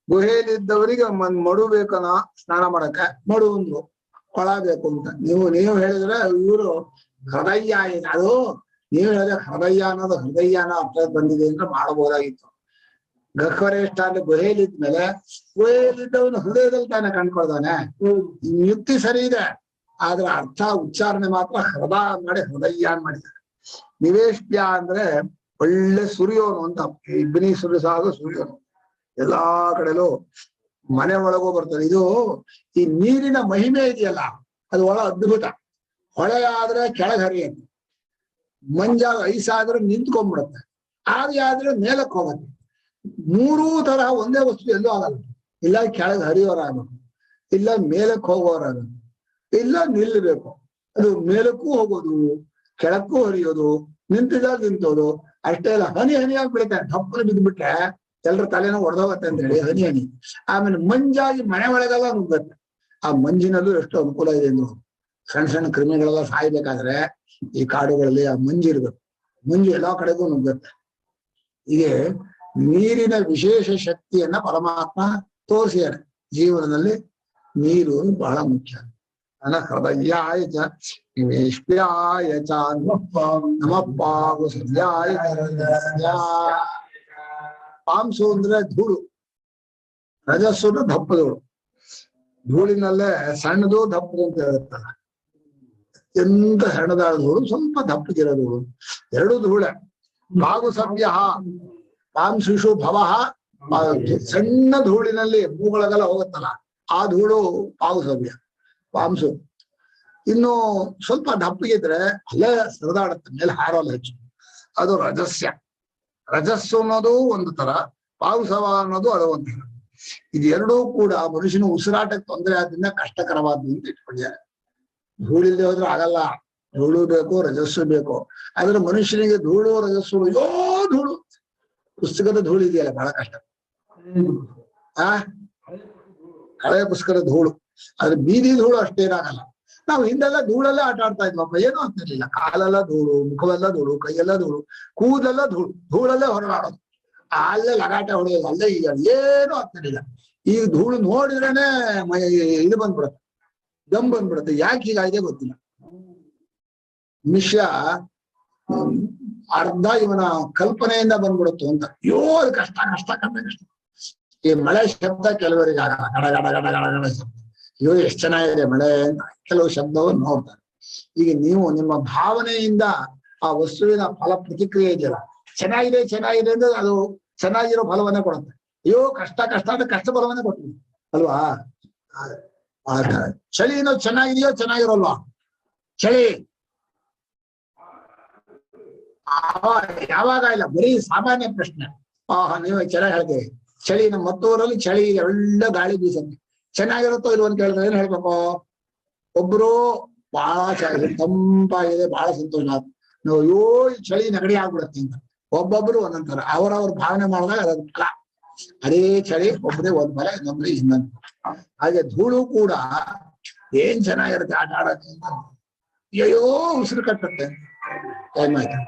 B: ಗುಹೆಯಲ್ಲಿದ್ದವರಿಗೆ ಮಡು ಬೇಕನ ಸ್ನಾನ ಮಾಡಕ್ಕೆ, ಮಡು ಅಂದ್ರು. ಕೊಳ ಬೇಕು ಅಂತ ನೀವು ಹೇಳಿದ್ರೆ ಇವರು ಹೃದಯ ಆಗಿದೆ. ಅದು ನೀವು ಹೇಳಿದ್ರೆ ಹೃದಯ ಅನ್ನೋದು ಹೃದಯನ ಅರ್ಥ ಬಂದಿದೆ ಅಂದ್ರೆ ಮಾಡಬಹುದಾಗಿತ್ತು. ಗಹ್ವರೇಷ್ಠ ಅಂದ್ರೆ ಗುಹೆಯಲ್ಲಿದ್ಮೇಲೆ ಗುಹೆಯಲ್ಲಿದ್ದವನು ಹೃದಯದಲ್ಲಿ ತಾನೇ ಕಂಡ್ಕೊಳ್ತಾನೆ. ಯುಕ್ತಿ ಸರಿ ಇದೆ, ಆದ್ರೆ ಅರ್ಥ ಉಚ್ಚಾರಣೆ ಮಾತ್ರ ಹೃದಯ ಮಾಡಿ ಹೃದಯ ಮಾಡಿದ್ದಾರೆ. ನಿವೇಶ್ಯ ಅಂದ್ರೆ ಒಳ್ಳೆ ಸುರಿಯೋನು ಅಂತ. ಇಬ್ನಿ ಸುರಿಸಾಗ ಸುರಿಯೋನು ಎಲ್ಲಾ ಕಡೆಲೂ ಮನೆ ಒಳಗೂ ಬರ್ತಾರೆ. ಇದು ಈ ನೀರಿನ ಮಹಿಮೆ ಇದೆಯಲ್ಲ, ಅದು ಒಳ ಅದ್ಭುತ. ಹೊಳೆ ಆದ್ರೆ ಕೆಳಗೆ ಹರಿಯುತ್ತೆ, ಮಂಜಾಗ ಐಸಾದ್ರೆ ನಿಂತ್ಕೊಂಡ್ಬಿಡುತ್ತೆ, ಆವಿ ಆದ್ರೆ ಮೇಲಕ್ಕೆ ಹೋಗುತ್ತೆ. ಮೂರೂ ತರಹ ಒಂದೇ ವಸ್ತು ಎಲ್ಲೂ ಆಗಲ್ಲ. ಇಲ್ಲ ಕೆಳಗೆ ಹರಿಯೋರಾಗಬೇಕು, ಇಲ್ಲ ಮೇಲಕ್ಕೆ ಹೋಗೋರಾಗಬೇಕು, ಇಲ್ಲ ನಿಲ್ಲಬೇಕು. ಅದು ಮೇಲಕ್ಕೂ ಹೋಗೋದು, ಕೆಳಕ್ಕೂ ಹರಿಯೋದು, ನಿಂತೋದು ಅಷ್ಟೇ ಇಲ್ಲ. ಹನಿ ಹನಿಯಾಗಿ ಬೀಳುತ್ತೆ. ದಪ್ಪನ ಬಿದ್ದುಬಿಟ್ರೆ ಎಲ್ರ ತಲೆನೋ ಹೊಡೆದೋಗತ್ತೆ ಅಂತ ಹೇಳಿ ಹನಿ ಹನಿ. ಆಮೇಲೆ ಮಂಜಾಗಿ ಮನೆ ಒಳಗೆಲ್ಲ ನುಗ್ಗತ್ತೆ. ಆ ಮಂಜಿನಲ್ಲೂ ಎಷ್ಟು ಅನುಕೂಲ ಇದೆ ಅಂದ್ರು. ಸಣ್ಣ ಸಣ್ಣ ಕ್ರಿಮಿಗಳೆಲ್ಲ ಸಾಯ್ಬೇಕಾದ್ರೆ ಈ ಕಾಡುಗಳಲ್ಲಿ ಆ ಮಂಜು ಇರ್ಬೇಕು. ಮಂಜು ಎಲ್ಲಾ ಕಡೆಗೂ ನುಗ್ಗತ್ತೆ. ಹೀಗೆ ನೀರಿನ ವಿಶೇಷ ಶಕ್ತಿಯನ್ನ ಪರಮಾತ್ಮ ತೋರಿಸಿದ್ದಾರೆ. ಜೀವನದಲ್ಲಿ ನೀರು ಬಹಳ ಮುಖ್ಯ. ಹೃದಯಾಯ ಚ ನಿವೇಶ್ಯಾಯ ಚ ನಮಪ್ಪಾಗು ಸಂಧ್ಯಾಯ. ಪಾಂಸು ಅಂದ್ರೆ ಧೂಳು, ರಜಸ್ಸು ದಪ್ಪದೋಳು. ಧೂಳಿನಲ್ಲೇ ಸಣ್ಣದು ದಪ್ಪದು ಅಂತ ಹೇಳುತ್ತಲ್ಲ. ಅತ್ಯಂತ ಸಣ್ಣದಾದ ಧೂಳು, ಸ್ವಲ್ಪ ದಪ್ಪಗಿರೋದು, ಎರಡು ಧೂಳೆ. ಪಾಗು ಸಭ್ಯ ಪಾಂಸುಷು ಭವಃ. ಸಣ್ಣ ಧೂಳಿನಲ್ಲಿ ಮೂಗಳಗೆಲ್ಲ ಹೋಗುತ್ತಲ್ಲ, ಆ ಧೂಳು ಪಾಗು ಸಭ್ಯ ಪಾಂಸು. ಇನ್ನು ಸ್ವಲ್ಪ ದಪ್ಪಗಿದ್ರೆ ಅಲ್ಲೇ ಸರಿದಾಡುತ್ತೆ, ಮೇಲೆ ಹಾರೋಲ್ಲ ಹೆಚ್ಚು, ಅದು ರಜಸ್ಯ. ರಜಸ್ಸು ಅನ್ನೋದು ಒಂದು ತರ, ಪಾಗುಸವ ಅನ್ನೋದು ಅದು ಒಂದು ತರ. ಇದೆರಡೂ ಕೂಡ ಮನುಷ್ಯನ ಉಸಿರಾಟಕ್ಕೆ ತೊಂದರೆ ಆದ್ರಿಂದ ಕಷ್ಟಕರವಾದ್ದು ಅಂತ ಇಟ್ಕೊಂಡಿದ್ದಾರೆ. ಧೂಳಿಲ್ಲದೆ ಹೋದ್ರೆ ಆಗಲ್ಲ. ಧೂಳು ಬೇಕು, ರಜಸ್ಸು ಬೇಕು. ಆದ್ರೆ ಮನುಷ್ಯನಿಗೆ ಧೂಳು ರಜಸ್ಸು, ಅಯ್ಯೋ ಧೂಳು, ಪುಸ್ತಕದ ಧೂಳು ಇದೆಯಲ್ಲ ಬಹಳ ಕಷ್ಟ. ಹಳೆಯ ಪುಸ್ತಕದ ಧೂಳು, ಆದ್ರೆ ಬೀದಿ ಧೂಳು ಅಷ್ಟೇನಾಗಲ್ಲ. ನಾವು ಹಿಂದೆಲ್ಲ ಧೂಳಲ್ಲೇ ಆಟ ಆಡ್ತಾ ಇದ್ವಪ್ಪ, ಏನೂ ಆಗ್ತಿರ್ಲಿಲ್ಲ. ಕಾಲೆಲ್ಲ ಧೂಳು, ಮುಖವೆಲ್ಲ ಧೂಳು, ಕೈಯೆಲ್ಲ ಧೂಳು, ಕೂದಲೆಲ್ಲ ಧೂಳು, ಧೂಳಲ್ಲೇ ಹೊರಗಾಡೋದು, ಅಲ್ಲೇ ಲಗಾಟೆ ಹೊಡೆಯೋದು, ಅಲ್ಲೇ ಈಗ ಏನೂ ಆಗ್ತಿರ್ಲಿಲ್ಲ. ಈಗ ಧೂಳು ನೋಡಿದ್ರೇನೆ ಇದು ಬಂದ್ಬಿಡುತ್ತೆ, ದಮ್ ಬಂದ್ಬಿಡುತ್ತೆ. ಯಾಕೆ ಹೀಗಾಗಿದೆ ಗೊತ್ತಿಲ್ಲ. ಮನುಷ್ಯ ಅರ್ಧ ಇವನ ಕಲ್ಪನೆಯಿಂದ ಬಂದ್ಬಿಡುತ್ತು ಅಂತ. ಅಯ್ಯೋ ಅದು ಕಷ್ಟ ಕಷ್ಟ ಕಷ್ಟ ಕಷ್ಟ. ಈ ಮಳೆ ಶಬ್ದ ಕೆಲವರಿಗೆ ಆಗಲ್ಲ, ಗಡ ಗಡ ಗಡ ಗಡ ಗಡ ಶಬ್ದ. ಅಯ್ಯೋ ಎಷ್ಟು ಚೆನ್ನಾಗಿದೆ ಮಳೆ ಅಂತ ಕೆಲವು ಶಬ್ದವನ್ನು ನೋಡ್ತಾರೆ. ಈಗ ನೀವು ನಿಮ್ಮ ಭಾವನೆಯಿಂದ ಆ ವಸ್ತುವಿನ ಫಲ ಪ್ರತಿಕ್ರಿಯೆ ಇದೆಯಲ್ಲ, ಚೆನ್ನಾಗಿದೆ ಚೆನ್ನಾಗಿದೆ ಅಂದ್ರೆ ಅದು ಚೆನ್ನಾಗಿರೋ ಫಲವನ್ನೇ ಕೊಡುತ್ತೆ. ಅಯ್ಯೋ ಕಷ್ಟ ಕಷ್ಟ ಅಂದ್ರೆ ಕಷ್ಟ ಫಲವನ್ನೇ ಕೊಡ್ತೀವಿ ಅಲ್ವಾ. ಚಳಿನೋ ಚೆನ್ನಾಗಿದೆಯೋ ಚೆನ್ನಾಗಿರೋಲ್ವಾ ಚಳಿ? ಯಾವಾಗ ಇಲ್ಲ, ಬರೀ ಸಾಮಾನ್ಯ ಪ್ರಶ್ನೆ. ನೀವು ಚೆನ್ನಾಗಿ ಹೇಳ್ತೀವಿ, ಚಳಿ ನಮ್ಮ ಮತ್ತೂರಲ್ಲಿ ಚಳಿ ಒಳ್ಳೆ ಗಾಳಿ ಬೀಸತ್ತೆ, ಚೆನ್ನಾಗಿರುತ್ತೋ ಇಲ್ವ ಅಂತ ಕೇಳಿದ್ರೆ ಏನ್ ಹೇಳ್ಬೇಕು? ಒಬ್ರು ಬಹಳ ಚೆನ್ನಾಗಿದೆ, ತಂಪಾಗಿದೆ, ಬಹಳ ಸಂತೋಷ, ನೀವು ಅಯ್ಯೋ ಈ ಚಳಿ ನೆಗಡಿ ಆಗ್ಬಿಡತ್ತೆ ಅಂತ. ಒಬ್ಬೊಬ್ರು ಒಂದೊಂದರ ಅವರವ್ರ ಭಾವನೆ ಮಾಡಿದಾಗ ಅದೊಂದು ಫಲ. ಅದೇ ಚಳಿ ಒಬ್ಬರೇ ಒಂದ್ ಫಲ, ಇನ್ನೊಬ್ರಿಗೆ ಇನ್ನೊಂದು. ಹಾಗೆ ಧೂಳು ಕೂಡ ಏನ್ ಚೆನ್ನಾಗಿರುತ್ತೆ ಆಟ ಆಡಕ್ಕೆ ಅಂತ, ಅಯ್ಯೋ ಉಸಿರು ಕಟ್ಟತ್ತೆ. ಟೈಮ್ ಆಯ್ತು.